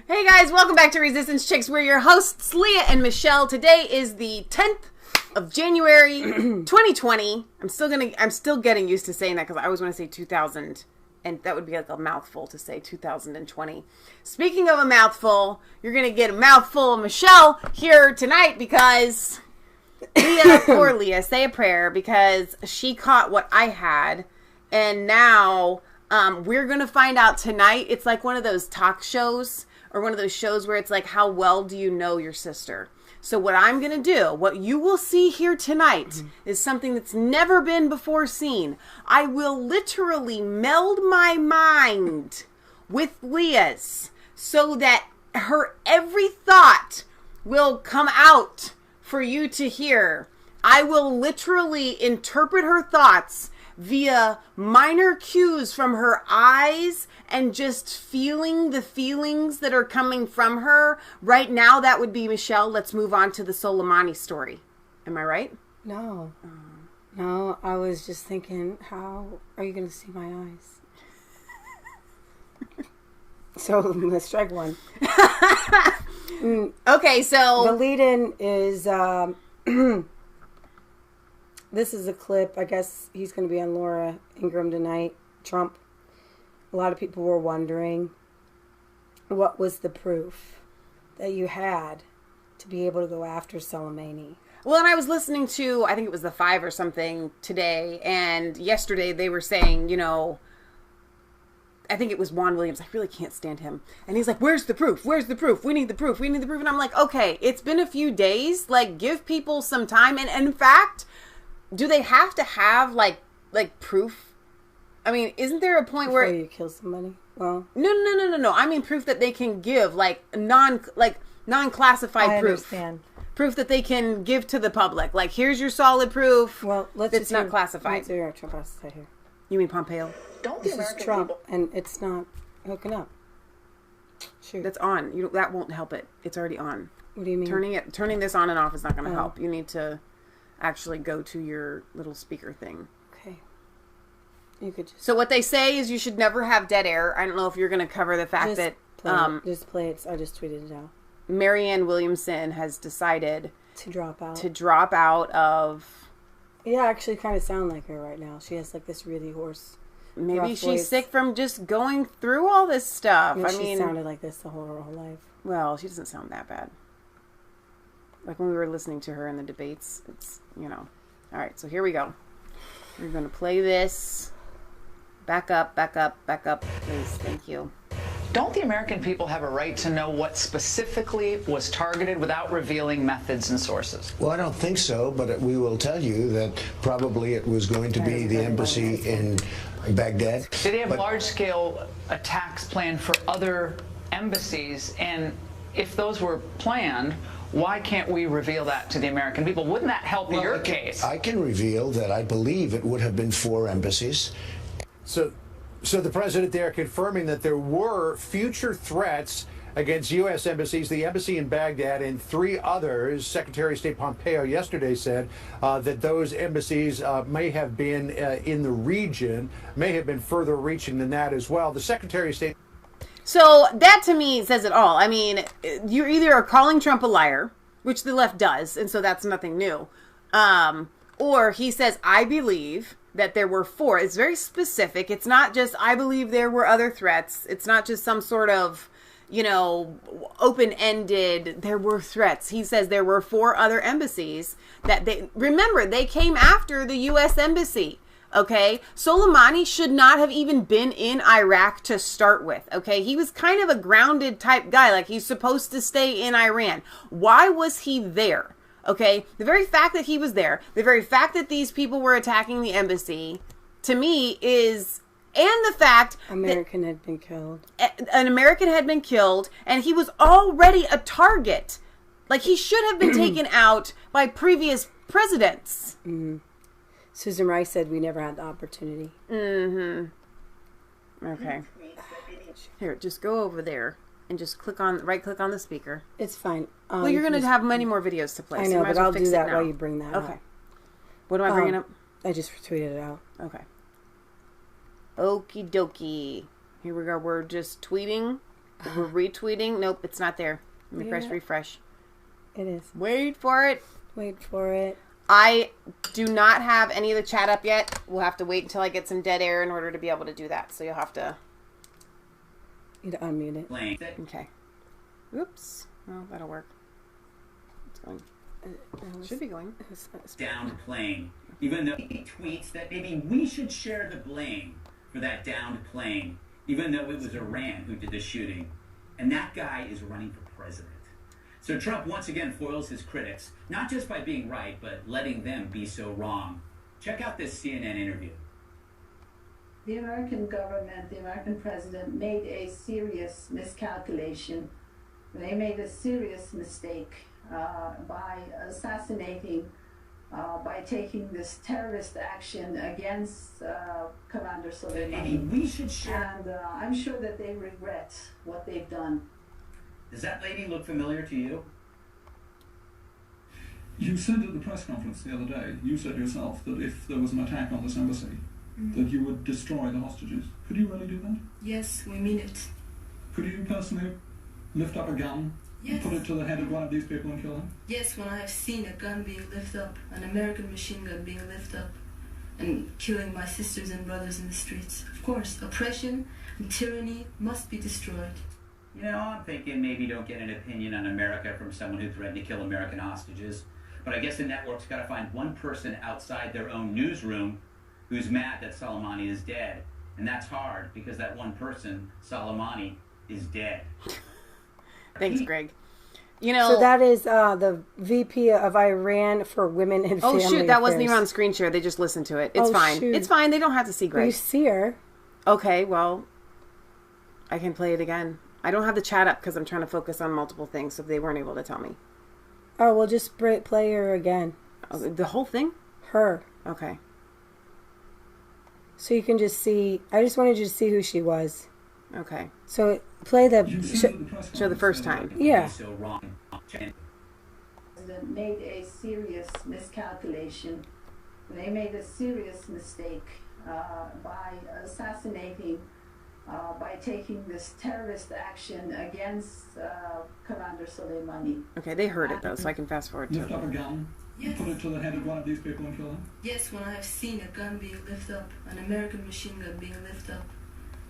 Hey guys, welcome back to Resistance Chicks. We're your hosts, Leah and Michelle. Today is the 10th of January, 2020. I'm still getting used to saying that because I always want to say 2000, and that would be like a mouthful to say 2020. Speaking of a mouthful, you're gonna get a mouthful of Michelle here tonight because Leah, poor Leah, say a prayer because she caught what I had, and now we're gonna find out tonight. It's like one of those talk shows. Or one of those shows where it's like, how well do you know your sister? So what I'm going to do, what you will see here tonight is something that's never been before seen. I will literally meld my mind with Leah's so that her every thought will come out for you to hear. I will literally interpret her thoughts via minor cues from her eyes and just feeling the feelings that are coming from her. Right now, that would be Michelle. Let's move on to the Soleimani story. Am I right? No. No, I was just thinking, how are you going to see my eyes? So, let's strike one. Okay, so... The lead-in is... This is a clip. I guess he's going to be on Laura Ingraham tonight. Trump. A lot of people were wondering what was the proof that you had to be able to go after Soleimani. Well, and I was listening to, I think it was the 5 or something today, and yesterday they were saying, you know, I think it was Juan Williams. I really can't stand him. And he's like, where's the proof? Where's the proof? We need the proof. We need the proof. And I'm like, okay, it's been a few days. Like, give people some time. And in fact... Do they have to have like proof? I mean, isn't there a point before where you kill somebody? Well, no. I mean, proof that they can give, like non-classified I proof. Understand. Proof that they can give to the public. Like, here's your solid proof. Well, it's not classified. Let's hear Trump has to say here. You mean Pompeo? This is Trump, and it's not hooking up. Shoot. That's on. That won't help it. It's already on. What do you mean? Turning this on and off is not going to help. You need to actually go to your little speaker thing. Okay. You could just... So what they say is you should never have dead air. I don't know if you're going to cover the fact that... just play it. I just tweeted it out. Marianne Williamson has decided... To drop out. To drop out of... Yeah, I actually kind of sound like her right now. She has like this really hoarse... Maybe she's voice. Sick from just going through all this stuff. I mean, she sounded like this her whole life. Well, she doesn't sound that bad. Like when we were listening to her in the debates, it's, you know. All right, so here we go. We're going to play this. Back up, please. Thank you. Don't the American people have a right to know what specifically was targeted without revealing methods and sources? Well, I don't think so, but we will tell you that probably it was going to be the embassy in Baghdad. Did they have large-scale attacks planned for other embassies? And if those were planned... Why can't we reveal that to the American people? Wouldn't that help your case? I can reveal that I believe it would have been 4 embassies. So the president there confirming that there were future threats against U.S. embassies, the embassy in Baghdad and 3 others. Secretary of State Pompeo yesterday said that those embassies may have been in the region, may have been further reaching than that as well. The Secretary of State... So that to me says it all. I mean, you either are calling Trump a liar, which the left does, and so that's nothing new. Or he says, I believe that there were 4. It's very specific. It's not just, I believe there were other threats. It's not just some sort of, you know, open-ended, there were threats. He says there were 4 other embassies that they came after the U.S. embassy. Okay, Soleimani should not have even been in Iraq to start with. Okay, he was kind of a grounded type guy, like he's supposed to stay in Iran. Why was he there? Okay, the very fact that he was there, the very fact that these people were attacking the embassy, to me is, and the fact American had been killed. An American had been killed, and he was already a target. Like he should have been taken out by previous presidents. Mm-hmm. Susan Rice said we never had the opportunity. Okay. Here, just go over there and just right-click on the speaker. It's fine. Well, you're going to have many more videos to play. I know, but I'll do that while you bring that up. Okay. What am I bringing up? I just tweeted it out. Okay. Okie dokie. Here we go. We're just tweeting. We're retweeting. Nope, it's not there. Let me press refresh. It is. Wait for it. Wait for it. I do not have any of the chat up yet. We'll have to wait until I get some dead air in order to be able to do that. So you'll have to... You need to unmute it. Okay. Oops. Well, that'll work. It's going. Should be going. Downed plane. Even though he tweets that maybe we should share the blame for that downed plane, even though it was Iran who did the shooting. And that guy is running for president. So Trump once again foils his critics, not just by being right, but letting them be so wrong. Check out this CNN interview. The American government, the American president, made a serious miscalculation. They made a serious mistake by assassinating, by taking this terrorist action against Commander Soleimani. We should share. And I'm sure that they regret what they've done. Does that lady look familiar to you? You said at the press conference the other day, you said yourself that if there was an attack on this embassy, that you would destroy the hostages. Could you really do that? Yes, we mean it. Could you personally lift up a gun, yes, put it to the head of one of these people and kill them? Yes, when I have seen a gun being lifted up, an American machine gun being lifted up, and killing my sisters and brothers in the streets. Of course, oppression and tyranny must be destroyed. You know, I'm thinking maybe don't get an opinion on America from someone who threatened to kill American hostages. But I guess the network's got to find one person outside their own newsroom who's mad that Soleimani is dead. And that's hard because that one person, Soleimani, is dead. Thanks, Greg. You know, so that is the VP of Iran for Women and Family Affairs. Oh, shoot, that wasn't even on screen share. They just listened to it. It's fine. Shoot. It's fine. They don't have to see Greg. You see her. Okay, well, I can play it again. I don't have the chat up because I'm trying to focus on multiple things, so they weren't able to tell me. Oh, well, just play her again. Oh, the whole thing? Her. Okay. So you can just see. I just wanted you to see who she was. Okay. So play the show the first time. Yeah. The president made a serious miscalculation. They made a serious mistake by assassinating, by taking this terrorist action against Commander Soleimani. Okay, they heard it though, so I can fast forward to lift up a gun, yes, put it to the head of one of these people and kill them? Yes, when I have seen a gun being lifted up, an American machine gun being lifted up,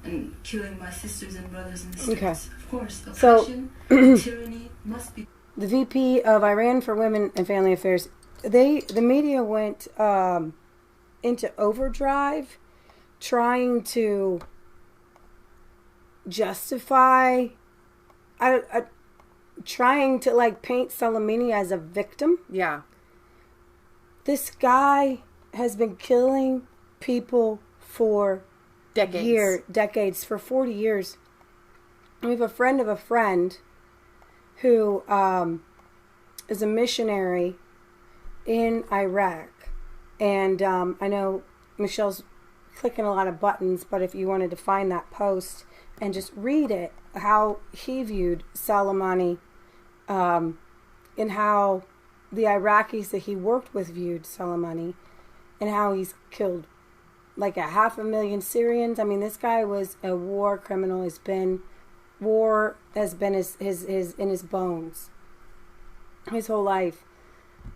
and killing my sisters and brothers in the streets. Okay. Of course, oppression and tyranny must be... The VP of Iran for Women and Family Affairs, the media went into overdrive trying to justify, trying to like paint Soleimani as a victim. Yeah. This guy has been killing people for decades, for 40 years. We have a friend of a friend who is a missionary in Iraq. And I know Michelle's clicking a lot of buttons, but if you wanted to find that post and just read it, how he viewed Soleimani, and how the Iraqis that he worked with viewed Soleimani, and how he's killed like 500,000 Syrians. I mean, this guy was a war criminal. War has been his in his bones his whole life.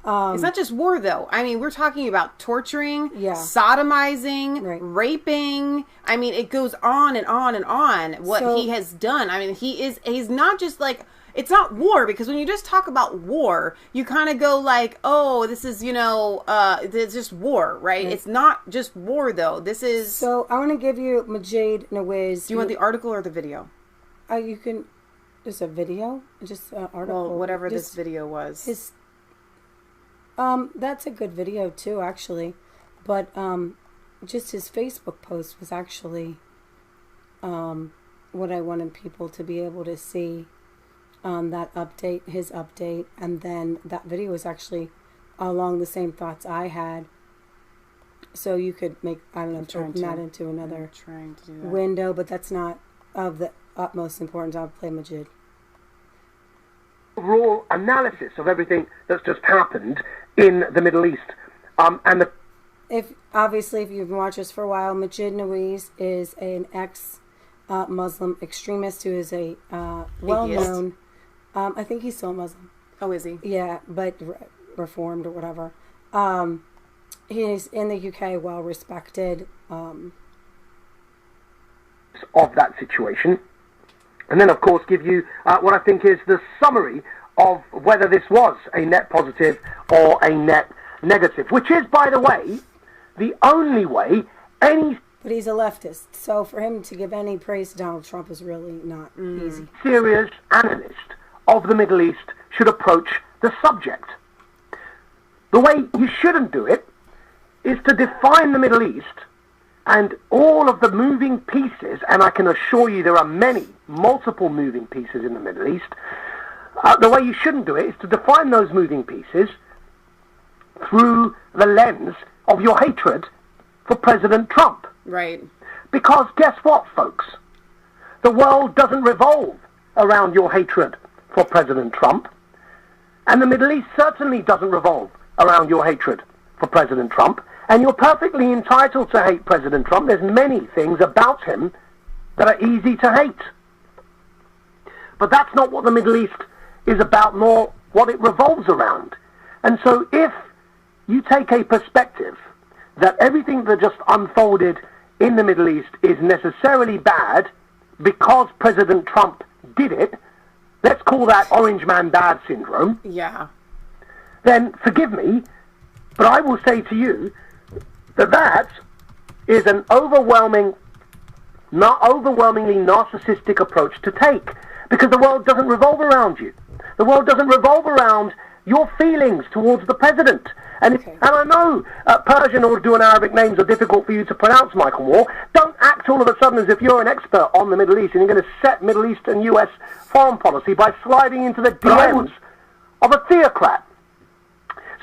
It's not just war, though. I mean, we're talking about torturing, yeah, sodomizing, right, raping. I mean, it goes on and on and on what he has done. I mean, he's not just like, it's not war, because when you just talk about war, you kind of go like, oh, this is, it's just war, right? It's not just war, though. This is... So I want to give you Majid Nawaz. Do you want the article or the video? You can... Just a video? Just an article? Well, whatever this video was. That's a good video too, actually. But just his Facebook post was actually what I wanted people to be able to see. That update, his update, and then that video was actually along the same thoughts I had. So you could make, I don't know, open that into another window, but that's not of the utmost importance. I'll play Majid. Raw analysis of everything that's just happened in the Middle East, if you've watched us for a while, Majid Nawaz is an Muslim extremist who is a well-known. I think he's still a Muslim. Oh, is he? Yeah, but reformed or whatever. He's in the UK, well respected. Of that situation, and then of course give you what I think is the summary of whether this was a net positive or a net negative, which is, by the way, the only way any... But he's a leftist, so for him to give any praise to Donald Trump is really not easy. Serious analyst of the Middle East should approach the subject. The way you shouldn't do it is to define the Middle East and all of the moving pieces, and I can assure you there are many, multiple moving pieces in the Middle East. The way you shouldn't do it is to define those moving pieces through the lens of your hatred for President Trump. Right. Because guess what, folks? The world doesn't revolve around your hatred for President Trump. And the Middle East certainly doesn't revolve around your hatred for President Trump. And you're perfectly entitled to hate President Trump. There's many things about him that are easy to hate. But that's not what the Middle East is about, nor what it revolves around. And so if you take a perspective that everything that just unfolded in the Middle East is necessarily bad because President Trump did it, let's call that Orange Man Bad syndrome. Yeah. Then forgive me, but I will say to you that that is an overwhelmingly narcissistic approach to take, because the world doesn't revolve around you. The world doesn't revolve around your feelings towards the president. And, and I know Persian or Urdu and Arabic names are difficult for you to pronounce, Michael Moore. Don't act all of a sudden as if you're an expert on the Middle East and you're going to set Middle East and US foreign policy by sliding into the DMs of a theocrat.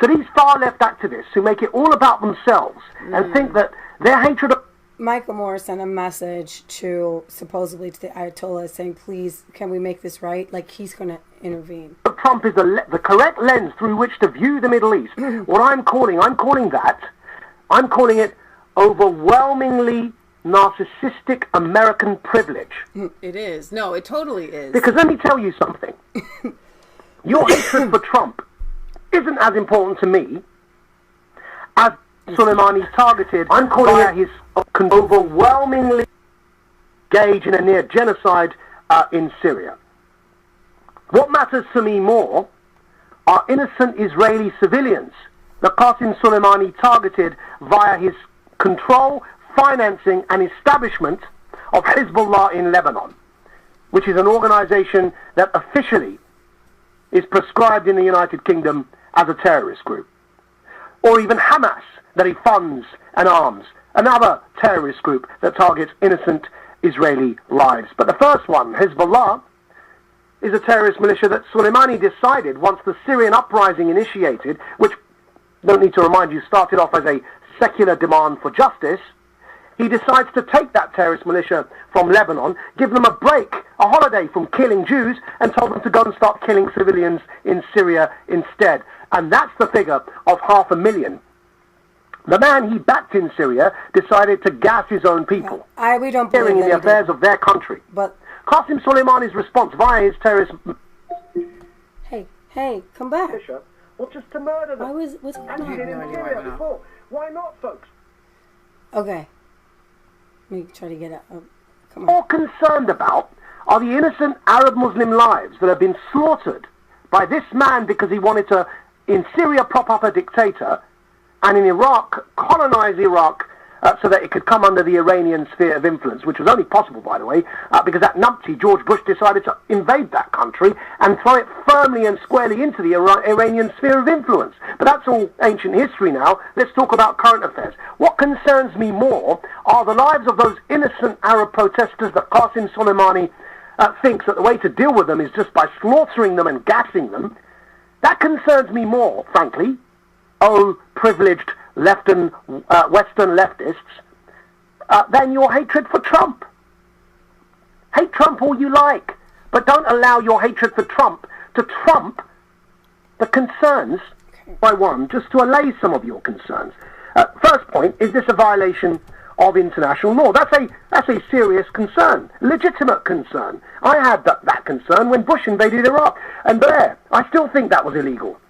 So these far-left activists who make it all about themselves and think that their hatred of... Michael Moore sent a message to, supposedly to the Ayatollah, saying, please, can we make this right? Like, he's going to intervene. Trump is the correct lens through which to view the Middle East. What I'm calling it overwhelmingly narcissistic American privilege. It is. No, it totally is. Because let me tell you something. Your hatred for Trump isn't as important to me as Soleimani's targeted. I'm calling it his overwhelmingly engaged in a near genocide in Syria. What matters to me more are innocent Israeli civilians that Qasem Soleimani targeted via his control, financing and establishment of Hezbollah in Lebanon, which is an organization that officially is prescribed in the United Kingdom as a terrorist group. Or even Hamas, that he funds and arms, another terrorist group that targets innocent Israeli lives. But the first one, Hezbollah, is a terrorist militia that Soleimani decided once the Syrian uprising initiated, which, don't need to remind you, started off as a secular demand for justice. He decides to take that terrorist militia from Lebanon, give them a break, a holiday from killing Jews, and told them to go and start killing civilians in Syria instead. And that's the figure of 500,000. The man he backed in Syria decided to gas his own people, we don't believe in the affairs of their country. But Qasem Soleimani's response via his terrorist... Hey, come back. Well, just to murder them. What's going on? And he did in Syria before. Why not, folks? Okay. Let me try to get it. Oh, come on. More concerned about are the innocent Arab Muslim lives that have been slaughtered by this man because he wanted to, in Syria, prop up a dictator, and in Iraq, colonize Iraq so that it could come under the Iranian sphere of influence, which was only possible, by the way, because that numpty George Bush decided to invade that country and throw it firmly and squarely into the Iranian sphere of influence. But that's all ancient history now. Let's talk about current affairs. What concerns me more are the lives of those innocent Arab protesters that Qasem Soleimani thinks that the way to deal with them is just by slaughtering them and gassing them. That concerns me more, frankly, privileged Western leftists, than your hatred for Trump. Hate Trump all you like, but don't allow your hatred for Trump to trump the concerns by one, just to allay some of your concerns. First point, is this a violation of international law. That's a serious concern, legitimate concern. I had that concern when Bush invaded Iraq, and Blair. I still think that was illegal.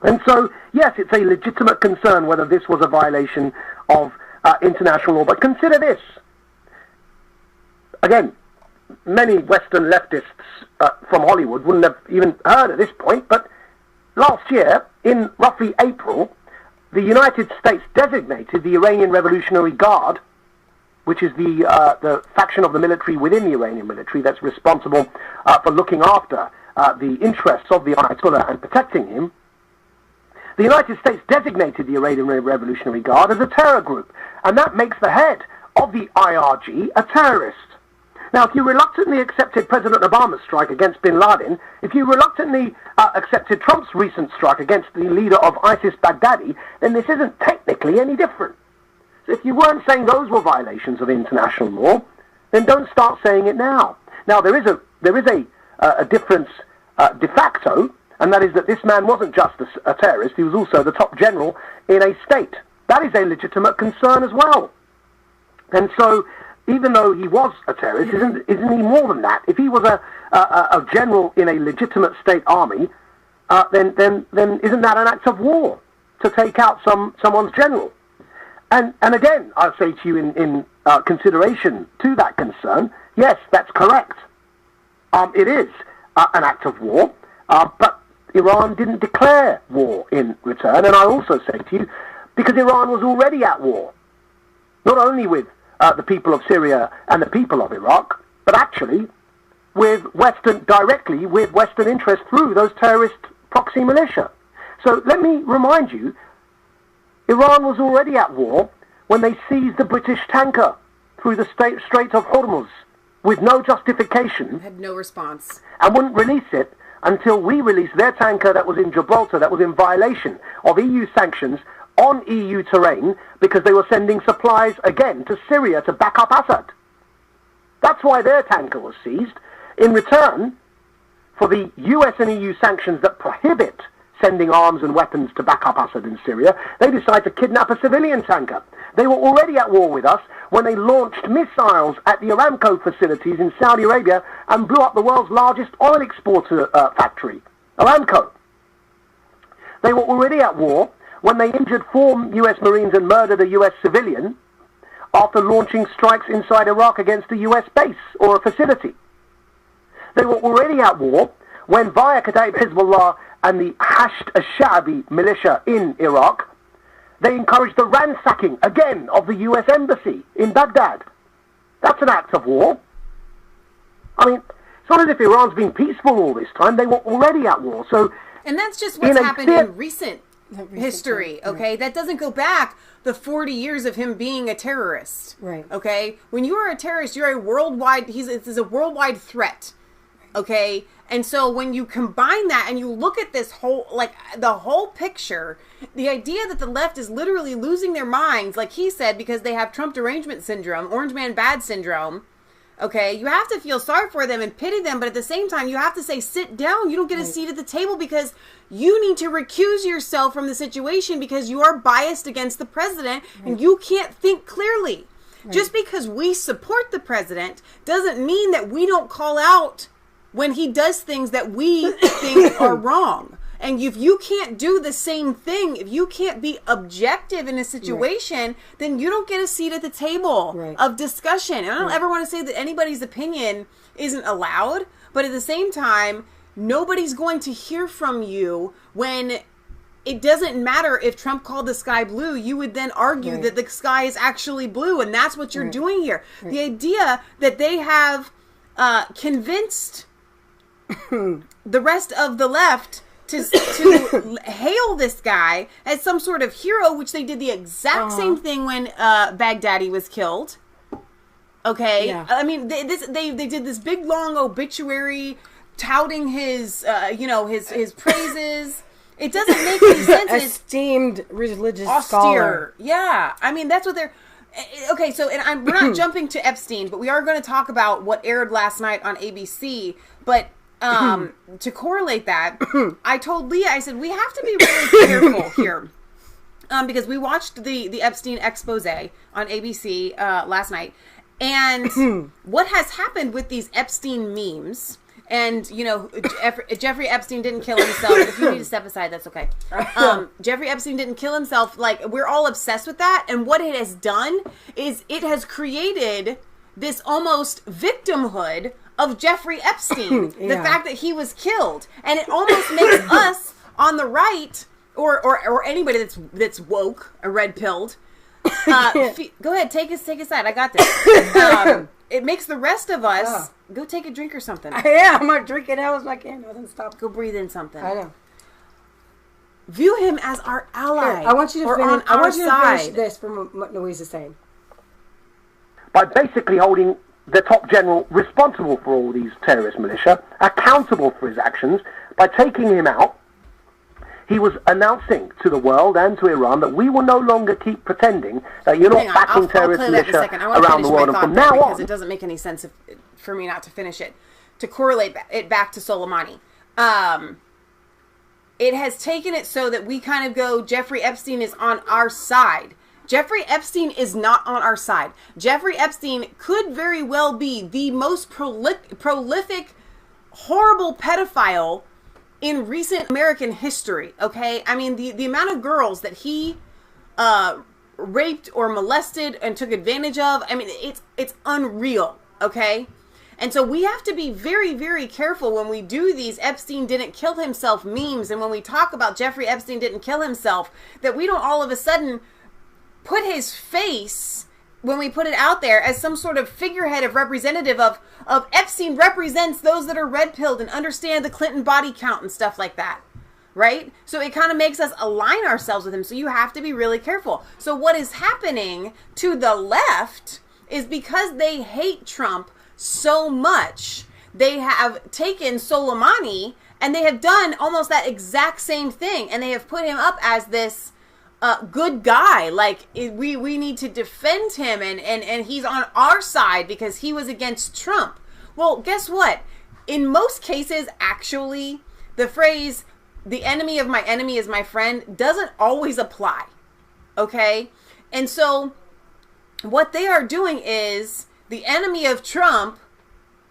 And so, yes, it's a legitimate concern whether this was a violation of international law. But consider this. Again, many Western leftists from Hollywood wouldn't have even heard at this point, but last year, in roughly April, the United States designated the Iranian Revolutionary Guard, which is the faction of the military within the Iranian military that's responsible for looking after the interests of the Ayatollah and protecting him. The United States designated the Iranian Revolutionary Guard as a terror group, and that makes the head of the IRG a terrorist. Now, if you reluctantly accepted President Obama's strike against bin Laden, if you reluctantly accepted Trump's recent strike against the leader of ISIS, Baghdadi, then this isn't technically any different. So if you weren't saying those were violations of international law, then don't start saying it now. Now, there is a difference de facto, and that is that this man wasn't just a terrorist, he was also the top general in a state. That is a legitimate concern as well. And so, even though he was a terrorist, isn't he more than that? If he was a general in a legitimate state army, then isn't that an act of war to take out someone's general? And again, I'll say to you in consideration to that concern, yes, that's correct. It is an act of war, but Iran didn't declare war in return. And I also say to you, because Iran was already at war, not only with the people of Syria and the people of Iraq, but actually directly with Western interest through those terrorist proxy militia. So let me remind you, Iran was already at war when they seized the British tanker through the Strait of Hormuz with no justification. Had no response. And wouldn't release it until we released their tanker that was in Gibraltar, that was in violation of EU sanctions on EU terrain because they were sending supplies again to Syria to back up Assad. That's why their tanker was seized. In return for the US and EU sanctions that prohibit sending arms and weapons to back up Assad in Syria, they decided to kidnap a civilian tanker. They were already at war with us when they launched missiles at the Aramco facilities in Saudi Arabia and blew up the world's largest oil exporter factory, Aramco. They were already at war when they injured 4 US Marines and murdered a US civilian after launching strikes inside Iraq against a US base or a facility. They were already at war when via Kataib Hezbollah and the Hashd al-Sha'bi militia in Iraq, they encouraged the ransacking again of the US embassy in Baghdad. That's an act of war. I mean, it's not as if Iran's been peaceful all this time. They were already at war. So, and that's just what's happened in recent history, okay? That doesn't go back the 40 years of him being a terrorist. Right. Okay? When you are a terrorist, you're a worldwide, it's a worldwide threat. Okay? And so when you combine that and you look at this whole, like, the whole picture, the idea that the left is literally losing their minds, like he said, because they have Trump derangement syndrome, orange man bad syndrome, okay, you have to feel sorry for them and pity them, but at the same time, you have to say, sit down. You don't get a seat at the table because you need to recuse yourself from the situation because you are biased against the president and you can't think clearly. Just because we support the president doesn't mean that we don't call out when he does things that we think are wrong. And if you can't do the same thing, if you can't be objective in a situation, then you don't get a seat at the table of discussion. And I don't ever want to say that anybody's opinion isn't allowed, but at the same time, nobody's going to hear from you when it doesn't matter if Trump called the sky blue. You would then argue that the sky is actually blue, and that's what you're doing here. The idea that they have convinced the rest of the left to hail this guy as some sort of hero, which they did the exact same thing when Baghdadi was killed. Okay, I mean they did this big long obituary touting his his praises. It doesn't make any sense. Esteemed religious austere scholar. Yeah, I mean that's what they're. Okay, so we're not jumping to Epstein, but we are going to talk about what aired last night on ABC. But to correlate that, I told Leah, I said, we have to be really careful here. because we watched the Epstein expose on ABC last night. And what has happened with these Epstein memes, and, you know, Jeffrey Epstein didn't kill himself. If you need to step aside, that's okay. Jeffrey Epstein didn't kill himself. Like, we're all obsessed with that. And what it has done is it has created this almost victimhood of Jeffrey Epstein. The fact that he was killed. And it almost makes us on the right, or anybody that's woke or red-pilled, go ahead, take a side. I got this. It makes the rest of us go take a drink or something. Yeah, I'm not drinking. That was my candle. Doesn't stop. Go breathe in something. I know. View him as our ally. Here, I want you to finish. I want you to finish this from what Louise is saying. By basically holding the top general responsible for all these terrorist militia, accountable for his actions, by taking him out, he was announcing to the world and to Iran that we will no longer keep pretending that you're not backing terrorist militia around the world. And from now on, because it doesn't make any sense for me not to finish it. To correlate it back to Soleimani, it has taken it so that we kind of go, Jeffrey Epstein is on our side. Jeffrey Epstein is not on our side. Jeffrey Epstein could very well be the most prolific, horrible pedophile in recent American history, okay? I mean, the amount of girls that he raped or molested and took advantage of, I mean, it's unreal, okay? And so we have to be very, very careful when we do these Epstein didn't kill himself memes, and when we talk about Jeffrey Epstein didn't kill himself, that we don't all of a sudden put his face, when we put it out there, as some sort of figurehead of representative of Epstein represents those that are red-pilled and understand the Clinton body count and stuff like that, right? So it kind of makes us align ourselves with him. So you have to be really careful. So what is happening to the left is because they hate Trump so much, they have taken Soleimani and they have done almost that exact same thing. And they have put him up as this good guy, like we need to defend him, and he's on our side because he was against Trump. Well, guess what? In most cases, actually, the phrase "the enemy of my enemy is my friend" doesn't always apply. Okay? And so what they are doing is the enemy of Trump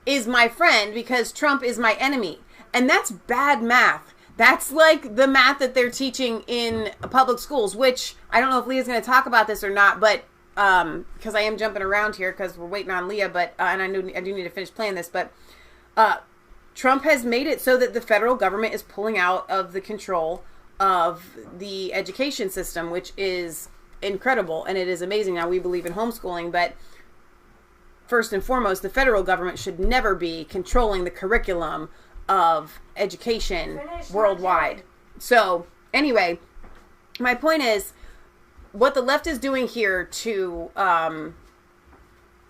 is my friend because Trump is my enemy. And that's bad math. That's like the math that they're teaching in public schools, which I don't know if Leah's going to talk about this or not, but because I am jumping around here because we're waiting on Leah, but and I do need to finish playing this, but Trump has made it so that the federal government is pulling out of the control of the education system, which is incredible and it is amazing. Now, we believe in homeschooling, but first and foremost, the federal government should never be controlling the curriculum of education worldwide. So anyway, my point is, what the left is doing here to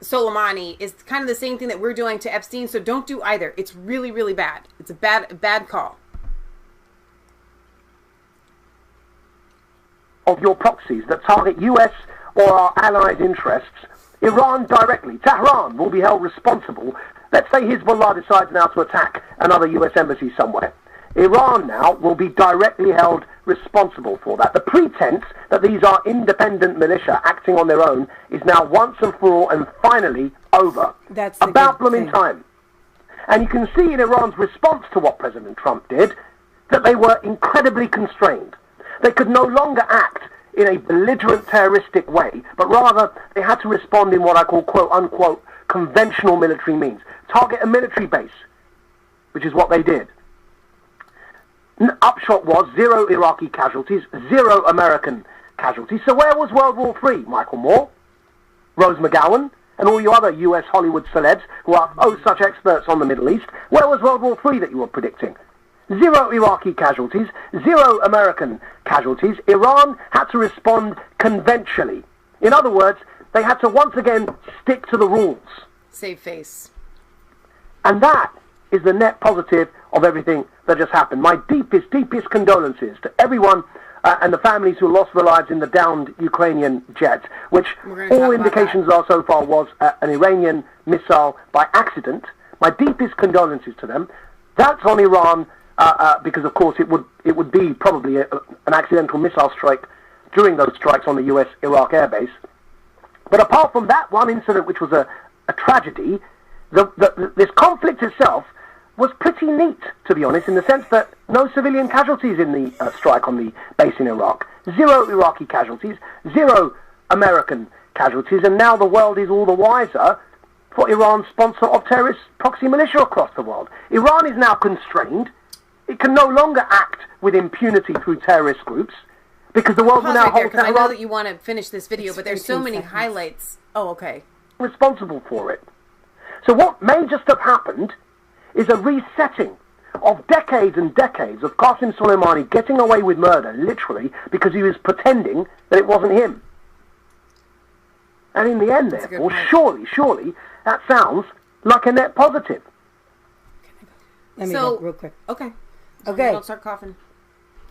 Soleimani is kind of the same thing that we're doing to Epstein. So don't do either. It's really, really bad. It's a bad call. Of your proxies that target US or our allies' interests, Iran directly, Tehran, will be held responsible. Let's say Hezbollah decides now to attack another US embassy somewhere. Iran now will be directly held responsible for that. The pretense that these are independent militia acting on their own is now once and for all and finally over. That's about blooming time. And you can see in Iran's response to what President Trump did that they were incredibly constrained. They could no longer act in a belligerent terroristic way, but rather they had to respond in what I call quote-unquote conventional military means. Target a military base, which is what they did. Upshot was 0 Iraqi casualties, 0 American casualties. So where was World War III, Michael Moore, Rose McGowan, and all you other US Hollywood celebs who are such experts on the Middle East? Where was World War III that you were predicting? 0 Iraqi casualties, 0 American casualties. Iran had to respond conventionally. In other words, they had to once again stick to the rules. Save face. And that is the net positive of everything that just happened. My deepest, deepest condolences to everyone and the families who lost their lives in the downed Ukrainian jet, which all indications are so far was an Iranian missile by accident. My deepest condolences to them. That's on Iran, because of course it would be probably an accidental missile strike during those strikes on the US-Iraq airbase. But apart from that one incident, which was a tragedy, this conflict itself was pretty neat, to be honest, in the sense that no civilian casualties in the strike on the base in Iraq. 0 Iraqi casualties, 0 American casualties, and now the world is all the wiser for Iran's sponsor of terrorist proxy militia across the world. Iran is now constrained. It can no longer act with impunity through terrorist groups because the world will now hold Tehran. I know that you want to finish this video, but there's so many highlights. Oh, okay. Responsible for it. So what may just have happened is a resetting of decades and decades of Qasem Soleimani getting away with murder, literally, because he was pretending that it wasn't him. And in the end, therefore, surely, that sounds like a net positive. Let me go real quick. Okay. Okay. Don't start coughing.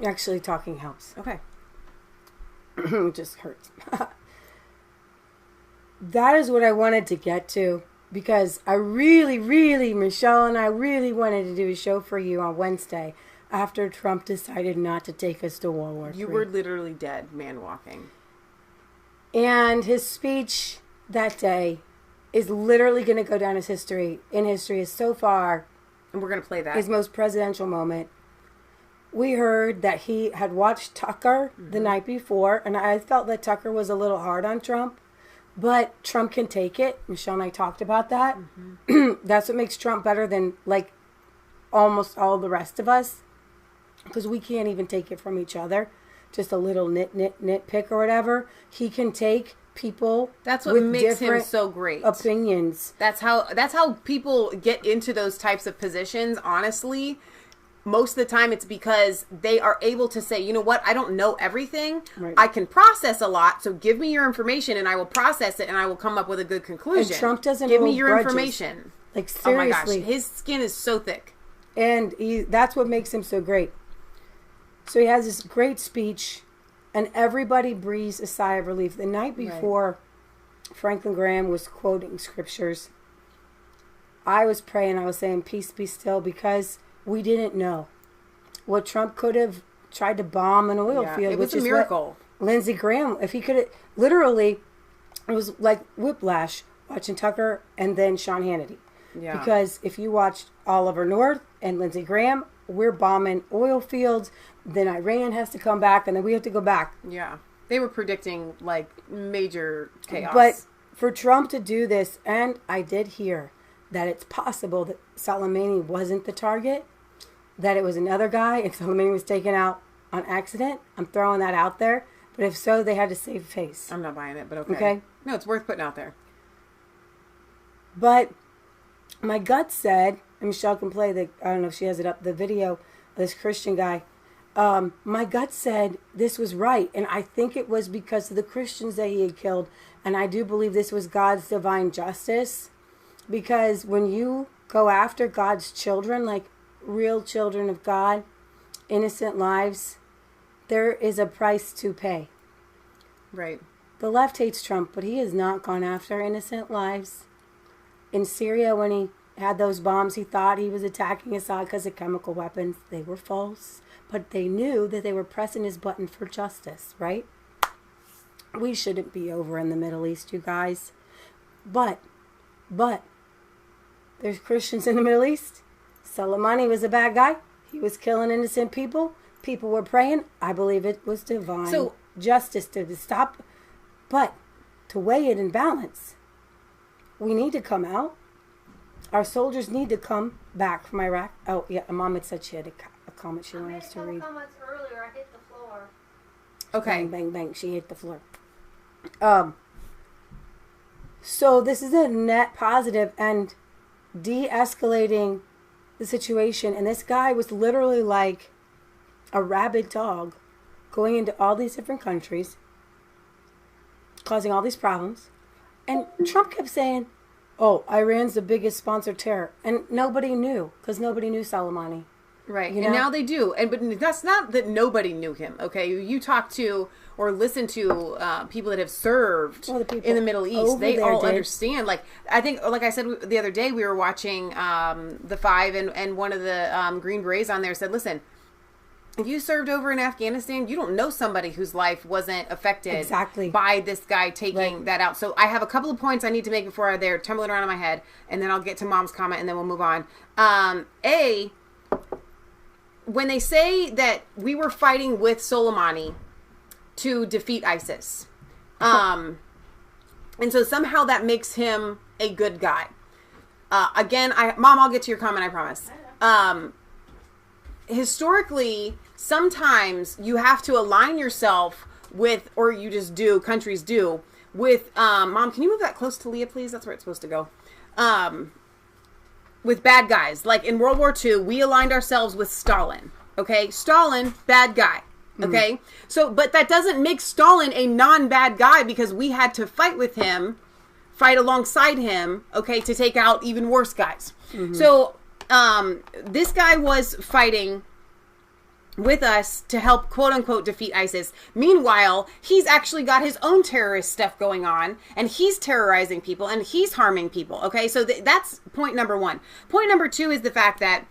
Actually, talking helps. Okay. It just hurts. That is what I wanted to get to. Because I really, Michelle and I really wanted to do a show for you on Wednesday after Trump decided not to take us to World War III. You were literally dead, man walking. And his speech that day is literally going to go down as history. In history is so far. And we're going to play that. His most presidential moment. We heard that he had watched Tucker the night before. And I felt that Tucker was a little hard on Trump. But Trump can take it. Michelle and I talked about that. That's what makes Trump better than, like, almost all the rest of us. Because we can't even take it from each other. Just a little nitpick or whatever. He can take people. That's what with makes him so great. Opinions. That's how people get into those types of positions, honestly. Most of the time it's because they are able to say, you know what, I don't know everything. Right. I can process a lot, so give me your information and I will process it and I will come up with a good conclusion. And Trump doesn't give me your grudges. information. Like, seriously. Oh my gosh, his skin is so thick. And that's what makes him so great. So he has this great speech and everybody breathes a sigh of relief. The night before Franklin Graham was quoting scriptures, I was praying, I was saying, peace be still, because we didn't know what Trump could have tried to bomb an oil field. It was a miracle. Lindsey Graham, if he could have, literally, it was like whiplash watching Tucker and then Sean Hannity. Yeah. Because if you watched Oliver North and Lindsey Graham, we're bombing oil fields, then Iran has to come back, and then we have to go back. Yeah. They were predicting, like, major chaos. But for Trump to do this, and I did hear that it's possible that Soleimani wasn't the target, that it was another guy, and Soleimani was taken out on accident. I'm throwing that out there. But if so, they had to save face. I'm not buying it, but okay. No, it's worth putting out there. But my gut said, and Michelle can play the, I don't know if she has it up, the video of this Christian guy. My gut said this was right. And I think it was because of the Christians that he had killed. And I do believe this was God's divine justice. Because when you go after God's children, like real children of God, innocent lives, there is a price to pay. Right. The left hates Trump, but he has not gone after innocent lives. In Syria, when he had those bombs, he thought he was attacking Assad because of chemical weapons. They were false. But they knew that they were pressing his button for justice, right? We shouldn't be over in the Middle East, you guys. But, there's Christians in the Middle East. Soleimani was a bad guy. He was killing innocent people. People were praying. I believe it was divine justice to stop. But to weigh it in balance, we need to come out. Our soldiers need to come back from Iraq. Oh, yeah, Mom had said she had a comment she wanted us to read. Comments earlier. I hit the floor. Okay. Bang, bang, bang. She hit the floor. So this is a net positive and de-escalating the situation. And this guy was literally like a rabid dog going into all these different countries, causing all these problems. And Trump kept saying, oh, Iran's the biggest sponsor of terror. And nobody knew, because nobody knew Soleimani. Right. You know? And now they do. But that's not that nobody knew him, okay? You talk to or listen to people that have served in the Middle East. They all understand. Like, I think, like I said the other day, we were watching The Five, and one of the Green Berets on there said, listen, if you served over in Afghanistan, you don't know somebody whose life wasn't affected Exactly. by this guy taking that out. So I have a couple of points I need to make before they're tumbling around in my head, and then I'll get to Mom's comment, and then we'll move on. When they say that we were fighting with Soleimani to defeat ISIS, and so somehow that makes him a good guy. Again, Mom, I'll get to your comment, I promise. Historically, sometimes you have to align yourself with, or you just do, countries do, with, Mom, can you move that close to Leah, please? That's where it's supposed to go. With bad guys. Like in World War II, we aligned ourselves with Stalin. Okay? Stalin, bad guy. Okay? So, but that doesn't make Stalin a non-bad guy because we had to fight with him, fight alongside him, okay, to take out even worse guys. So, this guy was fighting with us to help, quote unquote, defeat ISIS. Meanwhile, he's actually got his own terrorist stuff going on, and he's terrorizing people, and he's harming people. Okay, so that's point number one. Point number two is the fact that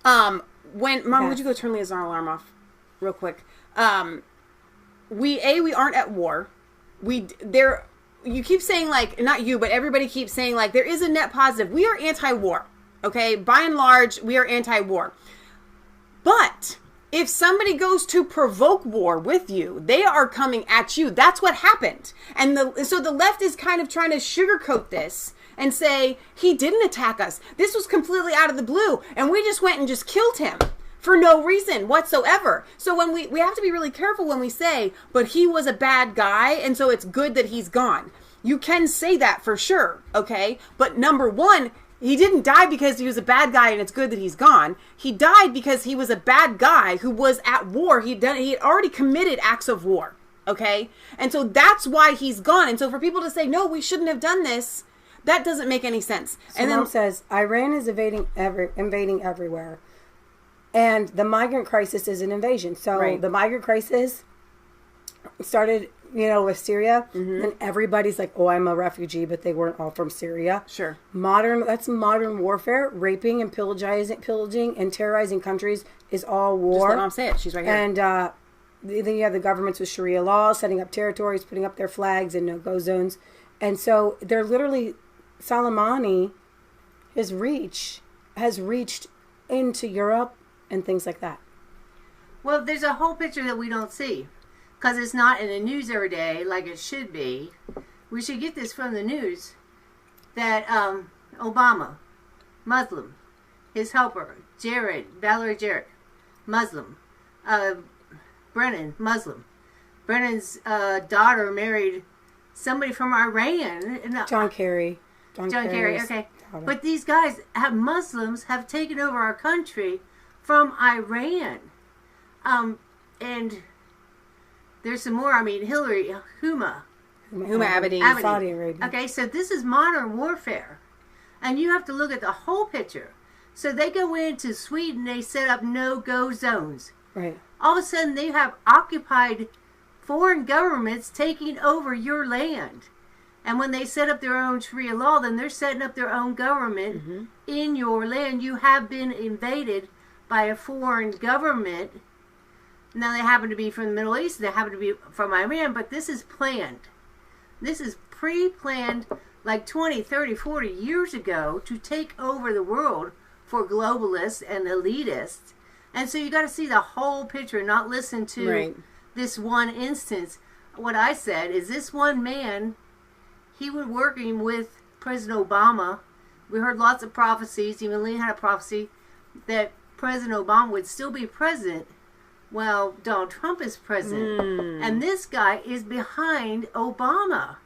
Mom, would you go turn Leah's alarm off real quick? We aren't at war. You keep saying, like, not you, but everybody keeps saying, like, there is a net positive. We are anti-war. Okay, by and large, we are anti-war. But if somebody goes to provoke war with you, they are coming at you. That's what happened. And so the left is kind of trying to sugarcoat this and say, he didn't attack us. This was completely out of the blue. And we just went and just killed him for no reason whatsoever. So when we have to be really careful when we say, but he was a bad guy, and so it's good that he's gone. You can say that for sure, okay? But number one, he didn't die because he was a bad guy and it's good that he's gone. He died because he was a bad guy who was at war. He had already committed acts of war, okay? And so that's why he's gone. And so for people to say, no, we shouldn't have done this, that doesn't make any sense. So and then Mom says, Iran is invading everywhere. And the migrant crisis is an invasion. So the migrant crisis started, with Syria, and everybody's like, oh, I'm a refugee, but they weren't all from Syria. Sure. That's modern warfare. Raping and pillaging and terrorizing countries is all war. Just let Mom say it. She's right here. And then you have the governments with Sharia law, setting up territories, putting up their flags and no-go zones. And so they're literally, Soleimani, his reach has reached into Europe and things like that. Well, there's a whole picture that we don't see. Because it's not in the news every day like it should be. We should get this from the news. That Obama, Muslim. His helper, Valerie Jarrett, Muslim. Brennan, Muslim. Brennan's daughter married somebody from Iran. John Kerry. John Kerry, okay. Daughter. But these guys, Muslims, have taken over our country from Iran. And there's some more. Huma Abedin. Saudi Arabia. Okay, so this is modern warfare. And you have to look at the whole picture. So they go into Sweden, they set up no-go zones. Right. All of a sudden, they have occupied foreign governments taking over your land. And when they set up their own Sharia law, then they're setting up their own government in your land. You have been invaded by a foreign government. Now, they happen to be from the Middle East. They happen to be from Iran. But this is planned. This is pre-planned like 20, 30, 40 years ago to take over the world for globalists and elitists. And so you got to see the whole picture, not listen to this one instance. What I said is this one man, he was working with President Obama. We heard lots of prophecies. Even Lee had a prophecy that President Obama would still be president while Donald Trump is president. And this guy is behind Obama.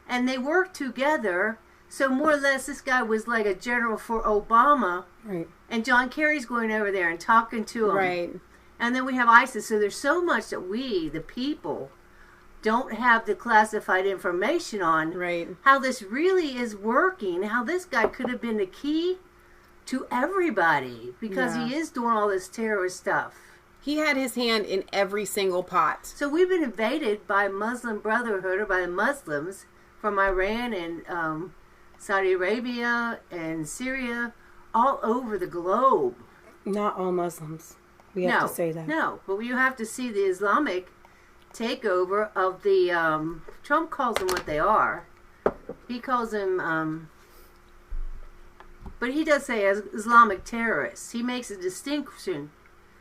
And they work together. So more or less, this guy was like a general for Obama. Right. And John Kerry's going over there and talking to him. Right. And then we have ISIS. So there's so much that we, the people, don't have the classified information on. Right. How this really is working. How this guy could have been the key to everybody. Because he is doing all this terrorist stuff. He had his hand in every single pot. So we've been invaded by Muslim Brotherhood, or by the Muslims from Iran and Saudi Arabia and Syria, all over the globe. Not all Muslims. We have to say that. No, but you have to see the Islamic takeover of the, Trump calls them what they are. He calls them, but he does say as Islamic terrorists. He makes a distinction.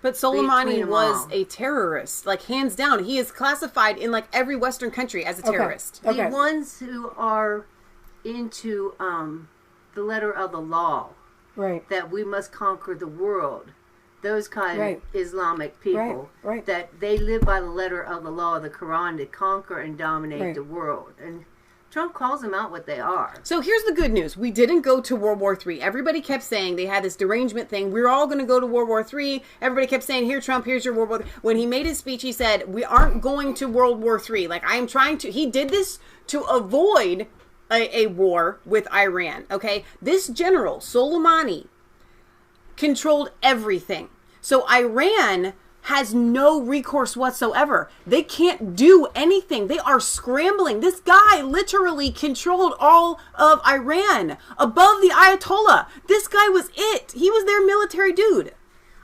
But Soleimani was a terrorist, like hands down. He is classified in like every Western country as a terrorist. The ones who are into the letter of the law, right? That we must conquer the world. Those kind of Islamic people, right? That they live by the letter of the law of the Quran to conquer and dominate the world. And Trump calls them out what they are. So here's the good news. We didn't go to World War III. Everybody kept saying they had this derangement thing. We're all going to go to World War III. Everybody kept saying, here, Trump, here's your World War III. When he made his speech, he said, we aren't going to World War III. Like, I am trying to... He did this to avoid a war with Iran, okay? This general, Soleimani, controlled everything. So Iran has no recourse whatsoever. They can't do anything. They are scrambling. This guy literally controlled all of Iran above the Ayatollah. This guy was it. He was their military dude.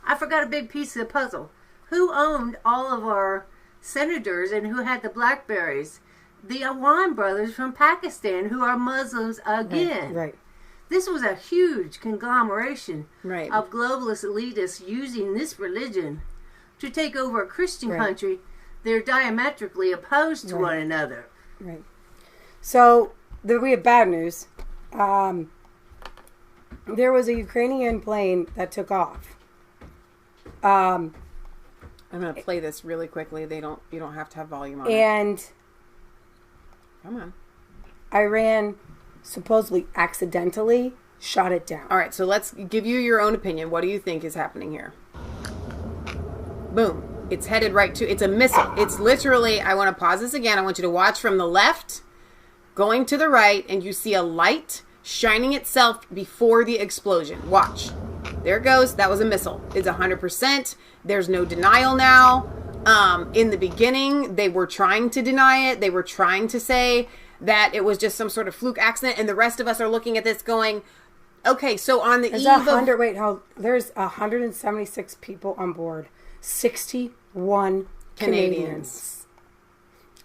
I forgot a big piece of the puzzle. Who owned all of our senators and who had the Blackberries? The Awan brothers from Pakistan, who are Muslims again. Right. This was a huge conglomeration right. of globalist elitists using this religion to take over a Christian country. They're diametrically opposed to one another. Right. So, we have bad news. There was a Ukrainian plane that took off. I'm going to play this really quickly. You don't have to have volume on and it. Come on. Iran supposedly accidentally shot it down. All right, so let's give you your own opinion. What do you think is happening here? Boom. It's headed right to... It's a missile. It's literally... I want to pause this again. I want you to watch from the left, going to the right, and you see a light shining itself before the explosion. Watch. There it goes. That was a missile. It's 100%. There's no denial now. In the beginning, they were trying to deny it. They were trying to say that it was just some sort of fluke accident, and the rest of us are looking at this going, okay, so on the there's there's 176 people on board. 61 Canadians.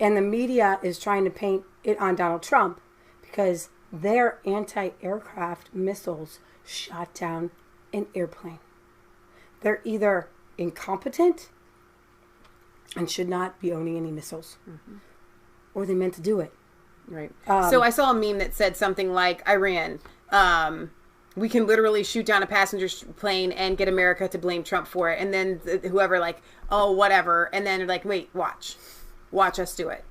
And the media is trying to paint it on Donald Trump because their anti-aircraft missiles shot down an airplane. They're either incompetent and should not be owning any missiles, or they meant to do it. Right. So I saw a meme that said something like, Iran, we can literally shoot down a passenger plane and get America to blame Trump for it. And then whoever like, oh, whatever. And then they're like, wait, watch us do it.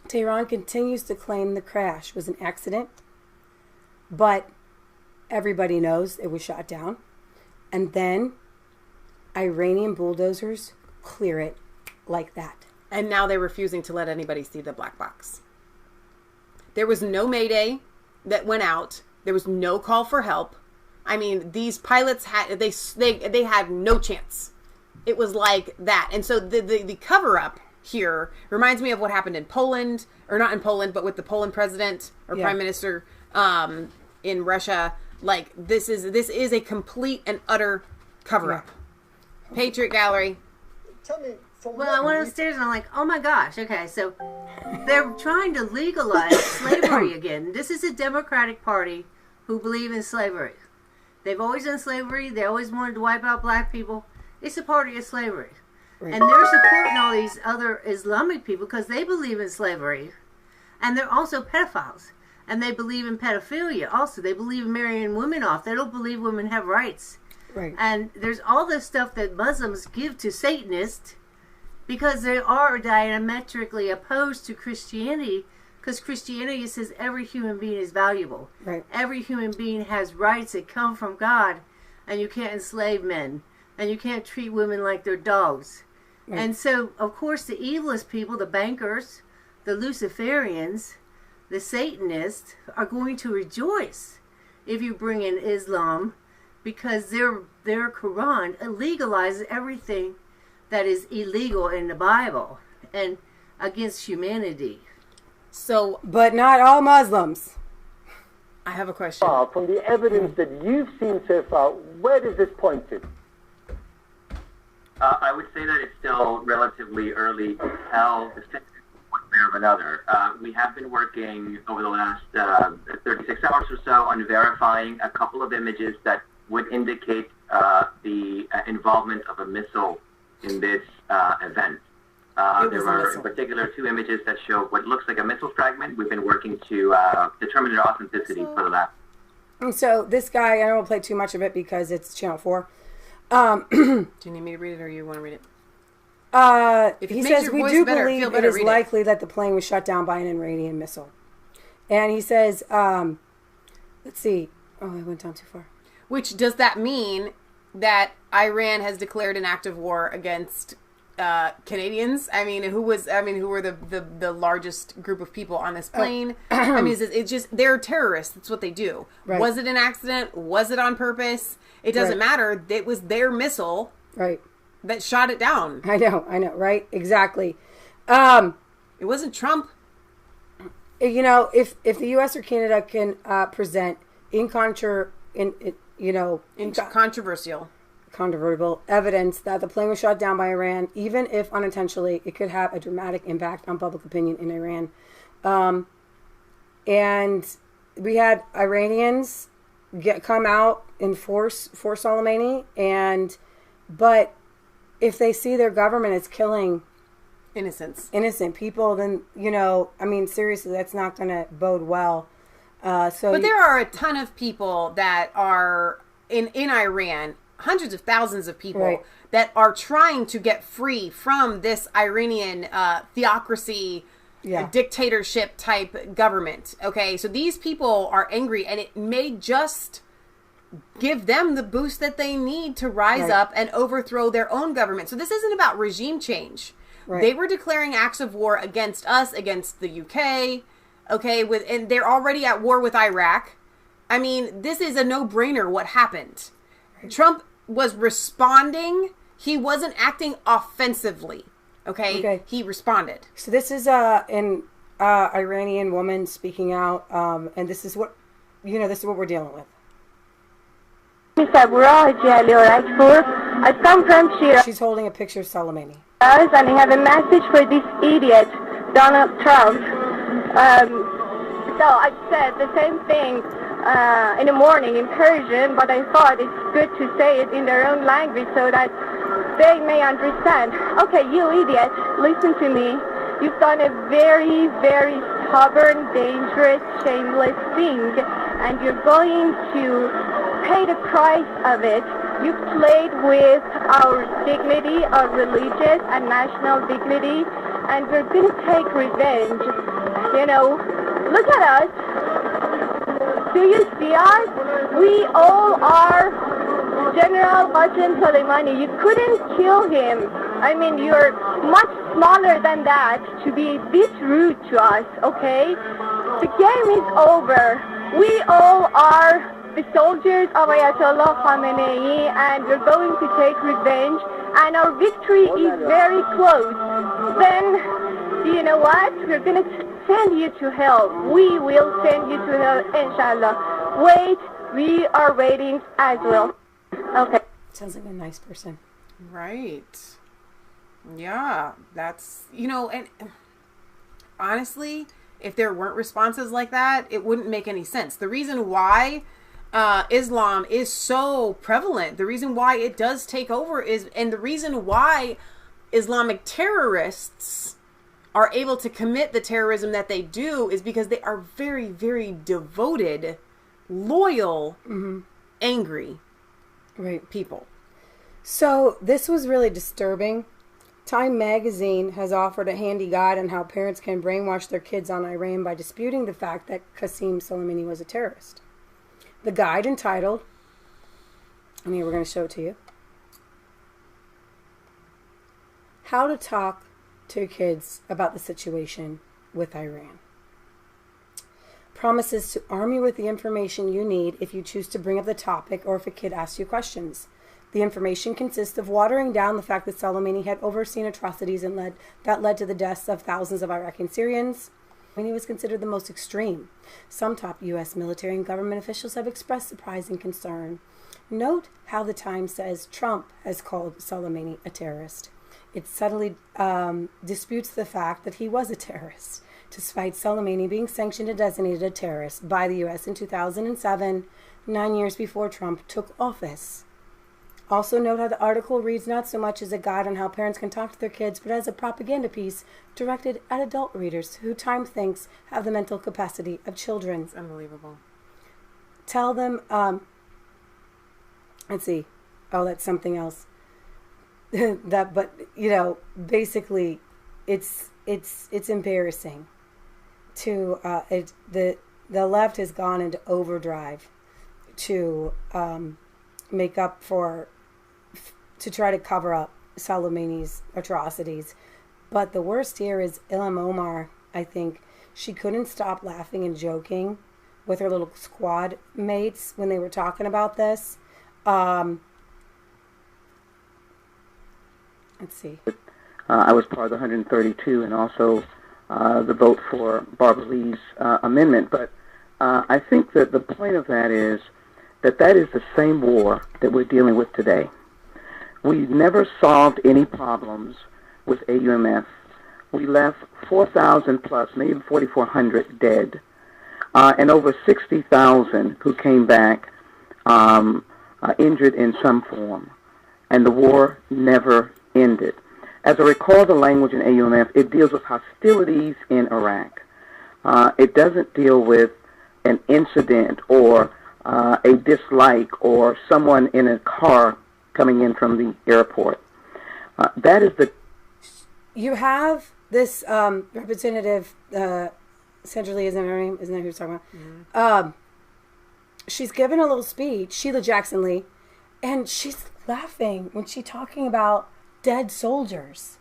Tehran continues to claim the crash was an accident, but everybody knows it was shot down. And then Iranian bulldozers clear it like that. And now they're refusing to let anybody see the black box. There was no mayday that went out. There was no call for help. I mean, these pilots had they had no chance. It was like that. And so the cover up here reminds me of what happened in Poland, or not in Poland, but with the Poland president or prime minister in Russia. Like this is a complete and utter cover up. Patriot Gallery. Tell me. Well, I went upstairs and I'm like, oh my gosh, okay, so they're trying to legalize slavery again. This is a Democratic Party who believe in slavery. They've always done slavery. They always wanted to wipe out black people. It's a party of slavery. Right. And they're supporting all these other Islamic people because they believe in slavery. And they're also pedophiles. And they believe in pedophilia also. They believe in marrying women off. They don't believe women have rights. Right. And there's all this stuff that Muslims give to Satanists because they are diametrically opposed to Christianity, because Christianity says every human being is valuable. Right. Every human being has rights that come from God, and you can't enslave men, and you can't treat women like they're dogs. Right. And so, of course, the evilest people, the bankers, the Luciferians, the Satanists, are going to rejoice if you bring in Islam, because their Quran illegalizes everything that is illegal in the Bible and against humanity. So, but not all Muslims. I have a question. From the evidence that you've seen so far, where does this point to? I would say that it's still relatively early to tell definitively one way or another. We have been working over the last 36 hours or so on verifying a couple of images that would indicate the involvement of a missile in this event. There were in particular 2 images that show what looks like a missile fragment. We've been working to determine their authenticity for the lab. And so this guy, I don't want to play too much of it because it's Channel 4. Do you need me to read it or you want to read it? He says, we do believe it is likely that the plane was shot down by an Iranian missile. And he says, let's see. Oh, I went down too far. Which, does that mean that Iran has declared an act of war against Canadians? I mean, who were the largest group of people on this plane? I mean, it's just, they're terrorists. That's what they do. Right. Was it an accident? Was it on purpose? It doesn't matter. It was their missile that shot it down. I know, right? Exactly. It wasn't Trump. You know, if the U.S. or Canada can present controversial evidence that the plane was shot down by Iran, even if unintentionally, it could have a dramatic impact on public opinion in Iran. And we had Iranians come out in force for Soleimani, but if they see their government is killing innocent people, then, you know, I mean, seriously, that's not going to bode well. But there are a ton of people that are in Iran, hundreds of thousands of people that are trying to get free from this Iranian theocracy, dictatorship type government. Okay, so these people are angry, and it may just give them the boost that they need to rise up and overthrow their own government. So this isn't about regime change. They were declaring acts of war against us, against the UK. Okay, and they're already at war with Iraq. I mean, this is a no-brainer what happened. Trump was responding. He wasn't acting offensively. Okay? He responded. So this is an Iranian woman speaking out, and this is what we're dealing with. I come from Shiraz. She's holding a picture of Soleimani. And I have a message for this idiot, Donald Trump. So I said the same thing in the morning in Persian, but I thought it's good to say it in their own language so that they may understand. Okay, you idiot, listen to me. You've done a very, very stubborn, dangerous, shameless thing, and you're going to pay the price of it. You've played with our dignity, our religious and national dignity, and we're going to take revenge. You know, look at us. Do you see us? We all are General Qasem Soleimani. You couldn't kill him. I mean, you're much smaller than that to be this rude to us, okay? The game is over. We all are the soldiers of Ayatollah Khamenei, and we're going to take revenge, and our victory is very close. Then, you know what? We're going to send you to hell. We will send you to hell, inshallah. Wait, we are waiting as well. Okay. Sounds like a nice person. Right. Yeah, that's, and honestly, if there weren't responses like that, it wouldn't make any sense. The reason why Islam is so prevalent, the reason why it does take over and the reason why Islamic terrorists are able to commit the terrorism that they do is because they are very, very devoted, loyal, angry people. So this was really disturbing. Time magazine has offered a handy guide on how parents can brainwash their kids on Iran by disputing the fact that Qasem Soleimani was a terrorist. The guide entitled, and here we're going to show it to you, How to Talk to Your Kids About the Situation with Iran. Promises to arm you with the information you need if you choose to bring up the topic or if a kid asks you questions. The information consists of watering down the fact that Soleimani had overseen atrocities that led to the deaths of thousands of Iraqi and Syrians. He was considered the most extreme. Some top U.S. military and government officials have expressed surprising concern Note how the Times says Trump has called Soleimani a terrorist. It subtly disputes the fact that he was a terrorist, despite Soleimani being sanctioned and designated a terrorist by the U.S. in 2007, 9 years before Trump took office. Also note how the article reads not so much as a guide on how parents can talk to their kids, but as a propaganda piece directed at adult readers who Time thinks have the mental capacity of children. It's unbelievable. Tell them, let's see. Oh, that's something else. But basically, it's embarrassing. The left has gone into overdrive to make up to try to cover up Soleimani's atrocities. But the worst here is Ilham Omar. I think she couldn't stop laughing and joking with her little squad mates when they were talking about this. Let's see. I was part of the 132 and also the vote for Barbara Lee's amendment. But I think that the point of that is that is the same war that we're dealing with today. We never solved any problems with AUMF. We left 4,000 plus, maybe 4,400 dead, and over 60,000 who came back injured in some form. And the war never ended. As I recall the language in AUMF, it deals with hostilities in Iraq. It doesn't deal with an incident or a dislike or someone in a car coming in from the airport. That is the... You have this representative, Sandra Lee, isn't her name? Isn't that who you're talking about? Mm-hmm. She's given a little speech, Sheila Jackson Lee, and she's laughing when she's talking about dead soldiers.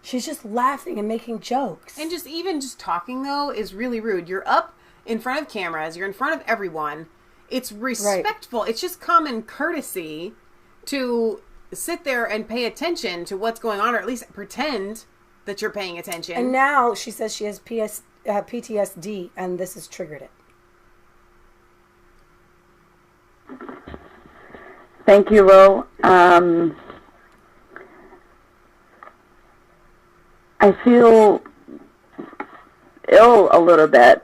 She's just laughing and making jokes. And even talking, though, is really rude. You're up in front of cameras. You're in front of everyone. It's respectful. Right. It's just common courtesy to sit there and pay attention to what's going on, or at least pretend that you're paying attention. And now she says she has PTSD, and this has triggered it. Thank you, Ro. I feel ill a little bit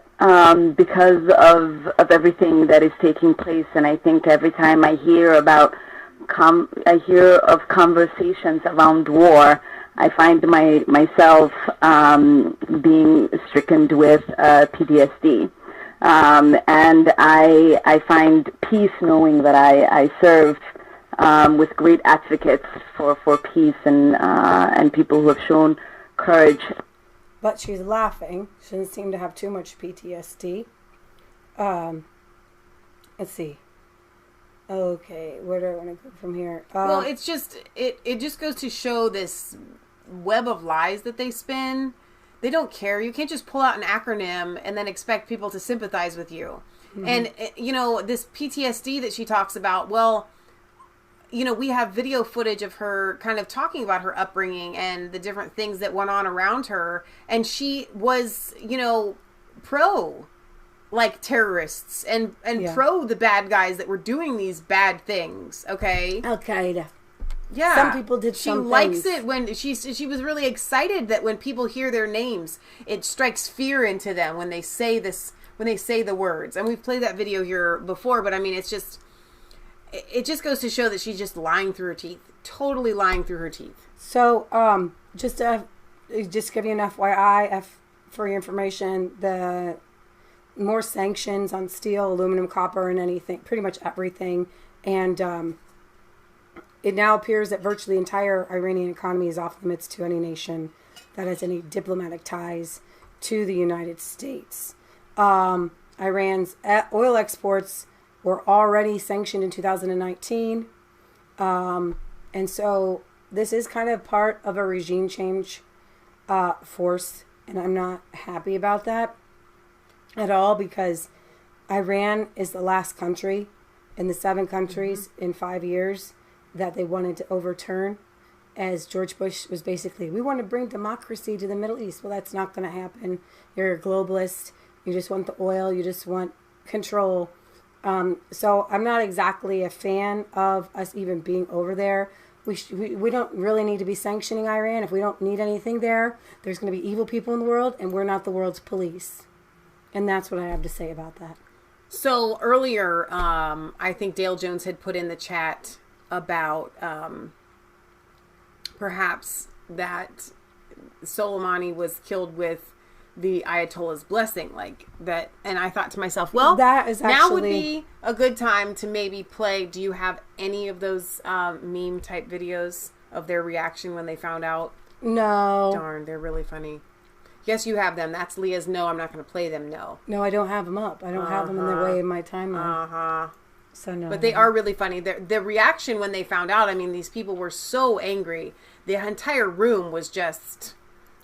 because of everything that is taking place, and I think every time I hear of conversations around war, I find myself being stricken with PTSD, and I find peace knowing that I serve with great advocates for peace and people who have shown courage. But she's laughing. She doesn't seem to have too much PTSD. Let's see. Okay, where do I want to go from here? Well, it's just it just goes to show this web of lies that they spin. They don't care. You can't just pull out an acronym and then expect people to sympathize with you. Mm-hmm. And this PTSD that she talks about, well, we have video footage of her kind of talking about her upbringing and the different things that went on around her. And she was, pro, like, terrorists and pro the bad guys that were doing these bad things, okay? Al-Qaeda. Yeah. Some people did some She likes it when she was really excited that when people hear their names, it strikes fear into them when they say the words. And we've played that video here before, but I mean, it just goes to show that she's just lying through her teeth. Totally lying through her teeth. So, just give you an FYI, for your information, the more sanctions on steel, aluminum, copper, and anything, pretty much everything. And it now appears that virtually the entire Iranian economy is off limits to any nation that has any diplomatic ties to the United States. Iran's oil exports were already sanctioned in 2019. And so this is kind of part of a regime change force. And I'm not happy about that at all, because Iran is the last country in the 7 countries in 5 years that they wanted to overturn, as George Bush was basically, we want to bring democracy to the Middle East. Well, that's not going to happen. You're a globalist. You just want the oil. You just want control. So I'm not exactly a fan of us even being over there. We don't really need to be sanctioning Iran. If we don't need anything there, there's going to be evil people in the world, and we're not the world's police. And that's what I have to say about that. So earlier, I think Dale Jones had put in the chat about perhaps that Soleimani was killed with the Ayatollah's blessing, like that. And I thought to myself, well, that is now would be a good time to maybe play. Do you have any of those meme type videos of their reaction when they found out? No. Darn, they're really funny. Yes, you have them. That's Leah's no, I'm not going to play them, no. No, I don't have them up. I don't have them in the way of my timeline. Uh-huh. So no. But they are really funny. The reaction when they found out, I mean, these people were so angry. The entire room was just,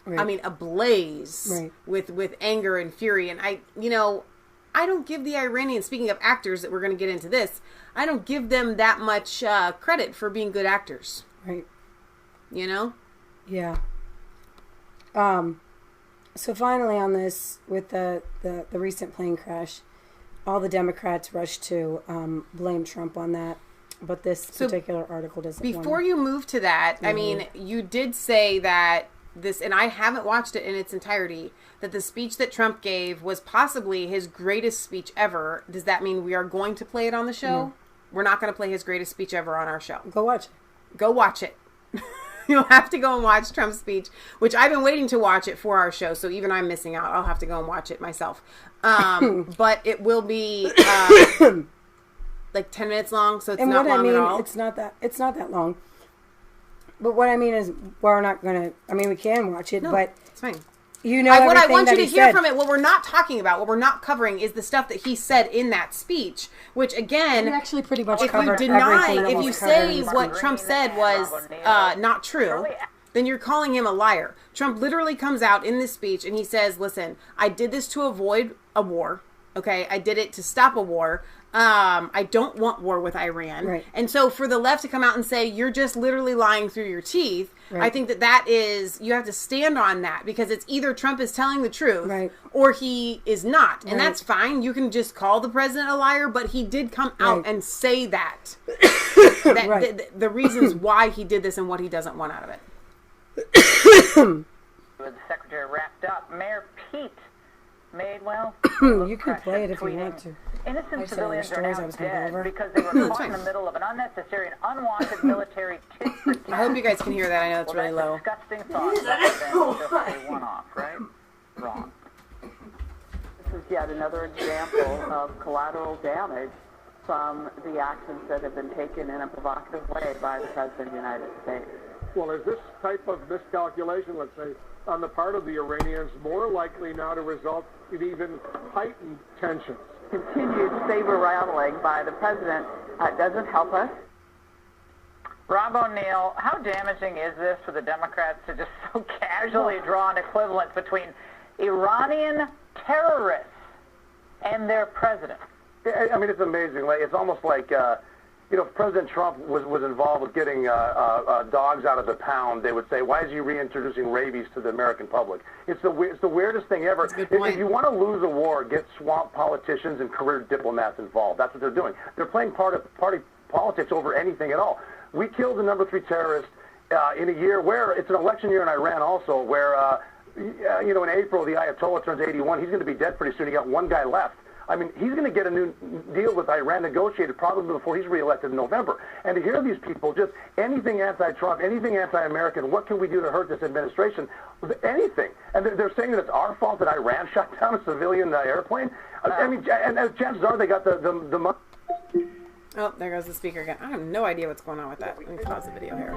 right. I mean, ablaze right. with anger and fury. And I don't give the Iranians, speaking of actors that we're going to get into this, I don't give them that much credit for being good actors. Right. You know? Yeah. So finally on this, with the recent plane crash, all the Democrats rushed to blame Trump on that. But this particular article doesn't. Before you move to that, I mean, you did say that this, and I haven't watched it in its entirety, that the speech that Trump gave was possibly his greatest speech ever. Does that mean we are going to play it on the show? No. We're not going to play his greatest speech ever on our show. Go watch it. Go watch it. You'll have to go and watch Trump's speech, which I've been waiting to watch it for our show. So even I'm missing out. I'll have to go and watch it myself. But it will be like 10 minutes long, so it's not long at all. It's not that long. But what I mean is, we're not gonna. I mean, we can watch it, but it's fine. You know, what I want you to hear from it, what we're not talking about, what we're not covering, is the stuff that he said in that speech. Which again, we actually pretty much if you deny, if you say what Trump said was not true, then you're calling him a liar. Trump literally comes out in this speech and he says, "Listen, I did this to avoid a war. Okay, I did it to stop a war. I don't want war with Iran." Right. And so for the left to come out and say, you're just literally lying through your teeth, right. I think that is, you have to stand on that, because it's either Trump is telling the truth right. or he is not. And right. that's fine. You can just call the president a liar, but he did come out right. and say that. Right. the reasons why he did this and what he doesn't want out of it. With the secretary wrapped up, Mayor Pete Madewell. You can play it if you want to. Innocent civilians are now dead because they were caught in the middle of an unnecessary and unwanted military tit for tat. I hope you guys can hear that. I know it's really low. Disgusting thought rather than just a one-off, right? Wrong. This is yet another example of collateral damage from the actions that have been taken in a provocative way by the President of the United States. Well, is this type of miscalculation, let's say, on the part of the Iranians more likely now to result in even heightened tensions? Continued saber rattling by the President doesn't help us. Rob O'Neill, how damaging is this for the Democrats to just so casually draw an equivalence between Iranian terrorists and their president? I mean, it's amazing. It's almost like, if President Trump was involved with getting dogs out of the pound, they would say, why is he reintroducing rabies to the American public? It's the weirdest thing ever. If you want to lose a war, get swamp politicians and career diplomats involved. That's what they're doing. They're playing party politics over anything at all. We killed the number 3 terrorist in a year where it's an election year in Iran also, where, in April, the Ayatollah turns 81. He's going to be dead pretty soon. He got one guy left. I mean, he's going to get a new deal with Iran negotiated probably before he's reelected in November. And to hear these people just anything anti-Trump, anything anti-American, what can we do to hurt this administration? Anything. And they're saying that it's our fault that Iran shot down a civilian airplane. I mean, and chances are they got the money. Oh, there goes the speaker again. I have no idea what's going on with that. Let me pause the video here.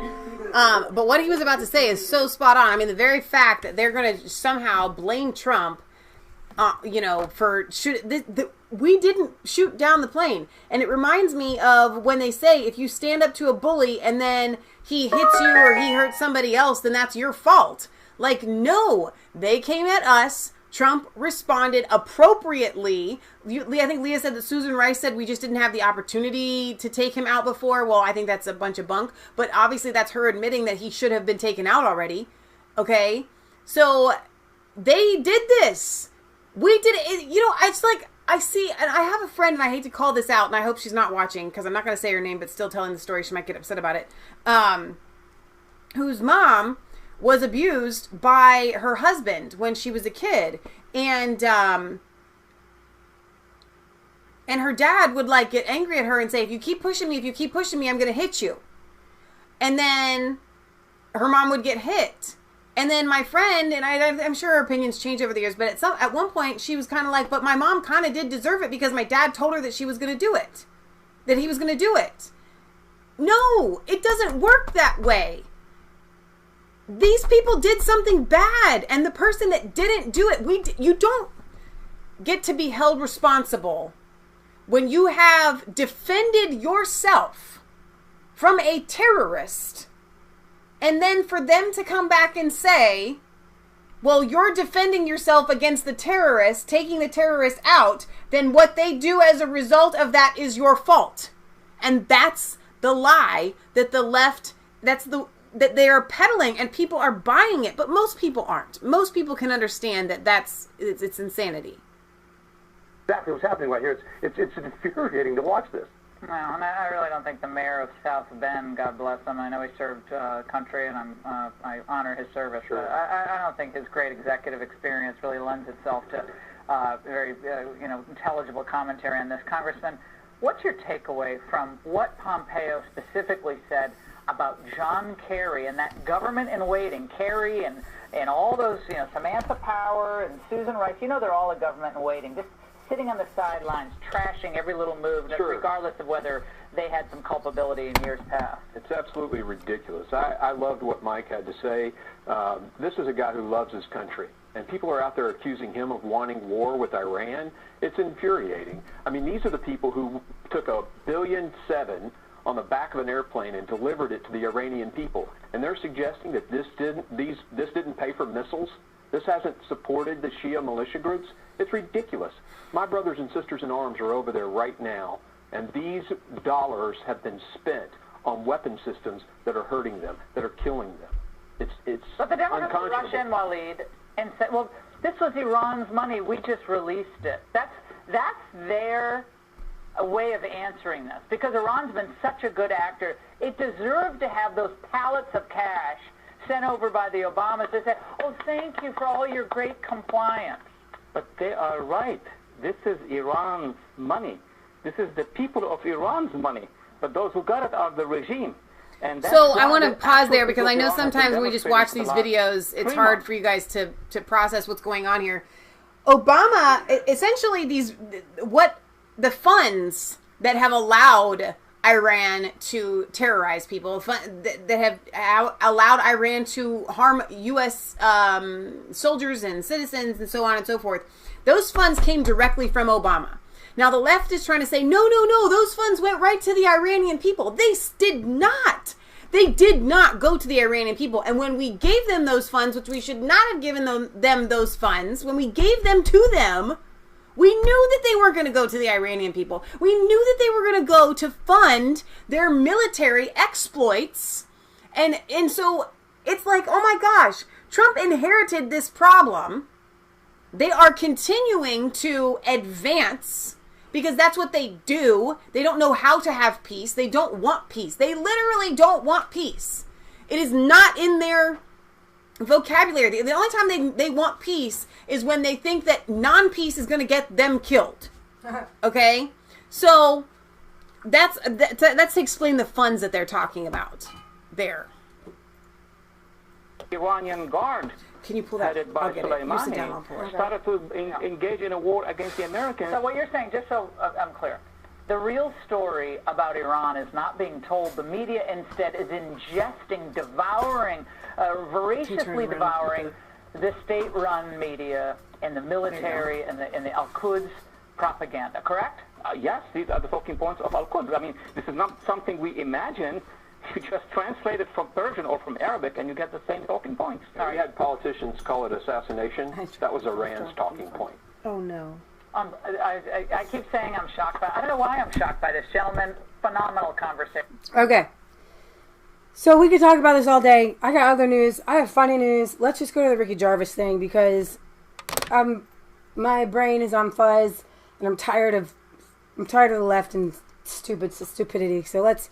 But what he was about to say is so spot on. I mean, the very fact that they're going to somehow blame Trump for we didn't shoot down the plane. And it reminds me of when they say if you stand up to a bully and then he hits you or he hurts somebody else, then that's your fault. Like, no, they came at us. Trump responded appropriately. I think Leah said that Susan Rice said we just didn't have the opportunity to take him out before. Well, I think that's a bunch of bunk. But obviously that's her admitting that he should have been taken out already. Okay? So they did this. We did it. It's like, I see, and I have a friend, and I hate to call this out, and I hope she's not watching, because I'm not going to say her name, but still telling the story, she might get upset about it, whose mom was abused by her husband when she was a kid, and her dad would, like, get angry at her and say, if you keep pushing me, I'm going to hit you. And then her mom would get hit. And then my friend, and I'm sure her opinions changed over the years, but at one point she was kind of like, but my mom kind of did deserve it because my dad told her that she was going to do it. That he was going to do it. No, it doesn't work that way. These people did something bad, and the person that didn't do it, you don't get to be held responsible when you have defended yourself from a terrorist. And then for them to come back and say, well, you're defending yourself against the terrorist, taking the terrorist out, then what they do as a result of that is your fault. And that's the lie that the left, that they are peddling, and people are buying it. But most people aren't. Most people can understand that it's insanity. Exactly what's happening right here. It's infuriating to watch this. No, and I really don't think the mayor of South Bend, God bless him, I know he served country, and I honor his service. Sure. But I don't think his great executive experience really lends itself to very intelligible commentary on this. Congressman, what's your takeaway from what Pompeo specifically said about John Kerry and that government in waiting, Kerry and all those, Samantha Power and Susan Rice, they're all a government in waiting, just sitting on the sidelines, trashing every little move, Sure. regardless of whether they had some culpability in years past. It's absolutely ridiculous. I loved what Mike had to say. This is a guy who loves his country, and people are out there accusing him of wanting war with Iran. It's infuriating. I mean, these are the people who took $1.7 billion on the back of an airplane and delivered it to the Iranian people, and they're suggesting that this didn't pay for missiles. This hasn't supported the Shia militia groups. It's ridiculous. My brothers and sisters in arms are over there right now, and these dollars have been spent on weapon systems that are hurting them, that are killing them. It's But the Democrats unconscionable. rush in, Waleed, and say, well, this was Iran's money. We just released it. That's their way of answering this, because Iran's been such a good actor. It deserved to have those pallets of cash sent over by the Obamas to say, oh, thank you for all your great compliance. But they are right. This is Iran's money. This is the people of Iran's money. But those who got it are the regime. And that's So I why want to the pause there actual because I people know of Iran have sometimes been when we just watch demonstrating these for the videos, last it's 3 hard months. for you guys to process what's going on here. Obama, essentially what the funds that have allowed Iran to terrorize people, that have allowed Iran to harm U.S. Soldiers and citizens and so on and so forth, those funds came directly from Obama. Now the left is trying to say, no, those funds went right to the Iranian people. They did not. They did not go to the Iranian people. And when we gave them those funds, which we should not have given them those funds, when we gave them to them, we knew that they weren't going to go to the Iranian people. We knew that they were going to go to fund their military exploits. And so it's like, oh my gosh, Trump inherited this problem. They are continuing to advance because that's what they do. They don't know how to have peace. They don't want peace. They literally don't want peace. It is not in their vocabulary. The only time they want peace is when they think that non-peace is going to get them killed. Okay? So that's to explain the funds that they're talking about there. Iranian Guard, can you pull that? headed by Soleimani, started to engage in a war against the Americans. So what you're saying, just so I'm clear, the real story about Iran is not being told. The media instead is ingesting, devouring, voraciously devouring the state-run media and the military and the Al-Quds propaganda, correct? Yes, these are the talking points of Al-Quds. I mean, this is not something we imagine. You just translate it from Persian or from Arabic and you get the same talking points. We had politicians call it assassination. That was Iran's talking point. Oh, no. I keep saying I'm shocked by. I don't know why I'm shocked by this, gentlemen. Phenomenal conversation. Okay. So we could talk about this all day. I got other news. I have funny news. Let's just go to the Ricky Gervais thing because my brain is on fuzz. and I'm tired of the left and stupidity. So let's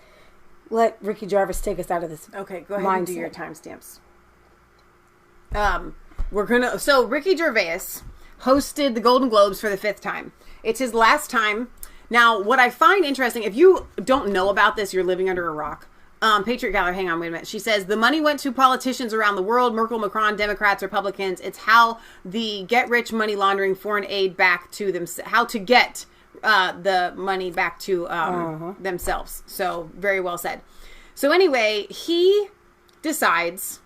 let Ricky Gervais take us out of this. Okay, go ahead and do your timestamps. So Ricky Gervais hosted the Golden Globes for the 5th time. It's his last time. Now, what I find interesting, if you don't know about this, you're living under a rock. Patriot Galler, hang on, wait a minute. She says, the money went to politicians around the world, Merkel, Macron, Democrats, Republicans. It's how the get-rich money laundering foreign aid back to them, how to get the money back to themselves. So, very well said. So anyway, he decides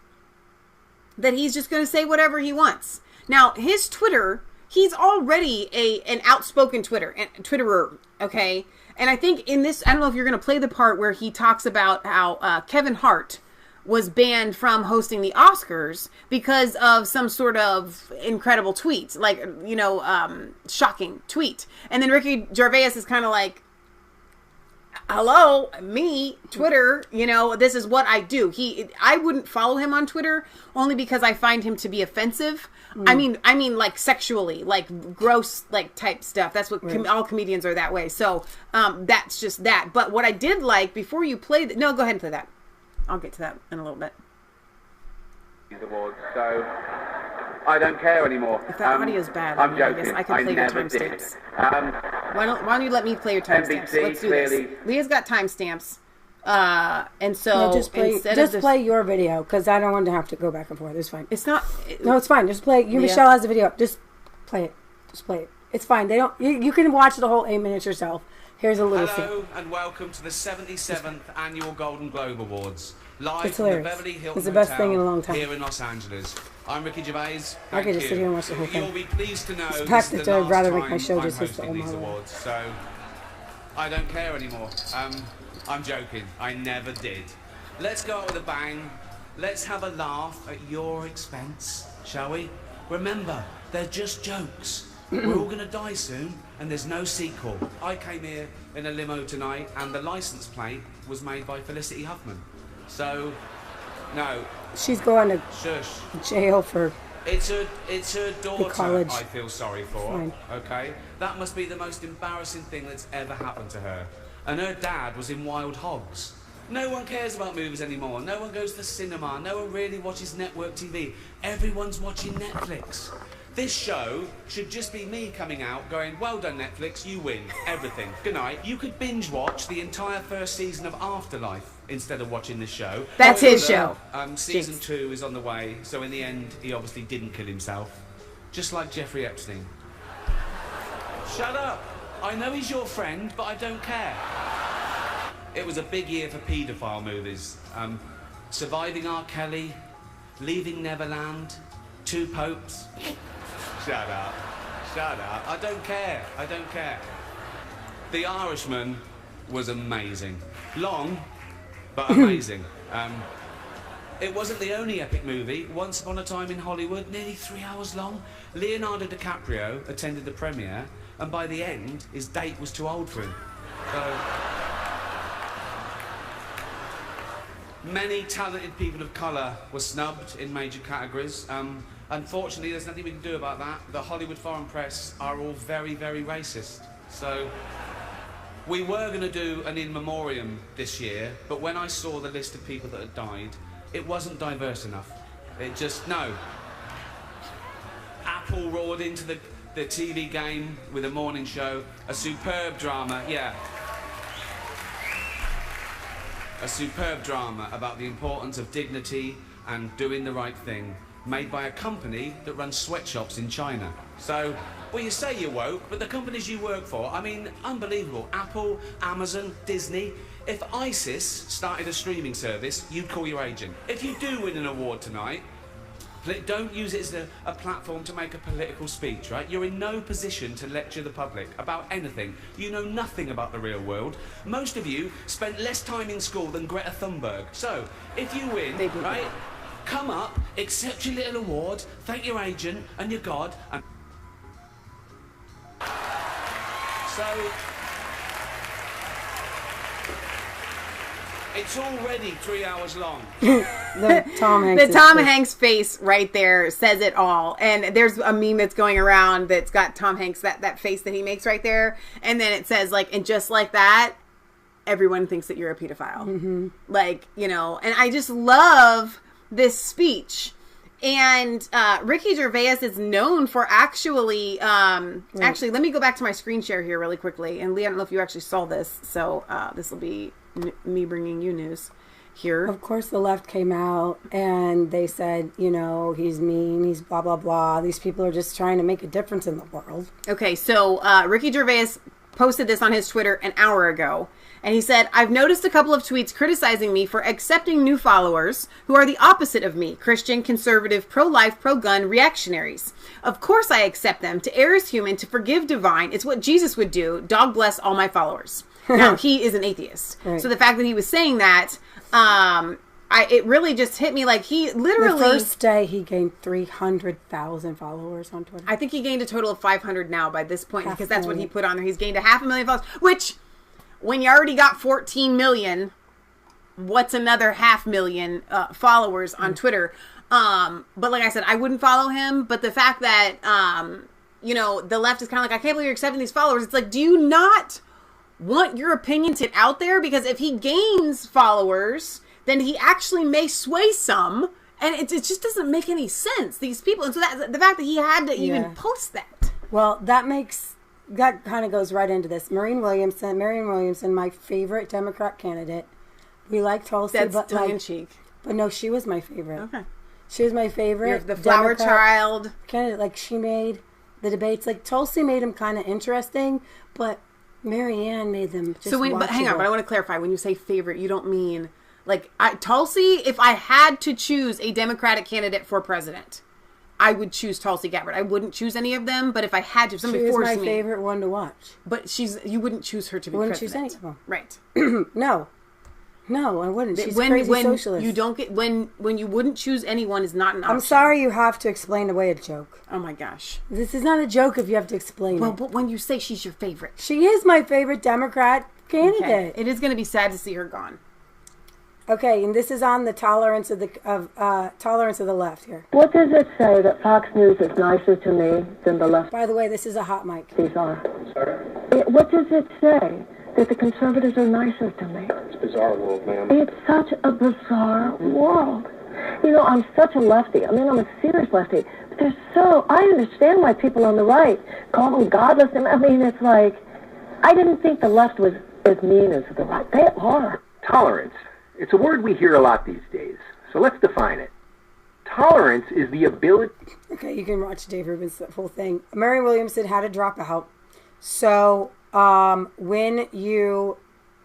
that he's just going to say whatever he wants. Now, his Twitter, he's already an outspoken Twitterer, okay? And I think in this, I don't know if you're going to play the part where he talks about how Kevin Hart was banned from hosting the Oscars because of some sort of incredible tweet, like, shocking tweet. And then Ricky Gervais is kind of like, hello, me, Twitter, this is what I do. I wouldn't follow him on Twitter only because I find him to be offensive. I mean, like sexually, like gross, like type stuff. That's what all comedians are that way. So that's just that. But what I did like before you play, no, go ahead and play that. I'll get to that in a little bit. Awards, so I don't care anymore. If that audio's bad, I'm joking. I guess I can play your timestamps. Why don't you let me play your timestamps? Let's do this. Leah's got timestamps. And so just play your video because I don't want to have to go back and forth. It's fine. It's not. No, it's fine. Just play. Michelle has the video. Just play it. Just play it. It's fine. They don't. You can watch the whole 8 minutes yourself. Here's a little. Hello and welcome to the 77th annual Golden Globe Awards, live It's from the hilarious. Beverly Hilton It's the best Hotel thing in a long time. here in Los Angeles. I'm Ricky Gervais. I could just sit here and watch the whole thing. You'll be pleased to know It's this packed is that the I'd last rather make time my show I'm just hosting these all awards, so I don't care anymore. I'm joking. I never did. Let's go out with a bang. Let's have a laugh at your expense, shall we? Remember, they're just jokes. We're all going to die soon, and there's no sequel. I came here in a limo tonight, and the license plate was made by Felicity Huffman. So, no. She's going to jail for. It's her daughter college. I feel sorry for, Fine. okay? That must be the most embarrassing thing that's ever happened to her. And her dad was in Wild Hogs. No one cares about movies anymore. No one goes to the cinema. No one really watches network TV. Everyone's watching Netflix. This show should just be me coming out going, well done Netflix, you win everything. Good night. You could binge watch the entire first season of Afterlife instead of watching this show. That's his show. Season 2 is on the way, so in the end, he obviously didn't kill himself. Just like Jeffrey Epstein. Shut up. I know he's your friend, but I don't care. It was a big year for paedophile movies. Surviving R. Kelly, Leaving Neverland, Two Popes. Shut up. Shut up. I don't care. I don't care. The Irishman was amazing. Long, but amazing. It wasn't the only epic movie. Once Upon a Time in Hollywood, nearly 3 hours long. Leonardo DiCaprio attended the premiere, and by the end, his date was too old for him. So, many talented people of colour were snubbed in major categories. Unfortunately, there's nothing we can do about that. The Hollywood foreign press are all very, very racist. So, we were going to do an in memoriam this year, but when I saw the list of people that had died, it wasn't diverse enough. It just, no. Apple roared into the TV game with a morning show, a superb drama, yeah. A superb drama about the importance of dignity and doing the right thing, made by a company that runs sweatshops in China. So, well, you say you're woke, but the companies you work for, I mean, unbelievable. Apple, Amazon, Disney. If ISIS started a streaming service, you'd call your agent. If you do win an award tonight, don't use it as a platform to make a political speech, right? You're in no position to lecture the public about anything. You know nothing about the real world. Most of you spent less time in school than Greta Thunberg. So, if you win, right, come up, accept your little award, thank your agent and your God, and so It's already 3 hours long. The Tom Hanks face right there says it all. And there's a meme that's going around that's got Tom Hanks, that face that he makes right there. And then it says, like, and just like that, everyone thinks that you're a pedophile. Mm-hmm. Like, you know, and I just love this speech. And Ricky Gervais is known for actually, actually, let me go back to my screen share here really quickly. And Leah, I don't know if you actually saw this, so this will be me bringing you news here. Of course, the left came out and they said, you know, he's mean, he's blah, blah, blah. These people are just trying to make a difference in the world. Okay, so Ricky Gervais posted this on his Twitter an hour ago. And he said, I've noticed a couple of tweets criticizing me for accepting new followers who are the opposite of me. Christian, conservative, pro-life, pro-gun, reactionaries. Of course I accept them. To err is human, to forgive divine. It's what Jesus would do. Dog bless all my followers. Now, he is an atheist. Right. So the fact that he was saying that, it really just hit me like he literally... The first day he gained 300,000 followers on Twitter. I think he gained a total of 500 now by this point because that's what he put on there. He's gained 500,000 followers, which... When you already got 14 million, what's another 500,000 followers on Twitter? But like I said, I wouldn't follow him. But the fact that, you know, the left is kind of like, I can't believe you're accepting these followers. It's like, do you not want your opinion to get out there? Because if he gains followers, then he actually may sway some. And it just doesn't make any sense, these people. And so that the fact that he had to even post that. Well, that kind of goes right into this. Marianne Williamson, my favorite Democrat candidate. We like Tulsi, but tongue-in-cheek. But no, she was my favorite. Okay. She was my favorite. You're the flower child candidate. Like, she made the debates. Like, Tulsi made them kind of interesting, but Marianne made them just but hang on, but I want to clarify. When you say favorite, you don't mean, like, Tulsi, if I had to choose a Democratic candidate for president, I would choose Tulsi Gabbard. I wouldn't choose any of them, but if I had to, if somebody forced me. She was my favorite one to watch. But you wouldn't choose her to be president. Wouldn't choose any of them. Right. No, I wouldn't. She's crazy socialist. You don't get when you wouldn't choose anyone is not an option. I'm sorry you have to explain away a joke. Oh my gosh. This is not a joke if you have to explain it. But when you say she's your favorite. She is my favorite Democrat candidate. Okay. It is going to be sad to see her gone. Okay, and this is on the tolerance of the left here. What does it say that Fox News is nicer to me than the left? By the way, this is a hot mic. These are. Sorry? What does it say that the conservatives are nicer to me? It's a bizarre world, ma'am. It's such a bizarre world. You know, I'm such a lefty. I mean, I'm a serious lefty. But I understand why people on the right call them godless. I mean, it's like, I didn't think the left was as mean as the right. They are. Tolerance. It's a word we hear a lot these days, so let's define it. Tolerance is the ability... Okay, you can watch Dave Rubin's whole thing. Marianne Williamson had a dropout. So when you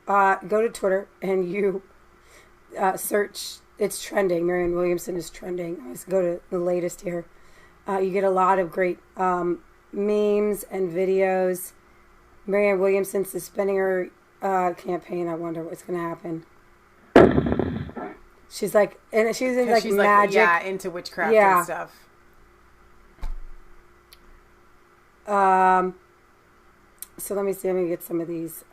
go to Twitter and you search, it's trending. Marianne Williamson is trending. Let's go to the latest here. You get a lot of great memes and videos. Marianne Williamson suspending her campaign. I wonder what's going to happen. She's like, and she's in like magic. Into witchcraft and stuff. So let me see. Let me get some of these.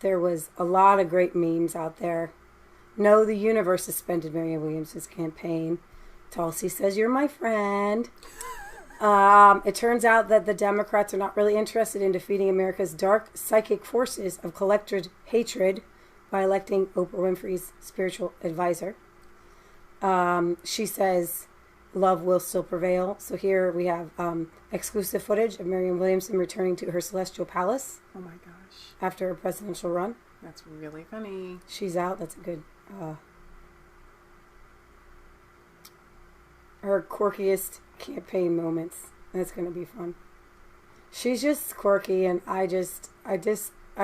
There was a lot of great memes out there. No, the universe suspended Marianne Williamson's campaign. Tulsi says, "You're my friend." It turns out that the Democrats are not really interested in defeating America's dark psychic forces of collective hatred by electing Oprah Winfrey's spiritual advisor. She says love will still prevail. So here we have exclusive footage of Marianne Williamson returning to her celestial palace. Oh my gosh. After a presidential run. That's really funny. She's out. That's a good... her quirkiest campaign moments. That's going to be fun. She's just quirky, and I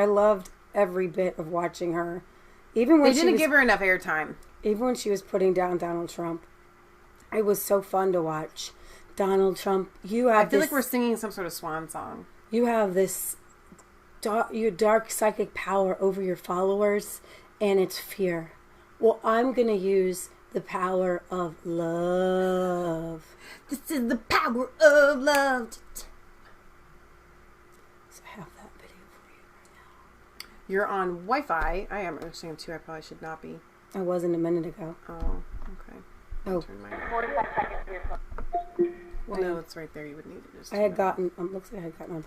loved every bit of watching her. Even when they didn't give her enough airtime. Even when she was putting down Donald Trump, it was so fun to watch. Donald Trump, I feel like we're singing some sort of swan song. You have this your dark psychic power over your followers, and it's fear. Well, I'm going to use the power of love. This is the power of love. You're on Wi-Fi. I am actually on 2. I probably should not be. I wasn't a minute ago. Oh, okay. Oh. Turn mine. 45 seconds to your phone. Well, no, it's right there. You would need to just. I had gotten. Looks like I had gotten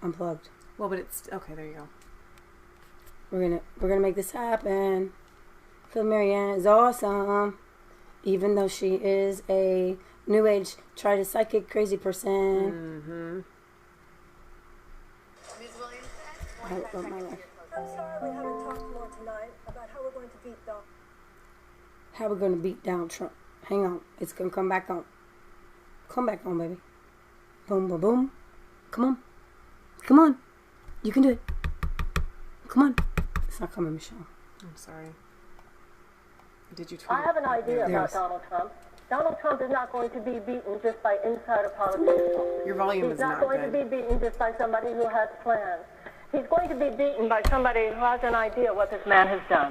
unplugged. Well, but it's okay. There you go. We're gonna make this happen. Phil Marianne is awesome, even though she is a new age, try to psychic crazy person. I love my life. I'm sorry we haven't talked more tonight about how we're going to beat Donald. How we're gonna beat down Trump. Hang on, it's gonna come back on. Come back on, baby. Boom, boom, boom. Come on. Come on. You can do it. Come on. It's not coming, Michelle. I'm sorry. Did you tweet? I have an idea about Donald Trump. Donald Trump is not going to be beaten just by insider politics. Your volume He's is not going to be beaten just by somebody who has plans. He's going to be beaten by somebody who has an idea what this man has done.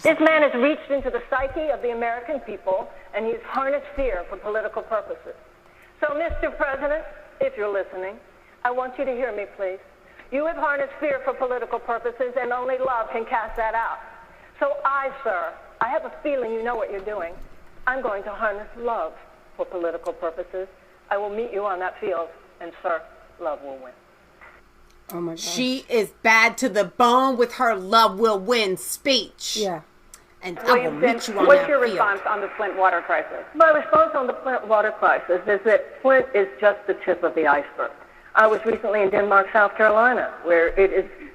This man has reached into the psyche of the American people, and he's harnessed fear for political purposes. So, Mr. President, if you're listening, I want you to hear me, please. You have harnessed fear for political purposes, and only love can cast that out. So sir, I have a feeling you know what you're doing. I'm going to harness love for political purposes. I will meet you on that field, and, sir, love will win. Oh my God. She is bad to the bone with her "love will win" speech. Yeah. And I will meet you on What's that your field. response on the Flint water crisis? My response on the Flint water crisis is that Flint is just the tip of the iceberg. I was recently in Denmark, South Carolina, where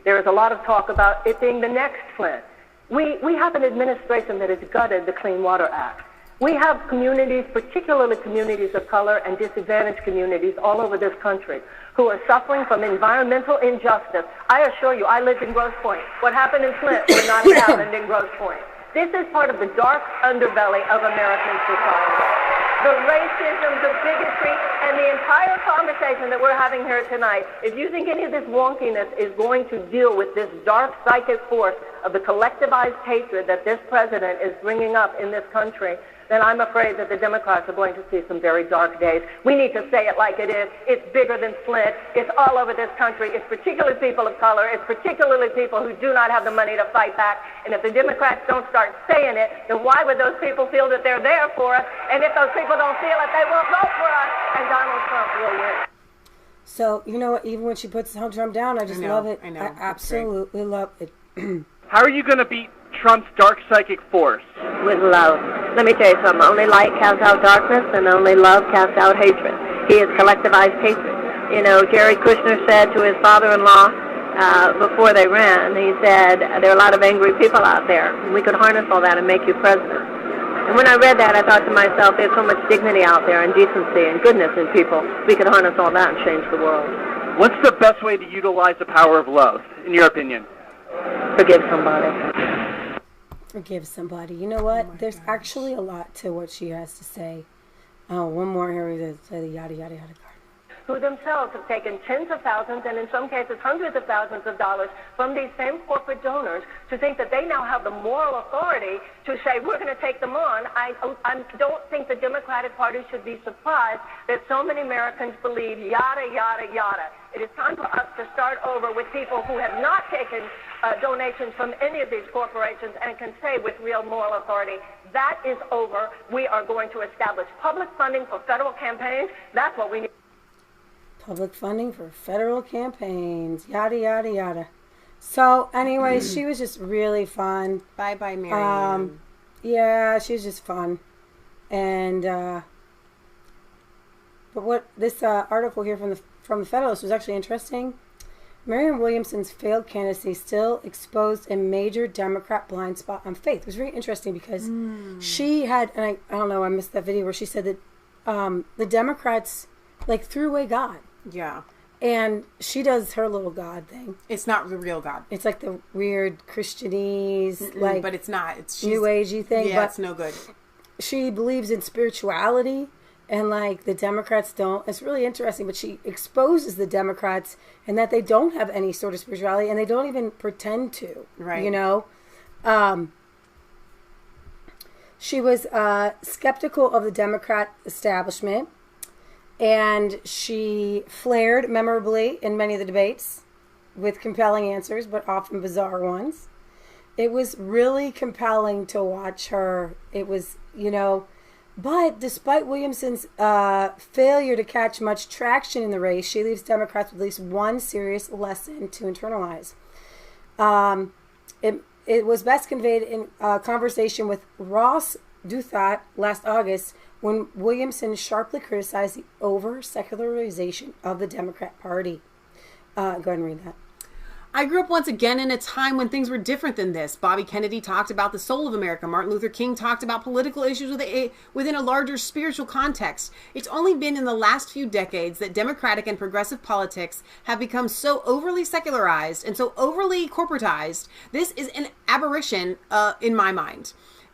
there is a lot of talk about it being the next Flint. We have an administration that has gutted the Clean Water Act. We have communities, particularly communities of color and disadvantaged communities all over this country, who are suffering from environmental injustice. I assure you, I lived in Grosse Pointe. What happened in Flint would not have happened in Grosse Pointe. This is part of the dark underbelly of American society. The racism, the bigotry, and the entire conversation that we're having here tonight, if you think any of this wonkiness is going to deal with this dark psychic force of the collectivized hatred that this president is bringing up in this country, then I'm afraid that the Democrats are going to see some very dark days. We need to say it like it is. It's bigger than Flint. It's all over this country. It's particularly people of color. It's particularly people who do not have the money to fight back. And if the Democrats don't start saying it, then why would those people feel that they're there for us? And if those people don't feel it, they won't vote for us, and Donald Trump will win. So, you know what? Even when she puts Trump down, I just love it. I absolutely love it. How are you going to beat Trump's dark psychic force? With love. Let me tell you something. Only light casts out darkness, and only love casts out hatred. He is collectivized hatred. You know, Jerry Kushner said to his father-in-law before they ran, he said, there are a lot of angry people out there. We could harness all that and make you president. And when I read that, I thought to myself, there's so much dignity out there and decency and goodness in people. We could harness all that and change the world. What's the best way to utilize the power of love, in your opinion? Forgive somebody. Forgive somebody. You know what? There's actually a lot to what she has to say. Oh, one more here. Yada, yada, yada. Who themselves have taken tens of thousands and in some cases hundreds of thousands of dollars from these same corporate donors to think that they now have the moral authority to say, we're going to take them on. I don't think the Democratic Party should be surprised that so many Americans believe yada, yada, yada. It is time for us to start over with people who have not taken donations from any of these corporations and can say with real moral authority, that is over. We are going to establish public funding for federal campaigns. That's what we need. Public funding for federal campaigns, yada, yada, yada. So, anyways, she was just really fun. Bye-bye, Marianne. Yeah, she was just fun. And, but what this article here from the Federalist was actually interesting. Marianne Williamson's failed candidacy still exposed a major Democrat blind spot on faith. It was very interesting because she had, and I don't know, I missed that video where she said that the Democrats, threw away God. Yeah. And she does her little God thing. It's not the real God. It's like the weird Christianese, but it's not. It's New Agey thing. Yeah, but it's no good. She believes in spirituality, and the Democrats don't. It's really interesting, but she exposes the Democrats and that they don't have any sort of spirituality, and they don't even pretend to. Right. You know? She was skeptical of the Democrat establishment, and she flared memorably in many of the debates. with compelling answers, but often bizarre ones. It was really compelling to watch her. It was, but despite Williamson's failure to catch much traction in the race, she leaves Democrats with at least one serious lesson to internalize. It was best conveyed in a conversation with Ross Douthat last August when Williamson sharply criticized the over-secularization of the Democrat Party. Go ahead and read that. I grew up once again in a time when things were different than this. Bobby Kennedy talked about the soul of America. Martin Luther King talked about political issues within a larger spiritual context. It's only been in the last few decades that democratic and progressive politics have become so overly secularized and so overly corporatized. This is an aberration in my mind.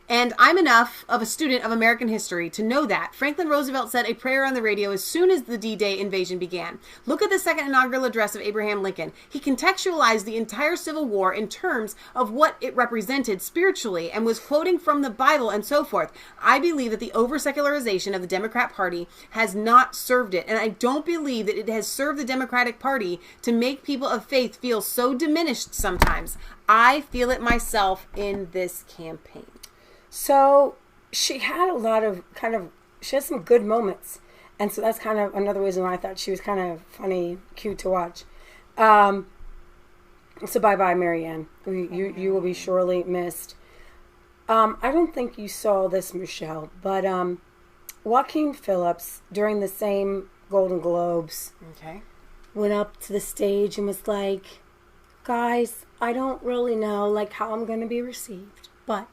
And I'm enough of a student of American history to know that Franklin Roosevelt said a prayer on the radio as soon as the D-Day invasion began. Look at the second inaugural address of Abraham Lincoln. He contextualized the entire Civil War in terms of what it represented spiritually and was quoting from the Bible and so forth. I believe that the over-secularization of the Democrat Party has not served it, and I don't believe that it has served the Democratic Party to make people of faith feel so diminished sometimes. I feel it myself in this campaign. So she had a lot of she had some good moments. And so that's kind of another reason why I thought she was kind of funny, cute to watch. So bye-bye, Marianne. You will be surely missed. I don't think you saw this, Michelle, but Joaquin Phillips, during the same Golden Globes, went up to the stage and was like, guys, I don't really know how I'm going to be received, but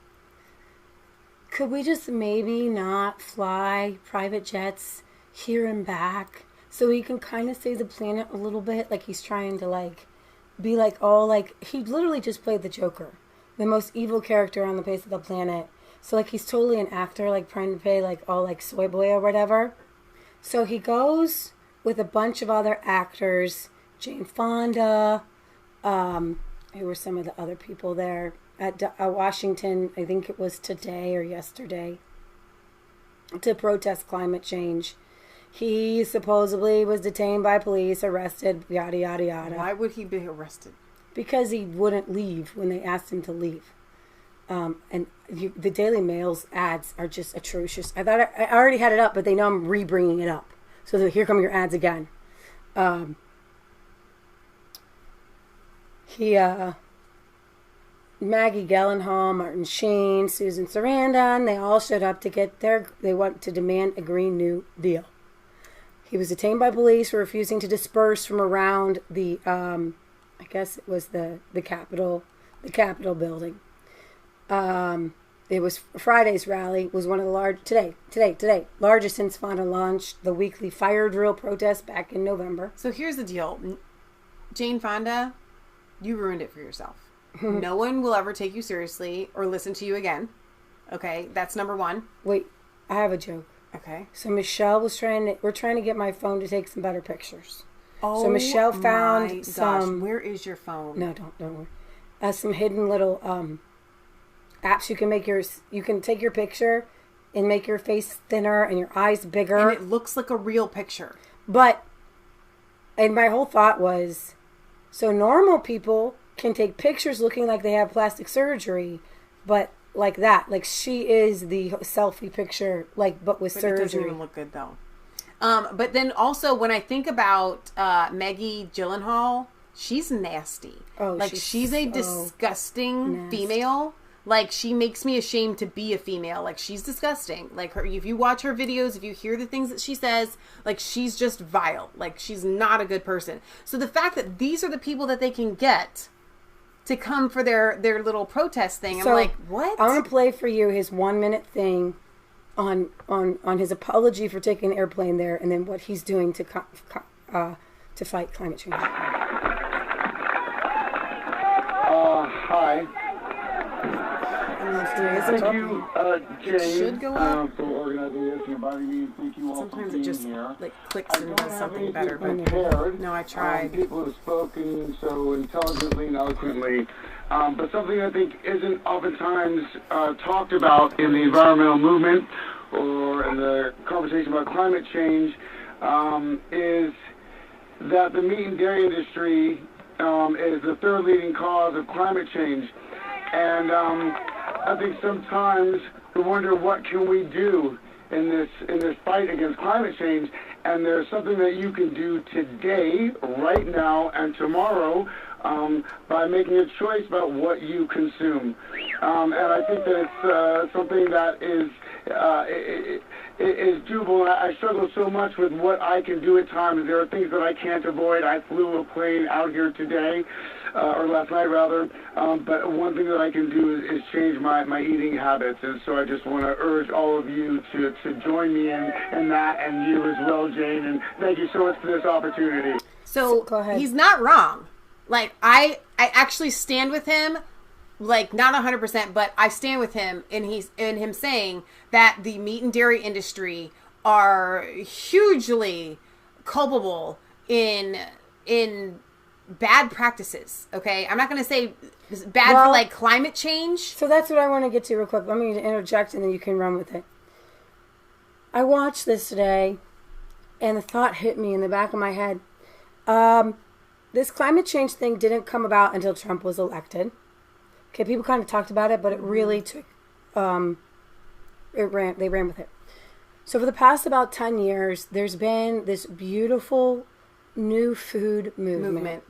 could we just maybe not fly private jets here and back so he can kind of save the planet a little bit? He's trying to be he literally just played the Joker, the most evil character on the face of the planet. So he's totally an actor, trying to play all soy boy or whatever. So he goes with a bunch of other actors, Jane Fonda, who were some of the other people there. At Washington, I think it was today or yesterday, to protest climate change. He supposedly was detained by police, arrested, yada, yada, yada. Why would he be arrested? Because he wouldn't leave when they asked him to leave. The Daily Mail's ads are just atrocious. I thought I already had it up, but they know I'm re-bringing it up. So here come your ads again. Maggie Gyllenhaal, Martin Sheen, Susan Sarandon, they all showed up to they want to demand a Green New Deal. He was detained by police for refusing to disperse from around the, I guess it was the Capitol building. It was Friday's rally, was one of the largest since Fonda launched the weekly fire drill protest back in November. So here's the deal. Jane Fonda, you ruined it for yourself. No one will ever take you seriously or listen to you again. Okay, that's number one. Wait, I have a joke. Okay. So Michelle we're trying to get my phone to take some better pictures. Oh, so Michelle found my some. Gosh, where is your phone? No, don't worry. Some hidden little apps you can take your picture and make your face thinner and your eyes bigger. And it looks like a real picture. And my whole thought was, so normal people can take pictures looking like they have plastic surgery, but like that. She is the selfie picture, but with surgery. It doesn't even look good, though. But then also, when I think about Maggie Gyllenhaal, she's nasty. Oh, she's a disgusting female. She makes me ashamed to be a female. She's disgusting. If you watch her videos, if you hear the things that she says, she's just vile. She's not a good person. So the fact that these are the people that they can get to come for their little protest thing, I'm like, what? I want to play for you his 1 minute thing on his apology for taking an airplane there, and then what he's doing to fight climate change. Hi. Thank you, Jane, for organizing this and inviting me. Thank you all Sometimes for being it just here. clicks and does something better. Prepared. No, I tried. People have spoken so intelligently and eloquently, but something I think isn't oftentimes talked about in the environmental movement or in the conversation about climate change is that the meat and dairy industry is the third leading cause of climate change. And I think sometimes we wonder what can we do in this fight against climate change. And there's something that you can do today, right now, and tomorrow by making a choice about what you consume. And I think that it's something that is doable. I struggle so much with what I can do at times. There are things that I can't avoid. I flew a plane out here today, or last night rather, but one thing that I can do is change my eating habits. And so I just want to urge all of you to join me in that, and you as well, Jane. And thank you so much for this opportunity. So go ahead. He's not wrong. Like, I actually stand with him, like, not 100%, but I stand with him in him saying that the meat and dairy industry are hugely culpable in bad practices, okay? I'm not going to say bad for, like, climate change. So that's what I want to get to real quick. Let me interject, and then you can run with it. I watched this today, and the thought hit me in the back of my head. This climate change thing didn't come about until Trump was elected. Okay, people kind of talked about it, but it really took, they ran with it. So for the past about 10 years, there's been this beautiful new food movement.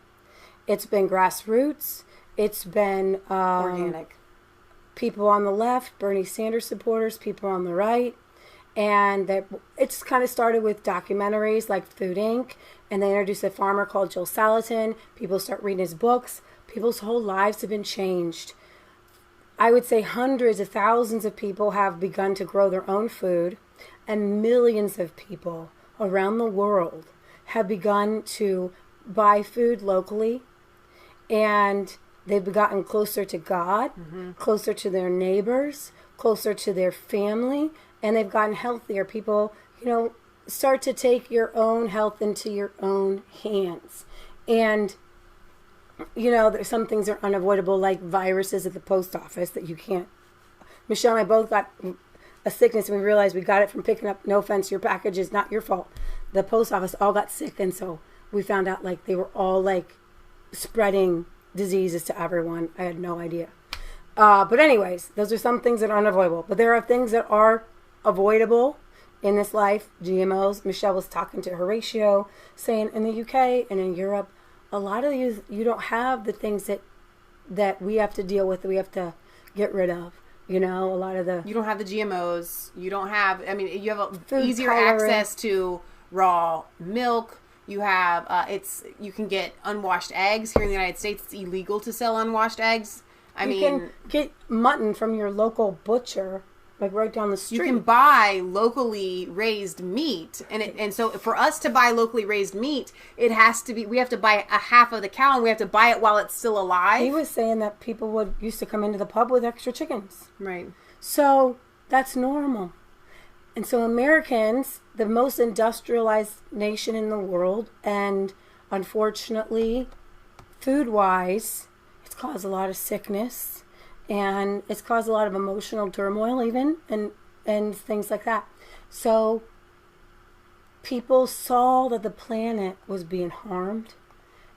It's been grassroots. It's been organic. People on the left, Bernie Sanders supporters, people on the right. And it's kind of started with documentaries like Food Inc. And they introduced a farmer called Joel Salatin. People start reading his books. People's whole lives have been changed. I would say hundreds of thousands of people have begun to grow their own food. And millions of people around the world have begun to buy food locally. And they've gotten closer to God, closer to their neighbors, closer to their family. And they've gotten healthier. People, start to take your own health into your own hands. And, there's some things are unavoidable, like viruses at the post office that you can't. Michelle and I both got a sickness, and we realized we got it from picking up, no offense, your package is not your fault. The post office all got sick, and so we found out, like, they were all, like, spreading diseases to everyone. I had no idea. But anyways, those are some things that are unavoidable. But there are things that are avoidable in this life. GMOs. Michelle was talking to Horatio, saying in the UK and in Europe, a lot of you don't have the things that we have to deal with, that we have to get rid of. A lot of the... You don't have the GMOs. You don't have... you have easier coloring. access to raw milk. You have... you can get unwashed eggs. Here in the United States, it's illegal to sell unwashed eggs. You can get mutton from your local butcher, like right down the street. You can buy locally raised meat, and so for us to buy locally raised meat, it has to be, we have to buy a half of the cow, and we have to buy it while it's still alive. He was saying that people used to come into the pub with extra chickens. Right. So that's normal. And so Americans, the most industrialized nation in the world, and unfortunately, food-wise, it's caused a lot of sickness. And it's caused a lot of emotional turmoil even, and things like that. So people saw that the planet was being harmed,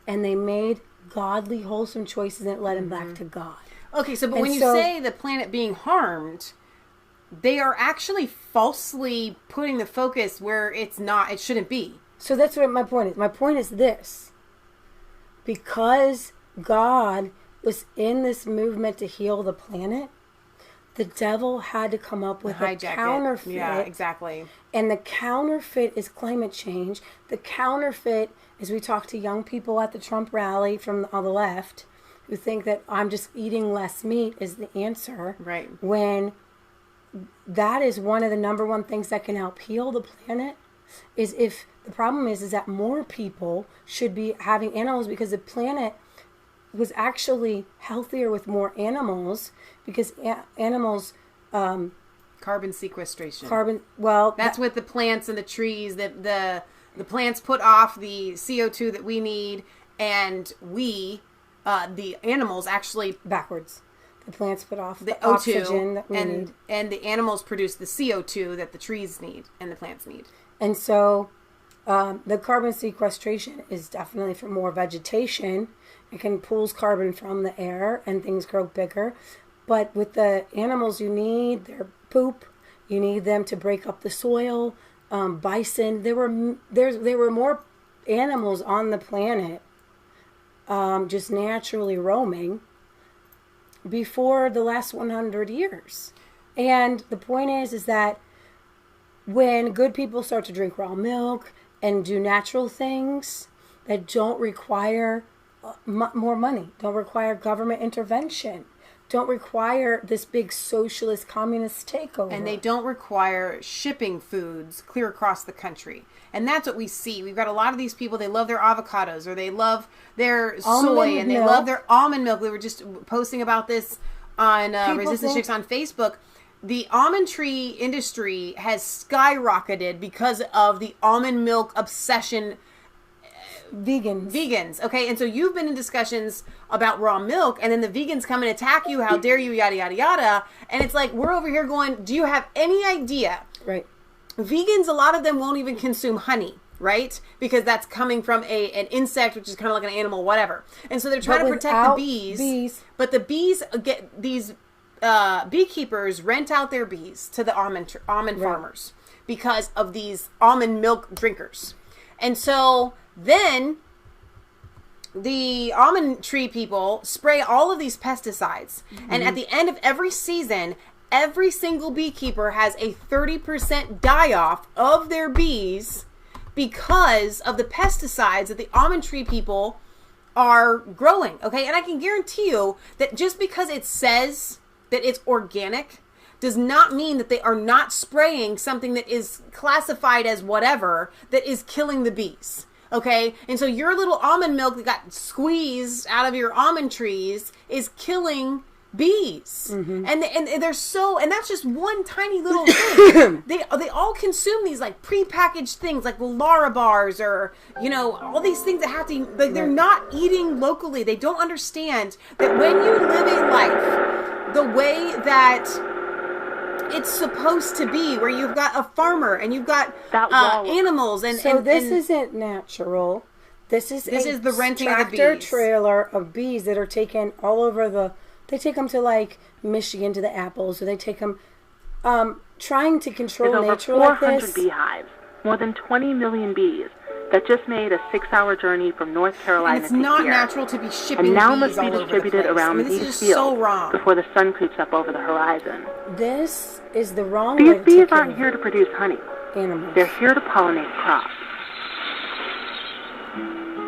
and they made godly, wholesome choices, and it led them back to God. Okay, so but when you say the planet being harmed, they are actually falsely putting the focus where it's not, it shouldn't be. So that's what my point is. My point is this. Because God was in this movement to heal the planet, the devil had to come up with a counterfeit. Yeah, exactly. And the counterfeit is climate change. The counterfeit is, we talk to young people at the Trump rally from on the left who think that I'm just eating less meat is the answer. Right. When that is one of the number one things that can help heal the planet. Is if the problem is that more people should be having animals, because the planet was actually healthier with more animals, because animals carbon sequestration. That's with the plants and the trees, that the plants put off the CO2 that we need, and the animals actually backwards. The plants put off the O2 oxygen that we need, and the animals produce the CO2 that the trees need and the plants need. And so The carbon sequestration is definitely for more vegetation. It can pulls carbon from the air and things grow bigger. But with the animals, you need their poop. You need them to break up the soil. Bison. There were more animals on the planet, just naturally roaming before the last 100 years. And the point is that when good people start to drink raw milk and do natural things that don't require more money, don't require government intervention, don't require this big socialist communist takeover. And they don't require shipping foods clear across the country. And that's what we see. We've got a lot of these people, they love their avocados, or they love their soy, and they love their almond milk. We were just posting about this on Resistance Chicks on Facebook. The almond tree industry has skyrocketed because of the almond milk obsession. Vegans, okay? And so you've been in discussions about raw milk, and then the vegans come and attack you, how dare you, yada, yada, yada. And it's like, we're over here going, do you have any idea? Right. Vegans, a lot of them won't even consume honey, right? Because that's coming from an insect, which is kind of like an animal, whatever. And so they're trying to protect the bees. But the bees get these beekeepers rent out their bees to the almond farmers because of these almond milk drinkers. And so then the almond tree people spray all of these pesticides. And at the end of every season, every single beekeeper has a 30% die-off of their bees because of the pesticides that the almond tree people are growing, okay? And I can guarantee you that just because it says that it's organic does not mean that they are not spraying something that is classified as whatever that is killing the bees. Okay, and so your little almond milk that got squeezed out of your almond trees is killing bees, and they're so, and that's just one tiny little thing. They all consume these like prepackaged things like Lara bars, or all these things that have to, like, they're not eating locally. They don't understand that when you live a life the way that it's supposed to be, where you've got a farmer and you've got animals, and this isn't natural. This is the renting of the bees. Tractor trailer of bees that are taken all over they take them to like Michigan to the apples, or they take them trying to control nature like this. There's over 400 beehives, more than 20 million bees that just made a 6-hour journey from North Carolina to here. And it's not natural to be shipping and now bees must be distributed around these fields before the sun creeps up over the horizon. This is the wrong way to take These bees aren't here to produce honey. Animals. They're here to pollinate crops.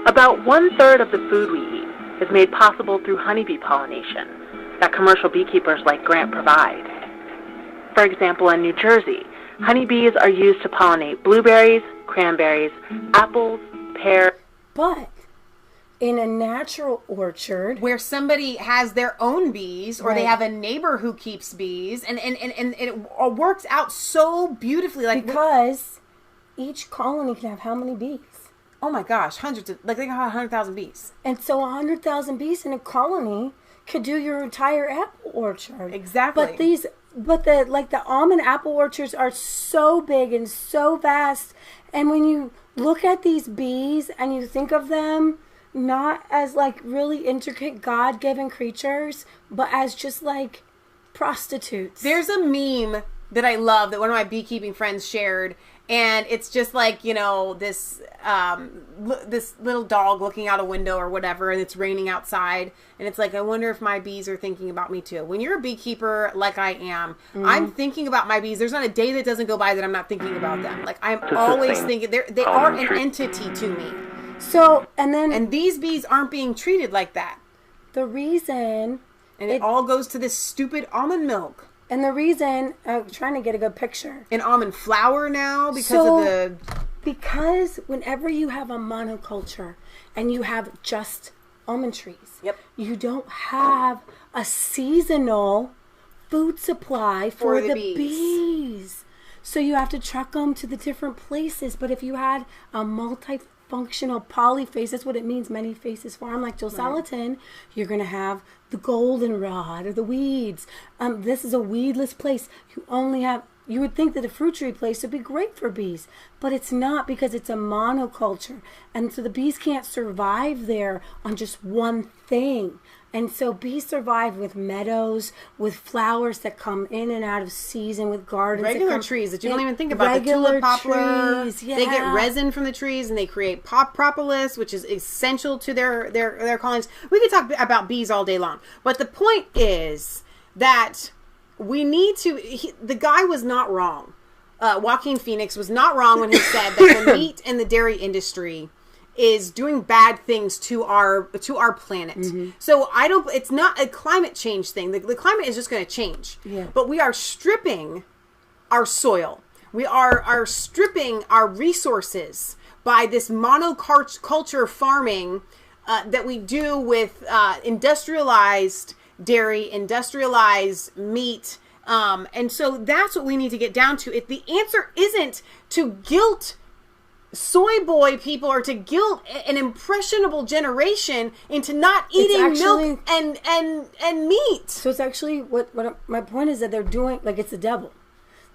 About 1/3 of the food we eat is made possible through honeybee pollination that commercial beekeepers like Grant provide. For example, in New Jersey, honeybees are used to pollinate blueberries, cranberries, apples, pears. But in a natural orchard where somebody has their own bees, or they have a neighbor who keeps bees, and it works out so beautifully, like, because each colony can have how many bees? Oh my gosh, hundreds of, like, they got 100,000 bees. And so 100,000 bees in a colony could do your entire apple orchard. Exactly. But the almond apple orchards are so big and so vast. And when you look at these bees and you think of them not as like really intricate God-given creatures, but as just like prostitutes. There's a meme that I love that one of my beekeeping friends shared, and it's just like, this this little dog looking out a window or whatever, and it's raining outside, and it's like, I wonder if my bees are thinking about me too. When you're a beekeeper like I am, I'm thinking about my bees. There's not a day that doesn't go by that I'm not thinking about them. Like, I'm always thinking, they are an entity to me. So, and these bees aren't being treated like that. The reason, and it all goes to this stupid almond milk. And the reason, I'm trying to get a good picture. And almond flour now because whenever you have a monoculture and you have just almond trees, you don't have a seasonal food supply for the bees. So you have to truck them to the different places. But if you had a multifunctional polyface, that's what it means, many faces farm, like Joe Salatin, you're going to have the goldenrod or the weeds. This is a weedless place. You only have You would think that a fruit tree place would be great for bees, but it's not because it's a monoculture. And so the bees can't survive there on just one thing. And so bees survive with meadows, with flowers that come in and out of season, with gardens. Regular trees that you don't even think about. The tulip poplar. Trees, yeah. They get resin from the trees and they create propolis, which is essential to their colonies. We could talk about bees all day long. But the point is that we need to... the guy was not wrong. Joaquin Phoenix was not wrong when he said that the meat and the dairy industry is doing bad things to our planet. Mm-hmm. So it's not a climate change thing. The climate is just going to change. Yeah. But we are stripping our soil. We are stripping our resources by this monoculture farming that we do with industrialized dairy, industrialized meat. And so that's what we need to get down to. If the answer isn't to guilt soy boy people or to guilt an impressionable generation into not eating milk and meat. So it's actually what my point is that they're doing, like, it's the devil.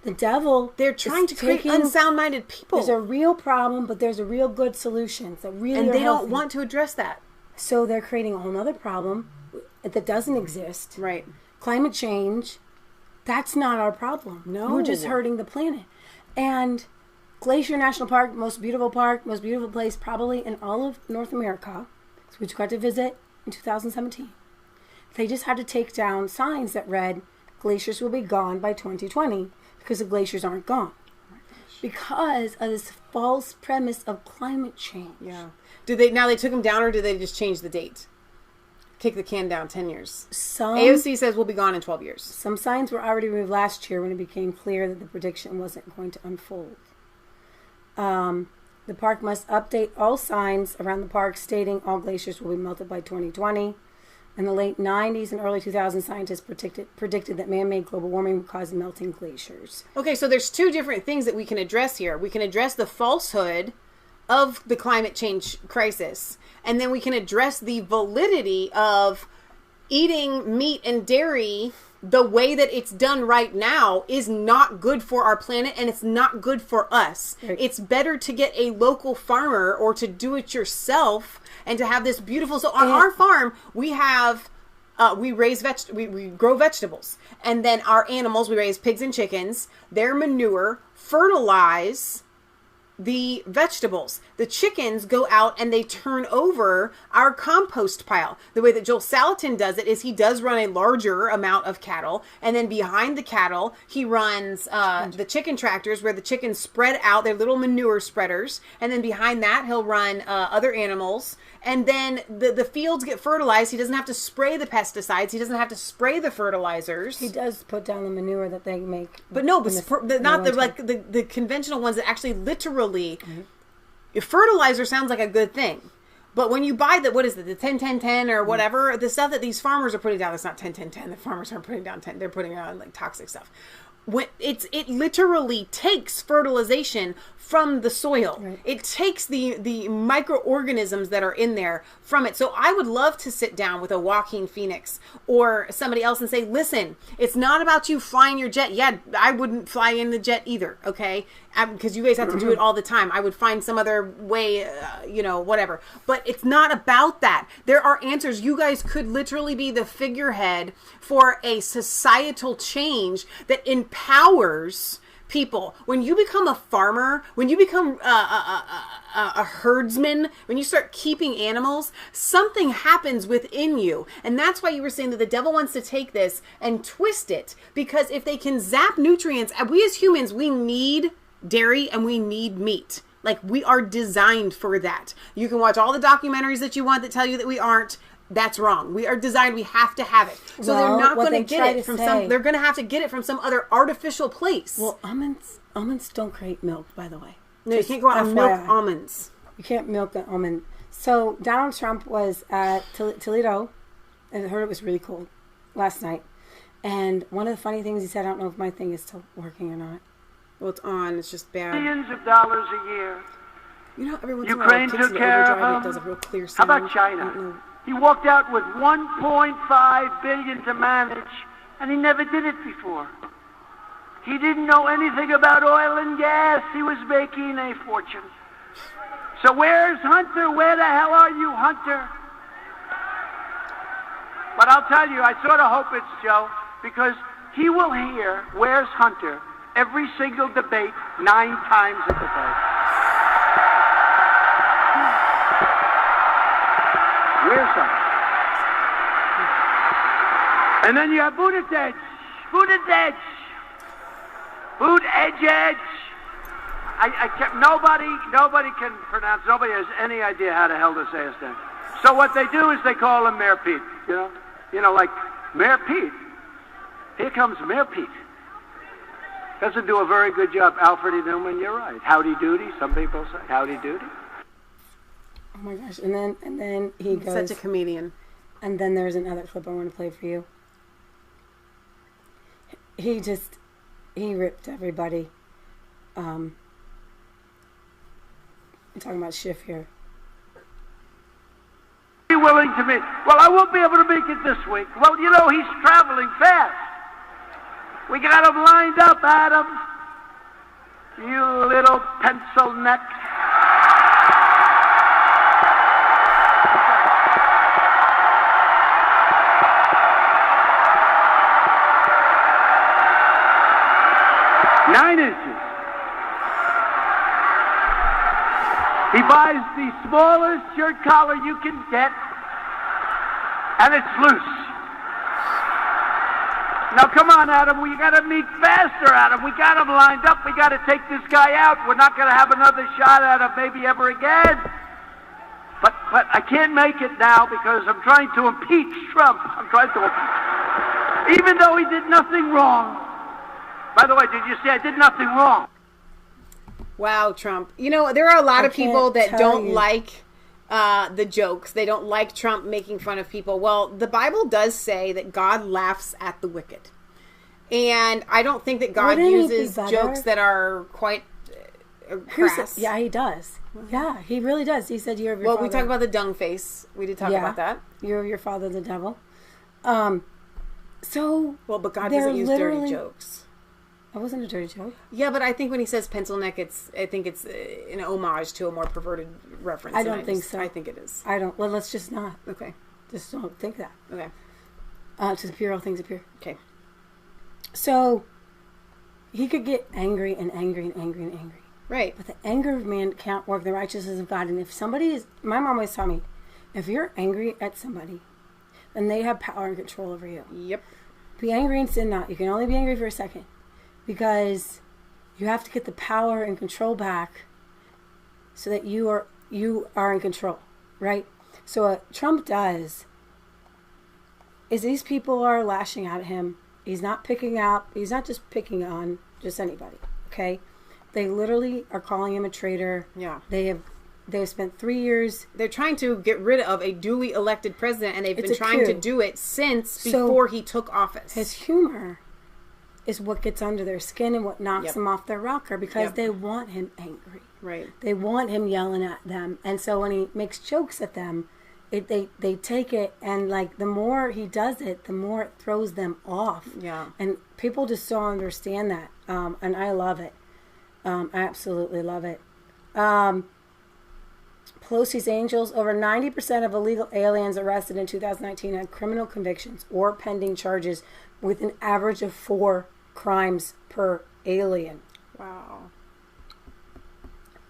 The devil. They're trying to create unsound-minded people. There's a real problem, but there's a real good solutions that really and are they healthy. don't want to address that. So they're creating a whole other problem that doesn't exist. Right. Climate change. That's not our problem. No. We're just hurting the planet. And Glacier National Park, most beautiful place probably in all of North America, which we got to visit in 2017. They just had to take down signs that read, glaciers will be gone by 2020, because the glaciers aren't gone. Because of this false premise of climate change. Yeah. Now they took them down, or did they just change the date? Kick the can down 10 years. AOC says we'll be gone in 12 years. Some signs were already removed last year when it became clear that the prediction wasn't going to unfold. The park must update all signs around the park stating all glaciers will be melted by 2020. In the late 90s and early 2000s, scientists predicted that man-made global warming would cause melting glaciers. Okay, so there's two different things that we can address here. We can address the falsehood of the climate change crisis, and then we can address the validity of eating meat and dairy the way that it's done right now is not good for our planet, and it's not good for us. Right. It's better to get a local farmer or to do it yourself and to have this beautiful... So on our farm, we have... we grow vegetables. And then our animals, we raise pigs and chickens. Their manure fertilize the vegetables. The chickens go out and they turn over our compost pile. The way that Joel Salatin does it is he does run a larger amount of cattle, and then behind the cattle he runs the chicken tractors where the chickens spread out their little manure spreaders, and then behind that he'll run other animals, and then the fields get fertilized. He doesn't have to spray the pesticides. He doesn't have to spray the fertilizers. He does put down the manure that they make. But no, not the conventional ones that actually literally... Fertilizer sounds like a good thing, but when you buy the 10-10-10 or whatever, the stuff that these farmers are putting down, it's not 10-10-10. The farmers aren't putting down 10; they're putting on like toxic stuff. When it literally takes fertilization from the soil. Right. It takes the microorganisms that are in there from it. So I would love to sit down with a Joaquin Phoenix or somebody else and say, listen, it's not about you flying your jet. Yeah, I wouldn't fly in the jet either, okay? Because you guys have to do it all the time. I would find some other way, whatever. But it's not about that. There are answers. You guys could literally be the figurehead for a societal change that empowers people. When you become a farmer, when you become a herdsman, when you start keeping animals, something happens within you. And that's why you were saying that the devil wants to take this and twist it. Because if they can zap nutrients, we as humans, we need dairy and we need meat. Like, we are designed for that. You can watch all the documentaries that you want that tell you that we aren't. That's wrong. We are designed. We have to have it. So they're not going to get it from some. They're going to have to get it from some other artificial place. Well, almonds don't create milk, by the way. No, you can't go out and milk almonds. You can't milk an almond. So Donald Trump was at Toledo, and I heard it was really cold last night. And one of the funny things he said, I don't know if my thing is still working or not. Well, it's on. It's just bad. Millions of dollars a year. You know, every once Ukraine in a while, took care of it them. does a real clear How sound. about China? He walked out with $1.5 billion to manage, and he never did it before. He didn't know anything about oil and gas. He was making a fortune. So where's Hunter? Where the hell are you, Hunter? But I'll tell you, I sort of hope it's Joe, because he will hear "Where's Hunter" every single debate 9 times a debate. Where's Hunter? And then you have Buttigieg. Buttigieg. Buttigieg. I can't, nobody can pronounce, nobody has any idea how the hell to say his name. So what they do is they call him Mayor Pete, you know, like, Mayor Pete. Here comes Mayor Pete. Doesn't do a very good job. Alfred E. Newman, you're right. Howdy doody, some people say. Howdy doody. Oh my gosh, and then he goes... Such a comedian. And then there's another clip I want to play for you. He ripped everybody. I'm talking about Schiff here. Be willing to meet. Well, I won't be able to make it this week. Well, you know, he's traveling fast. We got him lined up, Adam. You little pencil neck. Nine inches. He buys the smallest shirt collar you can get, and it's loose. Now, come on, Adam. We got to meet faster, Adam. We got him lined up. We got to take this guy out. We're not going to have another shot at him maybe ever again. But I can't make it now because I'm trying to impeach Trump. Even though he did nothing wrong. By the way, did you say I did nothing wrong? Wow, Trump. You know, there are a lot of people that don't like the jokes. They don't like Trump making fun of people. Well, the Bible does say that God laughs at the wicked. And I don't think that God uses jokes that are quite crass. Yeah, he does. Yeah, he really does. He said, "You're of your father." Well, we talked about the dung face. We did talk about that. You're of your father, the devil. But God doesn't use dirty jokes. That wasn't a dirty joke. Yeah, but I think when he says pencil neck, I think it's an homage to a more perverted reference. I don't think so. I think it is. I don't. Well, let's just not. Okay. Just don't think that. Okay. To the pure, all things appear. Okay. So, he could get angry and angry and angry and angry. Right. But the anger of man can't work the righteousness of God. And if somebody is, my mom always taught me, if you're angry at somebody, then they have power and control over you. Yep. Be angry and sin not. You can only be angry for a second. Because you have to get the power and control back so that you are in control, right? So what Trump does is these people are lashing at him. He's not just picking on just anybody, okay? They literally are calling him a traitor. Yeah. They've spent 3 years. They're trying to get rid of a duly elected president, and they've been trying to do it since before he took office. His humor is what gets under their skin and what knocks them off their rocker because they want him angry. Right. They want him yelling at them. And so when he makes jokes at them, they take it, and like the more he does it, the more it throws them off. Yeah. And people just don't understand that. And I love it. I absolutely love it. Pelosi's Angels, over 90% of illegal aliens arrested in 2019 had criminal convictions or pending charges with an average of 4 crimes per alien. Wow.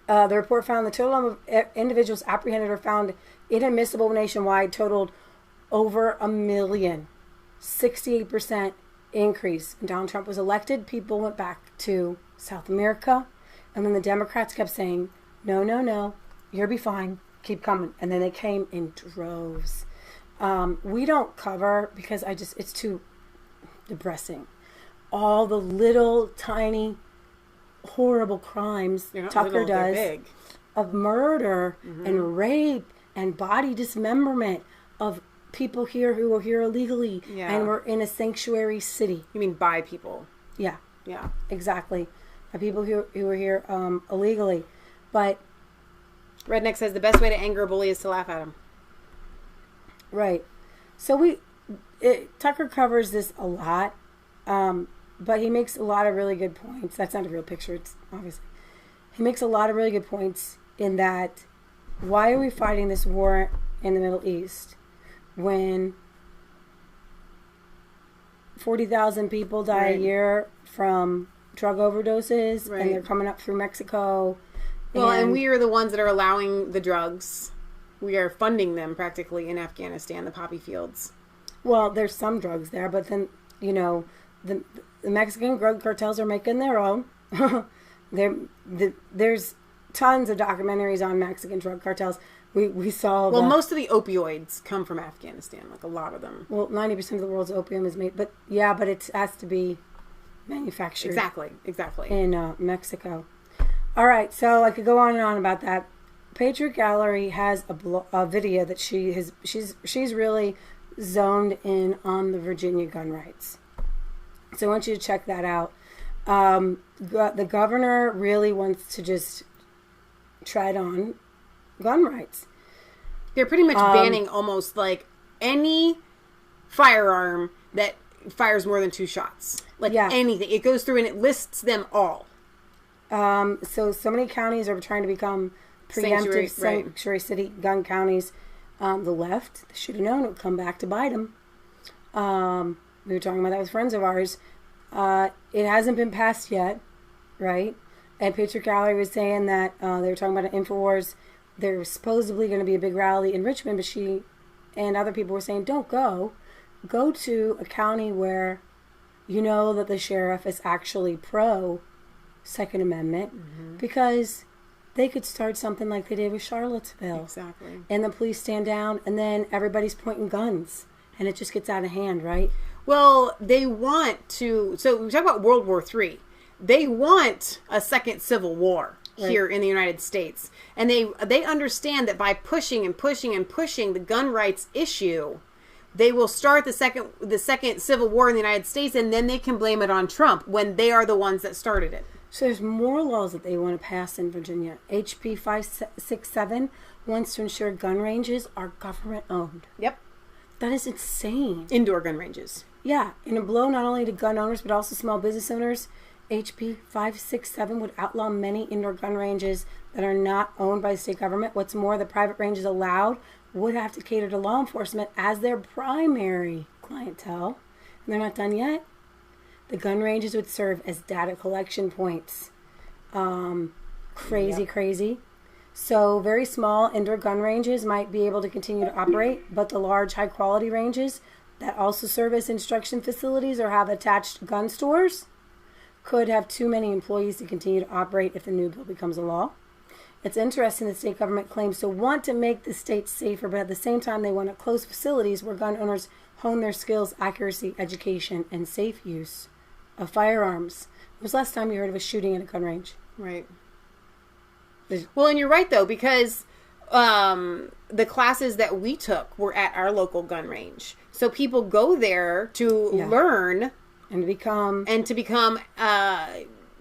The report found the total number of individuals apprehended or found inadmissible nationwide totaled over 1 million. 68% increase. When Donald Trump was elected, people went back to South America. And then the Democrats kept saying, no, you'll be fine. Keep coming. And then they came in droves. We don't cover, because it's too depressing, all the little tiny horrible crimes Tucker does of murder and rape and body dismemberment of people here who are here illegally and we're in a sanctuary city. You mean by people? Yeah. Yeah. Exactly. By people who are here illegally. But Redneck says the best way to anger a bully is to laugh at him. Right. So Tucker covers this a lot. but he makes a lot of really good points. That's not a real picture, it's obviously. He makes a lot of really good points in that, why are we fighting this war in the Middle East when 40,000 people die a year from drug overdoses, and they're coming up through Mexico? Well, and we are the ones that are allowing the drugs. We are funding them practically in Afghanistan, the poppy fields. Well, there's some drugs there, but then, you know, the Mexican drug cartels are making their own. There's tons of documentaries on Mexican drug cartels. We saw. Well, most of the opioids come from Afghanistan, like a lot of them. Well, 90% of the world's opium is made, but it has to be manufactured. Exactly. In Mexico. All right, so I could go on and on about that. Patriot Gallery has a video that she's really zoned in on the Virginia gun rights. So I want you to check that out. The governor really wants to just tread on gun rights. They're pretty much banning almost like any firearm that fires more than 2 shots. Like anything. It goes through and it lists them all. So many counties are trying to become preemptive sanctuary city gun counties. The left, they should have known it would come back to bite them. We were talking about that with friends of ours. It hasn't been passed yet, right? And Patriot Gallery was saying that they were talking about an InfoWars. There's supposedly going to be a big rally in Richmond, but she and other people were saying, don't go. Go to a county where you know that the sheriff is actually pro Second Amendment, because they could start something like they did with Charlottesville. Exactly. And the police stand down, and then everybody's pointing guns, and it just gets out of hand, right? Well, they want to... So we talk about World War III. They want a second civil war here in the United States. And they understand that by pushing and pushing and pushing the gun rights issue, they will start the second civil war in the United States, and then they can blame it on Trump when they are the ones that started it. So there's more laws that they want to pass in Virginia. HB 567 wants to ensure gun ranges are government owned. Yep. That is insane. Indoor gun ranges. Yeah. In a blow not only to gun owners but also small business owners, HB 567 would outlaw many indoor gun ranges that are not owned by the state government. What's more, the private ranges allowed would have to cater to law enforcement as their primary clientele. And they're not done yet. The gun ranges would serve as data collection points. Crazy. So very small indoor gun ranges might be able to continue to operate, but the large high-quality ranges that also serve as instruction facilities or have attached gun stores could have too many employees to continue to operate if the new bill becomes a law. It's interesting the state government claims to want to make the state safer, but at the same time they want to close facilities where gun owners hone their skills, accuracy, education, and safe use of firearms. When was the last time you heard of a shooting at a gun range? Right. Well, and you're right, though, because the classes that we took were at our local gun range. So people go there to learn and to become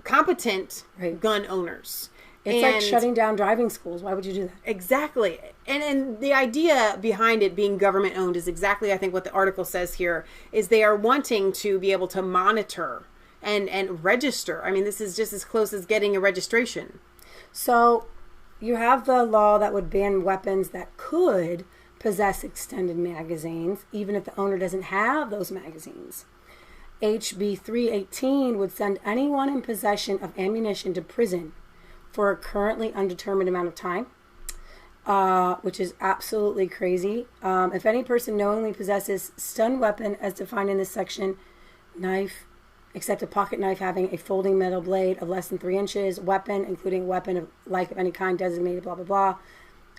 competent gun owners. It's like shutting down driving schools. Why would you do that? Exactly. And the idea behind it being government owned is exactly, I think, what the article says here, is they are wanting to be able to monitor and register. I mean, this is just as close as getting a registration. So you have the law that would ban weapons that could possess extended magazines, even if the owner doesn't have those magazines. HB 318 would send anyone in possession of ammunition to prison for a currently undetermined amount of time, which is absolutely crazy. If any person knowingly possesses stun weapon as defined in this section, knife, except a pocket knife having a folding metal blade of less than 3 inches, weapon, including weapon of like of any kind designated, blah, blah, blah,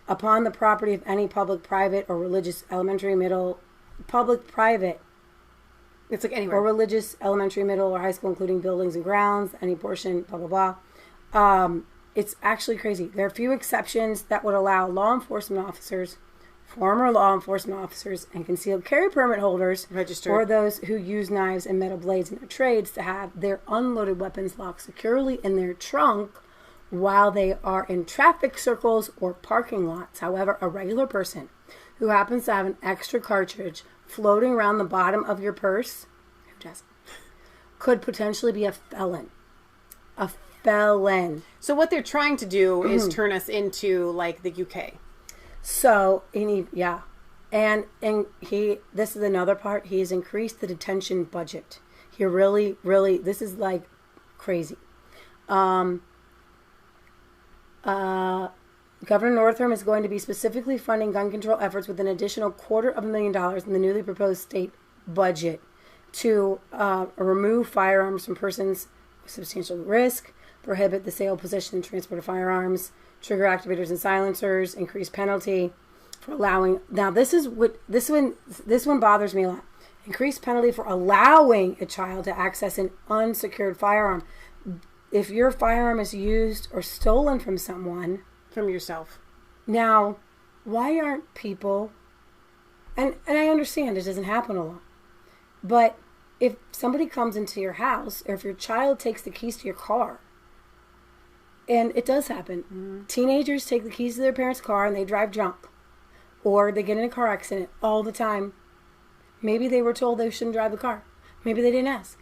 upon the property of any public, private, or religious elementary, middle, public, private, it's like anywhere, or religious elementary, middle, or high school, including buildings and grounds, any portion, blah, blah, blah. It's actually crazy. There are a few exceptions that would allow law enforcement officers, former law enforcement officers, and concealed carry permit holders, registered, or those who use knives and metal blades in their trades, to have their unloaded weapons locked securely in their trunk while they are in traffic circles or parking lots. However, a regular person who happens to have an extra cartridge floating around the bottom of your purse, who doesn't, could potentially be a felon. A felon. So what they're trying to do is turn us into like the UK. So, yeah. And this is another part. He has increased the detention budget. He really, this is like crazy. Governor Northam is going to be specifically funding gun control efforts with an additional $250,000 in the newly proposed state budget to remove firearms from persons with substantial risk, prohibit the sale, possession, and transport of firearms, trigger activators and silencers, increase penalty for allowing. Now, this one bothers me a lot. Increased penalty for allowing a child to access an unsecured firearm. If your firearm is used or stolen from someone, from yourself. Now, why aren't people? And I understand it doesn't happen a lot, but if somebody comes into your house, or if your child takes the keys to your car, and it does happen, teenagers take the keys to their parents' car and they drive drunk, or they get in a car accident all the time. Maybe they were told they shouldn't drive the car. Maybe they didn't ask.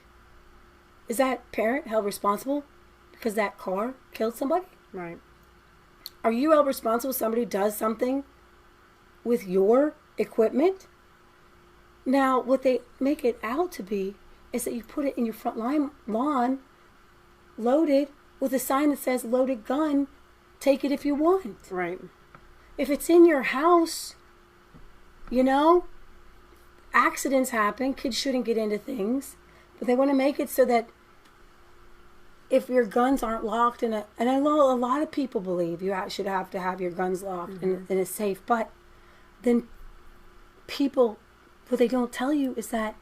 Is that parent held responsible because that car killed somebody? Right. Are you held responsible if somebody does something with your equipment? Now, what they make it out to be is that you put it in your front lawn, loaded, with a sign that says loaded gun, take it if you want. Right. If it's in your house, accidents happen. Kids shouldn't get into things. But they want to make it so that if your guns aren't locked and I know a lot of people believe you should have to have your guns locked in a safe, but then people, what they don't tell you is that,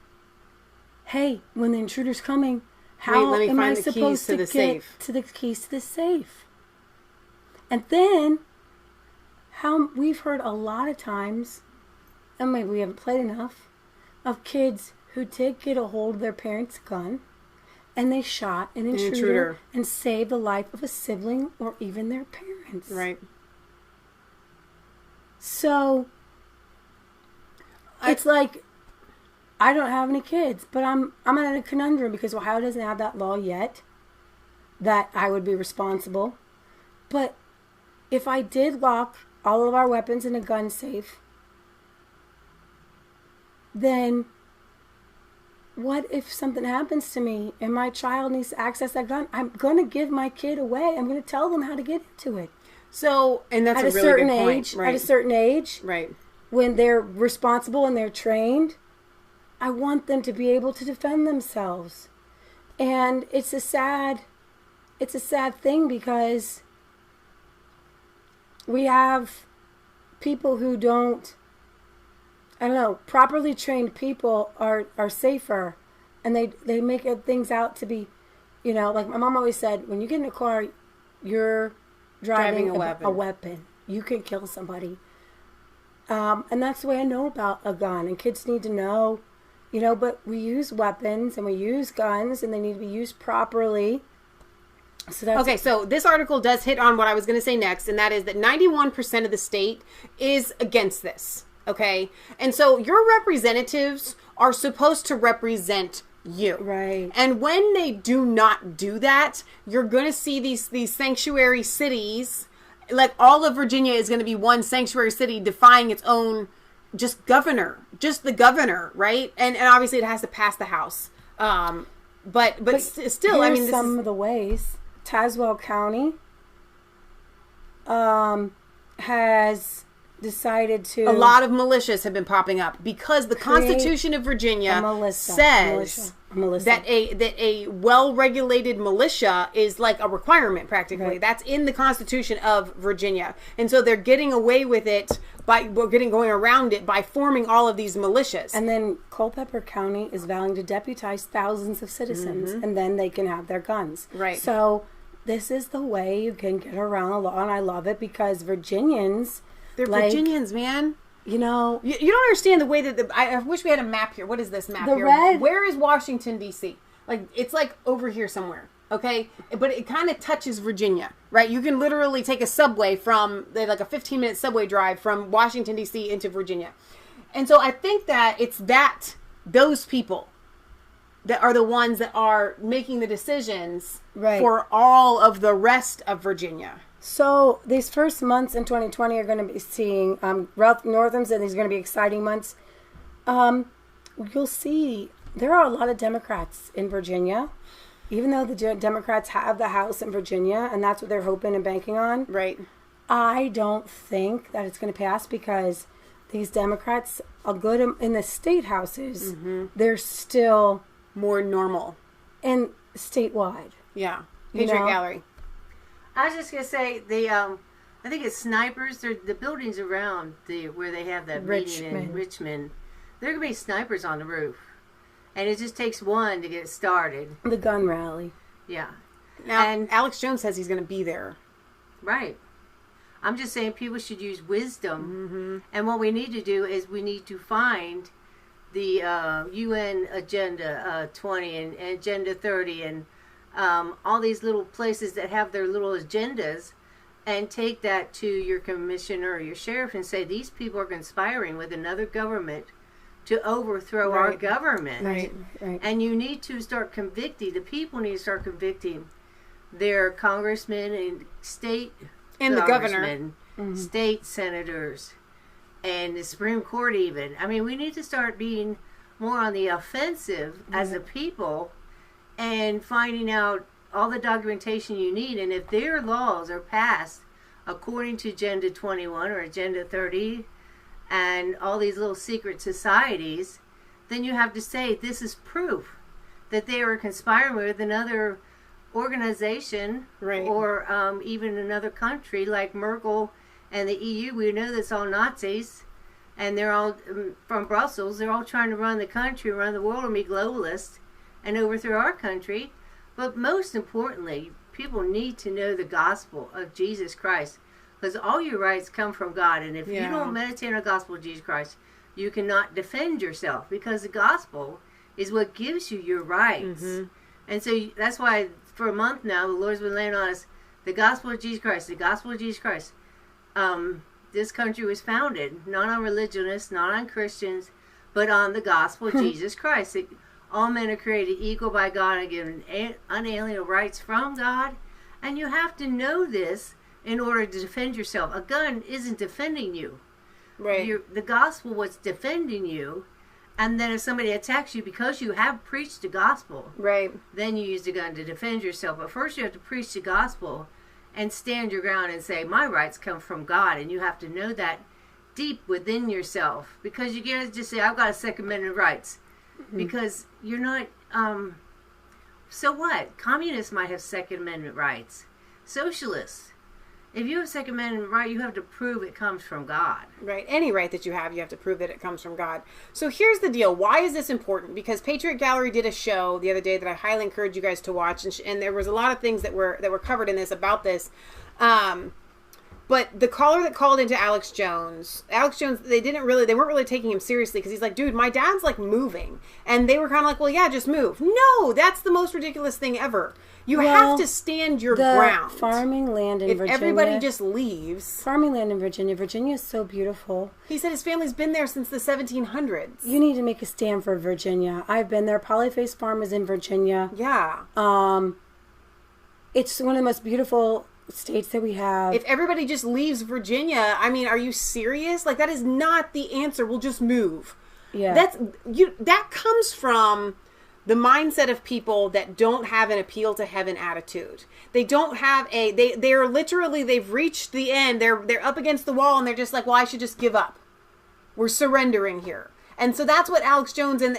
hey, when the intruder's coming, how am I supposed to get to the keys to the safe? And then, how we've heard a lot of times, and maybe we haven't played enough, of kids who did get a hold of their parents' gun and they shot an intruder and saved the life of a sibling or even their parents. Right. So, it's like, I don't have any kids, but I'm in a conundrum because Ohio doesn't have that law yet that I would be responsible. But if I did lock all of our weapons in a gun safe, then what if something happens to me and my child needs to access that gun? I'm going to give my kid away. I'm going to tell them how to get into it. So, and that's a really good point. At a certain age, right, when they're responsible and they're trained, I want them to be able to defend themselves. And it's a sad thing because we have people who don't, properly trained people are safer, and they make things out to be, like my mom always said, when you get in a car, you're driving a weapon. You can kill somebody. And that's the way I know about a gun, and kids need to know, but we use weapons and we use guns and they need to be used properly. So this article does hit on what I was going to say next, and that is that 91% of the state is against this. Okay? And so your representatives are supposed to represent you. Right. And when they do not do that, you're going to see these sanctuary cities, like all of Virginia is going to be one sanctuary city defying its own just the governor, right? And obviously it has to pass the House. But still, I mean, some of the ways. Tazewell County has decided to... A lot of militias have been popping up because the Constitution of Virginia says that a well-regulated militia is like a requirement, practically. Right. That's in the Constitution of Virginia. And so they're getting away with it going around it by forming all of these militias. And then Culpeper County is vowing to deputize thousands of citizens, and then they can have their guns. Right. So this is the way you can get around the law, and I love it because Virginians... They're Virginians, man. You don't understand the way that I wish we had a map here. What is this map here? Red. Where is Washington, D.C.? Like, it's like over here somewhere, okay? But it kind of touches Virginia, right? You can literally take a subway like a 15-minute subway drive from Washington, D.C. into Virginia. And so I think that it's those people that are the ones that are making the decisions Right. for all of the rest of Virginia. So these first months in 2020 are going to be seeing, Ralph Northam said these are going to be exciting months. You'll see there are a lot of Democrats in Virginia, even though the Democrats have the House in Virginia, and that's what they're hoping and banking on. Right. I don't think that it's going to pass because these Democrats are good in the state houses. Mm-hmm. They're still more normal and statewide. Yeah. You Patriot know? Gallery. I was just gonna say I think it's snipers. They're the buildings around where they have that meeting in Richmond. There are gonna be snipers on the roof, and it just takes one to get it started. The gun rally. Yeah. Now, and Alex Jones says he's going to be there. Right. I'm just saying people should use wisdom, and what we need to do is we need to find the UN Agenda 20 and Agenda 30 and all these little places that have their little agendas, and take that to your commissioner or your sheriff and say these people are conspiring with another government to overthrow our government. Right. And you need to start convicting, the people need to start convicting their congressmen and state and the governor, state senators, and the Supreme Court even. I mean, we need to start being more on the offensive as a people and finding out all the documentation you need. And if their laws are passed according to Agenda 21 or Agenda 30 and all these little secret societies, then you have to say this is proof that they are conspiring with another organization or even another country like Merkel and the EU. We know that's all Nazis, and they're all from Brussels. They're all trying to run the country, run the world, and be globalists and overthrow our country. But most importantly, people need to know the gospel of Jesus Christ, because all your rights come from God. And if you don't meditate on the gospel of Jesus Christ, you cannot defend yourself, because the gospel is what gives you your rights. And so that's why for a month now, the Lord's been laying on us the gospel of Jesus Christ, the gospel of Jesus Christ. This country was founded not on religionists, not on Christians, but on the gospel of Jesus Christ. That all men are created equal by God and given unalienable rights from God. And you have to know this in order to defend yourself. A gun isn't defending you. Right. The gospel was defending you. And then if somebody attacks you because you have preached the gospel, then you use the gun to defend yourself. But first you have to preach the gospel and stand your ground and say, my rights come from God. And you have to know that deep within yourself. Because you can't just say, I've got a Second Amendment rights. Because you're not, so what? Communists might have Second Amendment rights. Socialists. If you have Second Amendment right, you have to prove it comes from God. Right. Any right that you have to prove that it comes from God. So here's the deal. Why is this important? Because Patriot Gallery did a show the other day that I highly encourage you guys to watch, and there was a lot of things that were covered in this about this. But the caller that called into Alex Jones, they weren't really taking him seriously, because he's like, dude, my dad's like moving. And they were kind of like, well, yeah, just move. No, that's the most ridiculous thing ever. You have to stand your ground. Farming land in Virginia. If everybody just leaves. Farming land in Virginia. Virginia is so beautiful. He said his family's been there since the 1700s. You need to make a stand for Virginia. I've been there. Polyface Farm is in Virginia. Yeah. It's one of the most beautiful states that we have. If everybody just leaves Virginia, I mean, are you serious? Like, that is not the answer. We'll just move. Yeah. That comes from the mindset of people that don't have an appeal to heaven attitude. They don't have they're literally, they've reached the end. They're up against the wall and they're just like, well, I should just give up. We're surrendering here. And so that's what Alex Jones and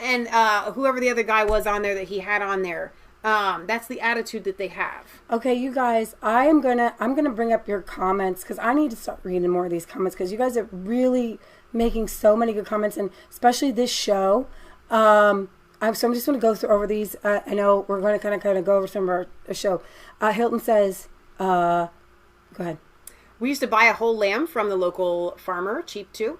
whoever the other guy was on there that he had on there. That's the attitude that they have. Okay, you guys, I'm gonna bring up your comments, because I need to start reading more of these comments, because you guys are really making so many good comments, and especially this show. So I'm just going to go through over these. I know we're going to kind of go over some of our show. Hilton says, go ahead. We used to buy a whole lamb from the local farmer, cheap too.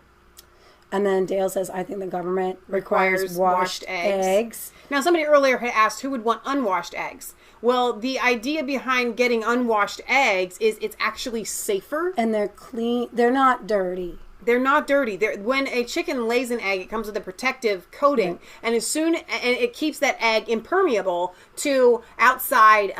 And then Dale says, I think the government requires washed eggs. Now, somebody earlier had asked who would want unwashed eggs. Well, the idea behind getting unwashed eggs is it's actually safer. And they're clean. They're not dirty. They're not dirty. When a chicken lays an egg, it comes with a protective coating, and it keeps that egg impermeable to outside.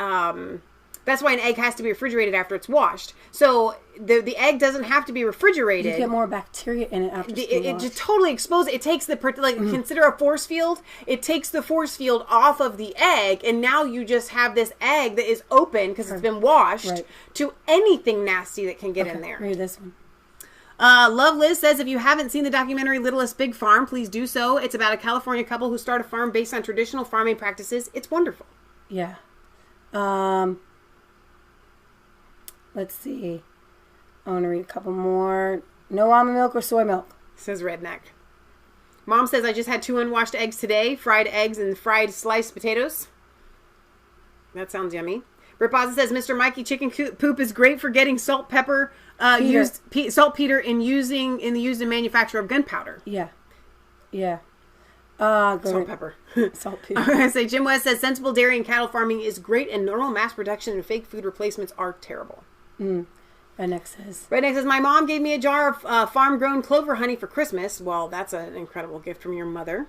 That's why an egg has to be refrigerated after it's washed. So the egg doesn't have to be refrigerated. You get more bacteria in it after it just totally exposes. It takes consider a force field. It takes the force field off of the egg, and now you just have this egg that is open because it's been washed to anything nasty that can get in there. Read this one. Love Liz says, if you haven't seen the documentary Littlest Big Farm, please do so. It's about a California couple who start a farm based on traditional farming practices. It's wonderful. Yeah. Let's see. I want to read a couple more. No almond milk or soy milk. Says Redneck. Mom says, I just had 2 unwashed eggs today. Fried eggs and fried sliced potatoes. That sounds yummy. Britt Boston says, Mr. Mikey, chicken poop is great for getting saltpeter used in manufacture of gunpowder. Yeah. Yeah. Salt pepper. Saltpeter. I'm going to say, Jim West says, sensible dairy and cattle farming is great, and normal mass production and fake food replacements are terrible. Redneck says, my mom gave me a jar of farm-grown clover honey for Christmas. Well, that's an incredible gift from your mother.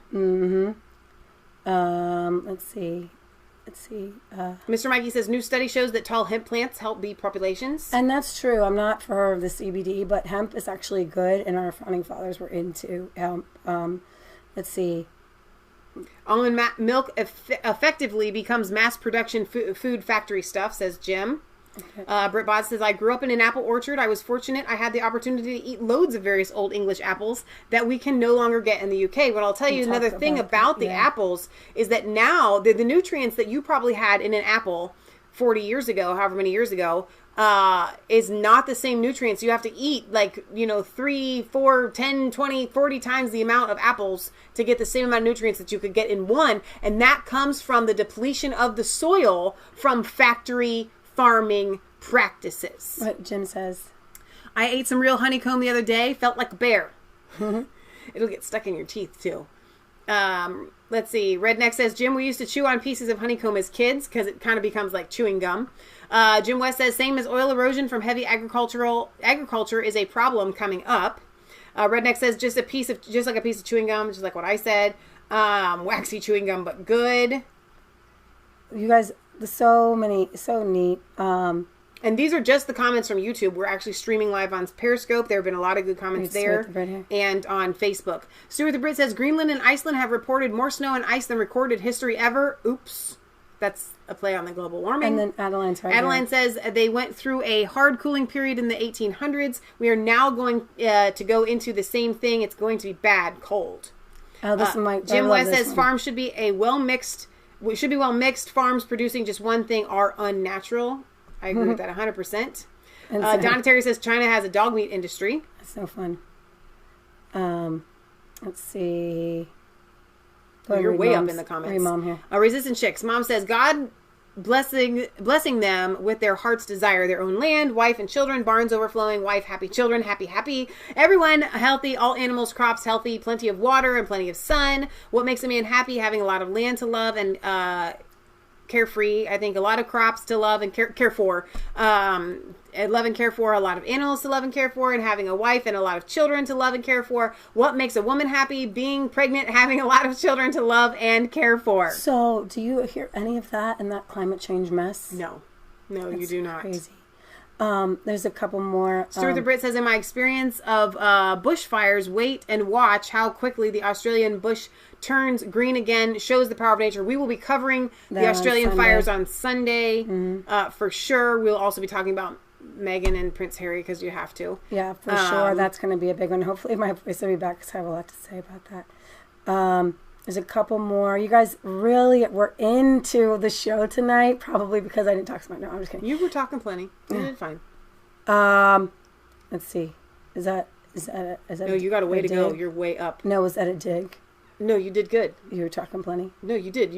Let's see. Mr. Mikey says, new study shows that tall hemp plants help beat populations. And that's true. I'm not for the CBD, but hemp is actually good, and our founding fathers were into hemp. Let's see. Almond milk effectively becomes mass production food factory stuff, says Jim. Okay. Britt Bod says, I grew up in an apple orchard. I was fortunate. I had the opportunity to eat loads of various old English apples that we can no longer get in the UK. But I'll tell you another thing about the apples is that now the nutrients that you probably had in an apple 40 years ago, however many years ago, is not the same nutrients. You have to eat 3, 4, 10, 20, 40 times the amount of apples to get the same amount of nutrients that you could get in one. And that comes from the depletion of the soil from factory farming practices. What Jim says. I ate some real honeycomb the other day. Felt like a bear. It'll get stuck in your teeth too. Let's see. Redneck says, Jim, we used to chew on pieces of honeycomb as kids because it kind of becomes like chewing gum. Jim West says, same as oil erosion from heavy agriculture is a problem coming up. Redneck says, just like a piece of chewing gum, just like what I said. Waxy chewing gum, but good. You guys, so neat. And these are just the comments from YouTube. We're actually streaming live on Periscope. There have been a lot of good comments there and on Facebook. Stuart the Brit says, Greenland and Iceland have reported more snow and ice than recorded history ever. Oops. That's a play on the global warming. And then Adeline's right Adeline says they went through a hard cooling period in the 1800s. We are now going to go into the same thing. It's going to be bad cold. Oh, this is my Jim West says farms should be well mixed. Farms producing just one thing are unnatural. I agree with that 100%. Donna Terry says China has a dog meat industry. That's so fun. Let's see. You're way up in the comments. Read Mom here. Resistant Chicks. Mom says, God blessing them with their heart's desire, their own land, wife and children, barns overflowing, wife, happy children, happy. Everyone healthy, all animals, crops healthy, plenty of water and plenty of sun. What makes a man happy? Having a lot of land to love and carefree. I think a lot of crops to love and care for. Love and care for, a lot of animals to love and care for, and having a wife and a lot of children to love and care for. What makes a woman happy? Being pregnant, having a lot of children to love and care for. So, do you hear any of that in that climate change mess? No, you do not. Crazy. There's a couple more. Stuart the Brit says, in my experience of bushfires, wait and watch how quickly the Australian bush turns green again, shows the power of nature. We will be covering the Australian fires on Sunday for sure. We'll also be talking about Meghan and Prince Harry because you have to. Yeah, for sure. That's going to be a big one. Hopefully my voice will be back because I have a lot to say about that. There's a couple more. You guys really were into the show tonight, probably because I didn't talk so much. No, I'm just kidding. You were talking plenty. You did fine. Let's see. Is that no, you got a way to go. You're way up. No, was that a dig? No, you did good. You were talking plenty. No, you did.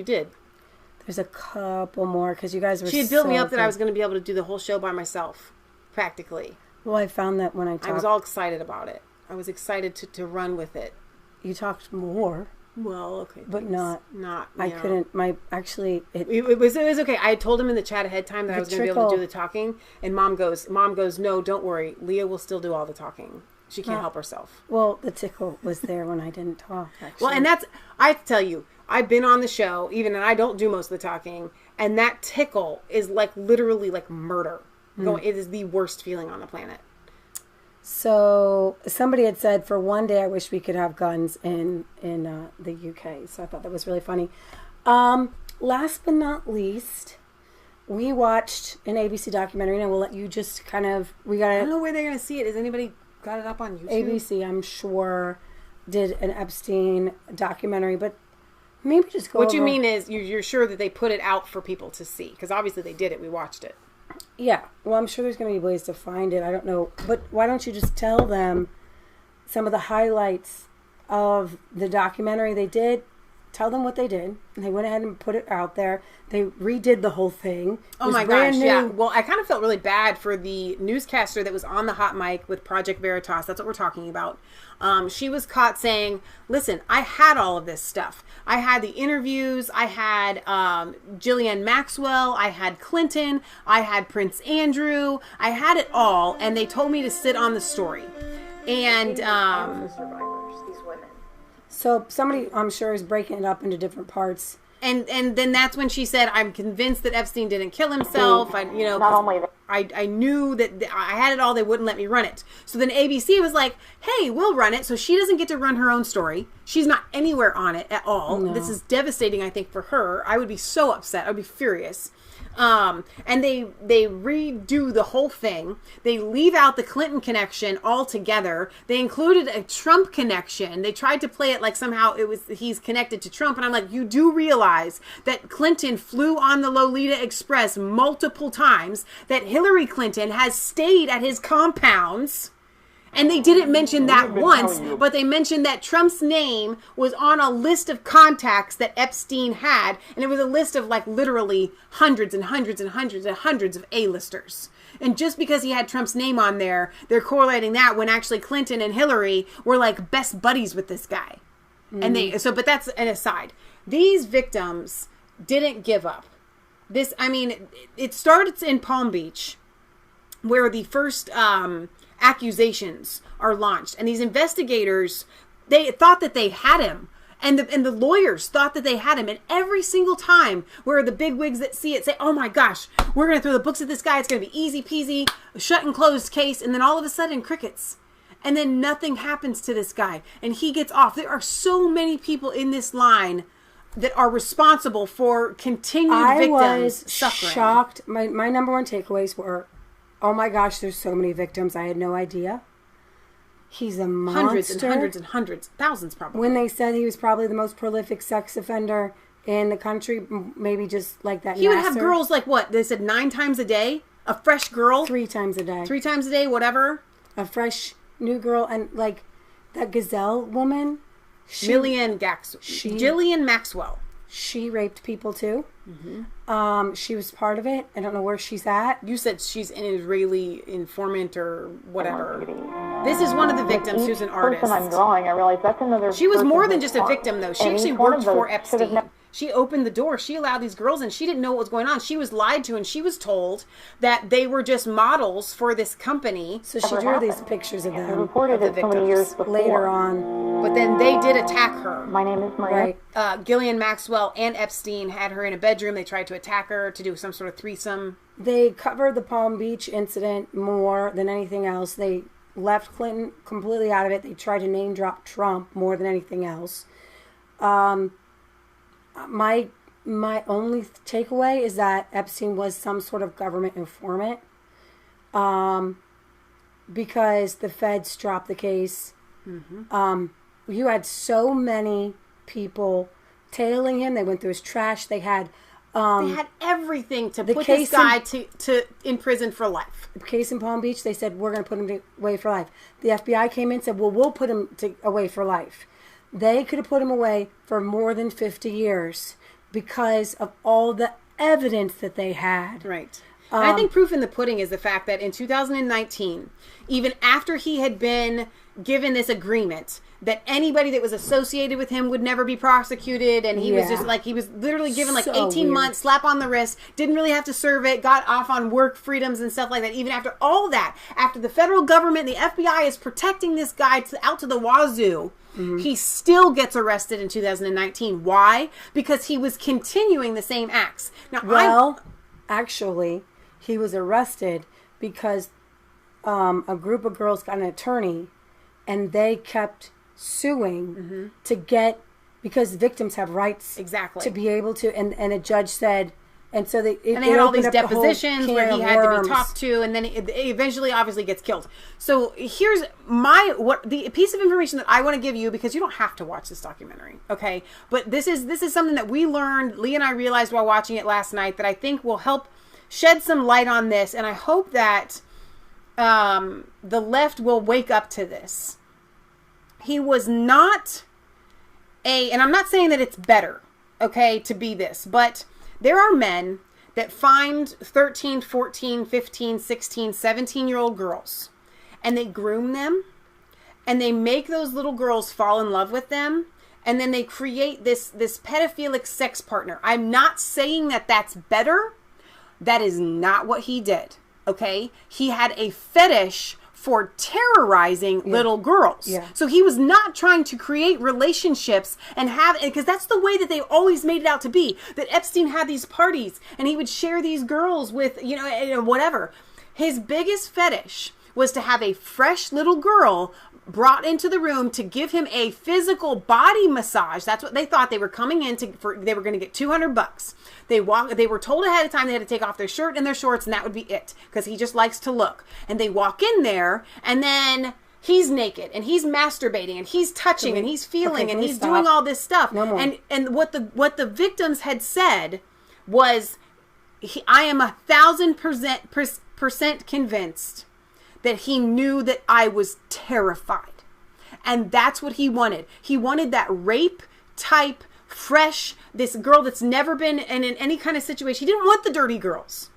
There's a couple more because you guys were. She had built me up that I was going to be able to do the whole show by myself, practically. Well, I found that when I talked. I was all excited about it. I was excited to run with it. You talked more. Well, okay, but not. I know. couldn't. It was okay. I told him in the chat ahead of time that I was going to be able to do the talking, and Mom goes, no, don't worry. Leah will still do all the talking. She can't help herself. Well, the tickle was there when I didn't talk, actually. Well, and I have to tell you, I've been on the show, and I don't do most of the talking, and that tickle is like literally like murder. It is the worst feeling on the planet. So somebody had said, for one day, I wish we could have guns in the UK. So I thought that was really funny. Last but not least, we watched an ABC documentary, and we'll let you just kind of, I don't know where they're going to see it. Has anybody got it up on YouTube? ABC, I'm sure, did an Epstein documentary, but maybe just go What you mean is you're sure that they put it out for people to see, because obviously they did it. We watched it. Yeah, well, I'm sure there's going to be ways to find it. I don't know, but why don't you just tell them some of the highlights of the documentary they did? Tell them what they did. And they went ahead and put it out there. They redid the whole thing. Oh my gosh, yeah. Well, I kind of felt really bad for the newscaster that was on the hot mic with Project Veritas. That's what we're talking about. She was caught saying, listen, I had all of this stuff. I had the interviews. I had Ghislaine Maxwell. I had Clinton. I had Prince Andrew. I had it all. And they told me to sit on the story. And survivors, these women. So somebody, I'm sure, is breaking it up into different parts. And then that's when she said, I'm convinced that Epstein didn't kill himself. I knew that I had it all. They wouldn't let me run it. So then ABC was like, hey, we'll run it. So she doesn't get to run her own story. She's not anywhere on it at all. No. This is devastating, I think, for her. I would be so upset. I would be furious. And they redo the whole thing. They leave out the Clinton connection altogether. They included a Trump connection. They tried to play it like somehow he's connected to Trump. And I'm like, you do realize that Clinton flew on the Lolita Express multiple times, that Hillary Clinton has stayed at his compounds. And they didn't mention that once, but they mentioned that Trump's name was on a list of contacts that Epstein had, and it was a list of like literally hundreds and hundreds and hundreds and hundreds of A-listers. And just because he had Trump's name on there, they're correlating that when actually Clinton and Hillary were like best buddies with this guy. And but that's an aside. These victims didn't give up. It starts in Palm Beach, where the first accusations are launched, and these investigators, they thought that they had him, and the lawyers thought that they had him, and every single time where the big wigs that see it say, oh my gosh, we're going to throw the books at this guy, it's going to be easy peasy, shut and closed case, and then all of a sudden crickets, and then nothing happens to this guy, and he gets off. There are so many people in this line that are responsible for continued victims suffering. I was shocked. My number one takeaways were, oh my gosh, there's so many victims. I had no idea. He's a monster. Hundreds and hundreds and hundreds. Thousands probably. When they said he was probably the most prolific sex offender in the country, maybe just like that. He would have girls like what? They said 9 times a day? A fresh girl? 3 times a day. 3 times a day, whatever. A fresh new girl. And like that Gazelle woman. Ghislaine Maxwell. She raped people too. Mm-hmm. She was part of it. I don't know where she's at. You said she's an Israeli informant or whatever. This is one of the victims who's an artist. I'm drawing, I realize that's another. She was more than just a victim, though. She actually worked for Epstein. She opened the door. She allowed these girls in. She didn't know what was going on. She was lied to, and she was told that they were just models for this company. So she drew these pictures of them. Reported it so many years before. Later on. But then they did attack her. My name is Maria. Right. Ghislaine Maxwell and Epstein had her in a bedroom. They tried to attack her to do some sort of threesome. They covered the Palm Beach incident more than anything else. They left Clinton completely out of it. They tried to name drop Trump more than anything else. My only takeaway is that Epstein was some sort of government informant, because the feds dropped the case. Mm-hmm. You had so many people tailing him. They went through his trash. They had everything to put this guy in prison for life. The case in Palm Beach, they said, we're going to put him away for life. The FBI came in and said, well, we'll put him away for life. They could have put him away for more than 50 years because of all the evidence that they had. Right. And I think proof in the pudding is the fact that in 2019, even after he had been given this agreement that anybody that was associated with him would never be prosecuted, and he was just like, he was literally given like 18 months, slap on the wrist, didn't really have to serve it, got off on work freedoms and stuff like that. Even after all that, after the federal government, the FBI is protecting this guy out to the wazoo, he still gets arrested in 2019. Why? Because he was continuing the same acts. Now, actually, he was arrested because a group of girls got an attorney, and they kept suing to get, because victims have rights to be able to, and a judge said, and so they had all these depositions where he had to be talked to, and then it eventually obviously gets killed. So here's the piece of information that I want to give you, because you don't have to watch this documentary, okay? But this is something that we learned, Leah and I realized while watching it last night, that I think will help shed some light on this, and I hope that the left will wake up to this. He was not and I'm not saying that it's better, okay, to be this, but there are men that find 13, 14, 15, 16, 17-year-old girls, and they groom them, and they make those little girls fall in love with them, and then they create this pedophilic sex partner. I'm not saying that that's better. That is not what he did, okay? He had a fetish for terrorizing little girls. So he was not trying to create relationships and because that's the way that they always made it out to be, that Epstein had these parties and he would share these girls with, whatever. His biggest fetish was to have a fresh little girl brought into the room to give him a physical body massage. That's what they thought. They were coming in they were going to get $200. They were told ahead of time they had to take off their shirt and their shorts, and that would be it, because he just likes to look. And they walk in there, and then he's naked, and he's masturbating, and he's touching, and he's feeling, and he's doing all this stuff. No more. And what the victims had said was, I am 1,000% convinced that he knew that I was terrified. And that's what he wanted. He wanted that rape type, fresh, this girl that's never been in any kind of situation. He didn't want the dirty girls.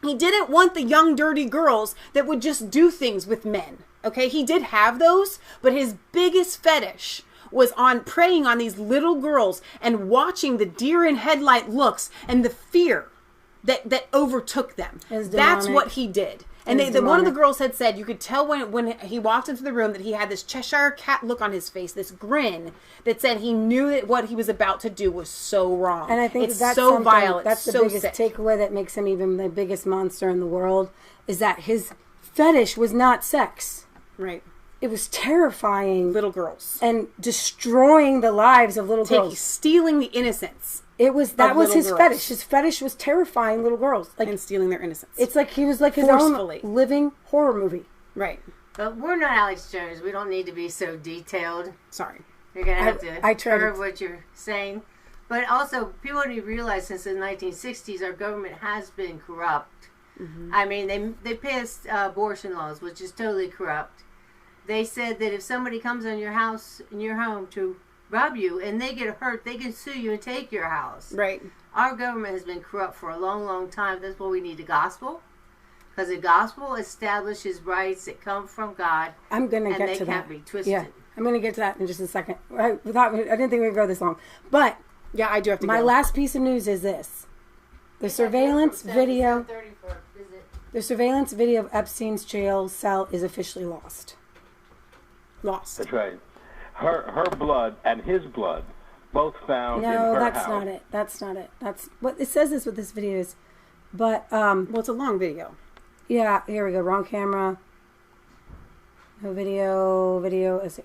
He didn't want the young, dirty girls that would just do things with men. Okay, he did have those, but his biggest fetish was on preying on these little girls and watching the deer in headlight looks and the fear that overtook them. That's what he did. And one of the girls had said, you could tell when he walked into the room that he had this Cheshire cat look on his face, this grin that said he knew that what he was about to do was so wrong. And I think it's that's so violent. That's the so biggest sick. takeaway that makes him even the biggest monster in the world, is that his fetish was not sex. Right. It was terrifying little girls and destroying the lives of little girls, stealing the innocence. That was his fetish. His fetish was terrifying little girls, and stealing their innocence. It's like he was like his own living horror movie. Right. But we're not Alex Jones. We don't need to be so detailed. Sorry. You're going to have to I curb what you're saying. But also, people need to realize since the 1960s, our government has been corrupt. Mm-hmm. I mean, they passed abortion laws, which is totally corrupt. They said that if somebody comes on your house, in your home, to rob you and they get hurt, they can sue you and take your house. Right. Our government has been corrupt for a long, long time. That's why we need the gospel. Because the gospel establishes rights that come from God. I'm going to get to that. And they can't be twisted. Yeah, I'm going to get to that in just a second. I didn't think we'd go this long. But yeah, I do have to my last piece of news is this. The surveillance video of Epstein's jail cell is officially lost. That's right. Her blood and his blood both found in her house. No, that's not it. That's not it. That's what it says. Is what this video is, but well, it's a long video. Yeah, here we go. Wrong camera. No video. Let's see.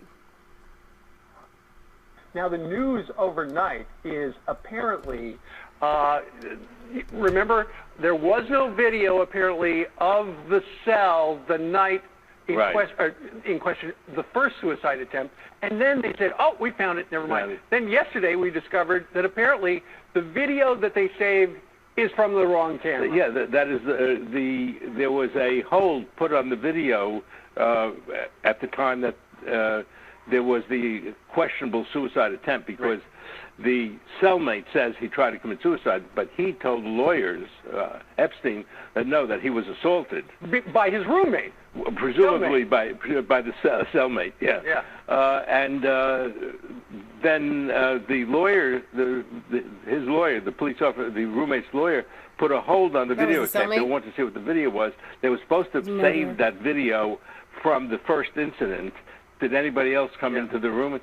Now the news overnight is apparently. Remember, there was no video apparently of the cell the night. In question, the first suicide attempt, and then they said, "Oh, we found it. Never mind." Then yesterday we discovered that apparently the video that they saved is from the wrong camera. Yeah, that is there was a hold put on the video at the time that there was the questionable suicide attempt because the cellmate says he tried to commit suicide, but he told lawyers, Epstein, that he was assaulted By his roommate. presumably by the cellmate. Yeah. And then the lawyer, his lawyer, the police officer, the roommate's lawyer, put a hold on the videotape. They wanted to see what the video was. They were supposed to have saved that video from the first incident. Did anybody else come into the room?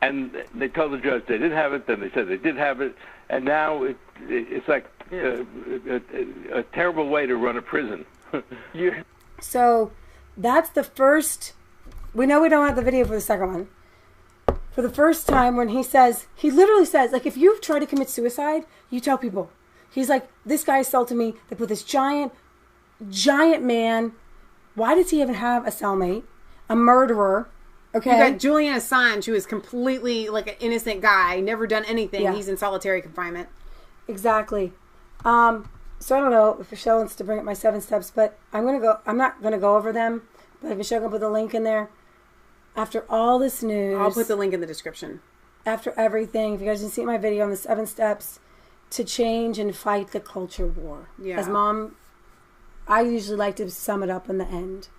And they told the judge they didn't have it. Then they said they did have it. And now it's like a terrible way to run a prison. So that's the first. We know we don't have the video for the second one. For the first time, when he literally says, like, if you try to commit suicide, you tell people. He's like, this guy assaulted me. They put this giant man. Why does he even have a cellmate? A murderer. Okay. You got Julian Assange, who is completely like an innocent guy, never done anything. Yeah. He's in solitary confinement. Exactly. So I don't know if Michelle wants to bring up my 7 steps, but I'm not gonna go over them. But if Michelle can put the link in there. After all this news, I'll put the link in the description. After everything, if you guys didn't see my video on the 7 steps to change and fight the culture war. Yeah. As mom, I usually like to sum it up in the end.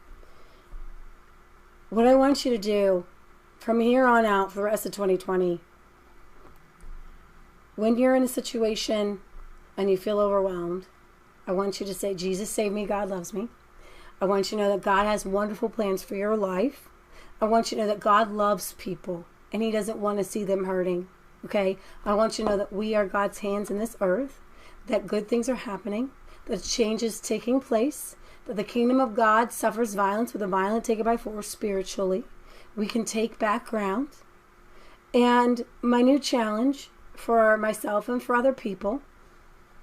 What I want you to do from here on out for the rest of 2020, when you're in a situation and you feel overwhelmed, I want you to say, Jesus saved me, God loves me. I want you to know that God has wonderful plans for your life. I want you to know that God loves people and he doesn't want to see them hurting. Okay? I want you to know that we are God's hands in this earth, that good things are happening, that change is taking place, that the kingdom of God suffers violence, with the violent take it by force spiritually. We can take back ground. And my new challenge for myself and for other people,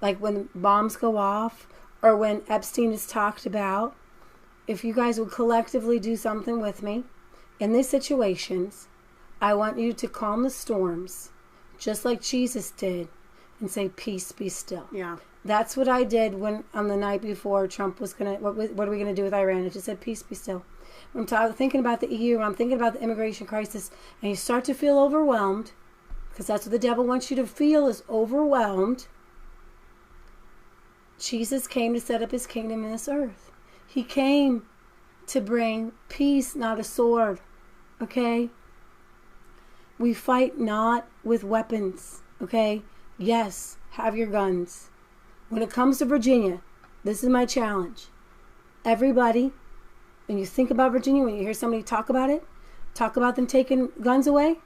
like when bombs go off or when Epstein is talked about, if you guys would collectively do something with me in these situations, I want you to calm the storms, just like Jesus did, and say, peace, be still. Yeah. That's what I did when on the night before Trump was going to, what are we going to do with Iran? I just said, peace, be still. When I'm thinking about the EU, when I'm thinking about the immigration crisis, and you start to feel overwhelmed, because that's what the devil wants you to feel, is overwhelmed. Jesus came to set up his kingdom in this earth. He came to bring peace, not a sword. Okay? We fight not with weapons. Okay? Yes, have your guns. When it comes to Virginia, this is my challenge. Everybody, when you think about Virginia, when you hear somebody talk about it, talk about them taking guns away,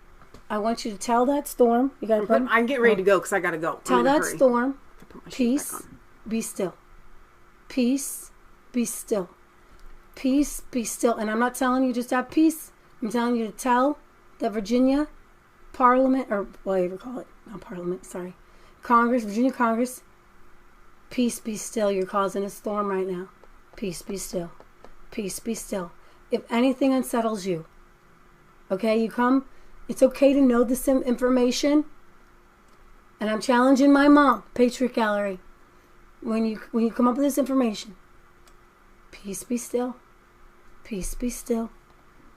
I want you to tell that storm. You gotta put. I'm getting ready to go because I gotta go. Tell that storm, peace, be still. Peace, be still. Peace, be still. And I'm not telling you just to have peace. I'm telling you to tell the Virginia Parliament, or whatever you call it, not Parliament, sorry, Congress, Virginia Congress, peace, be still. You're causing a storm right now. Peace, be still. Peace, be still. If anything unsettles you, okay, you come, it's okay to know this information. And I'm challenging my mom, Patriot Gallery, when you come up with this information, peace, be still. Peace, be still.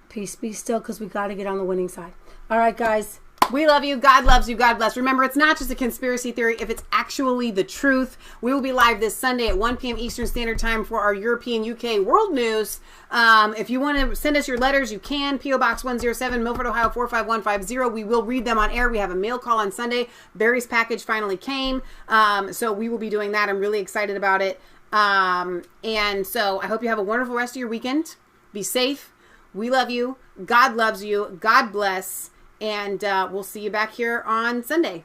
Peace, be still, because we got to get on the winning side. All right, guys. We love you. God loves you. God bless. Remember, it's not just a conspiracy theory if it's actually the truth. We will be live this Sunday at 1 p.m. Eastern Standard Time for our European UK World News. If you want to send us your letters, you can. P.O. Box 107, Milford, Ohio 45150. We will read them on air. We have a mail call on Sunday. Barry's package finally came. So we will be doing that. I'm really excited about it. And so I hope you have a wonderful rest of your weekend. Be safe. We love you. God loves you. God bless. And we'll see you back here on Sunday.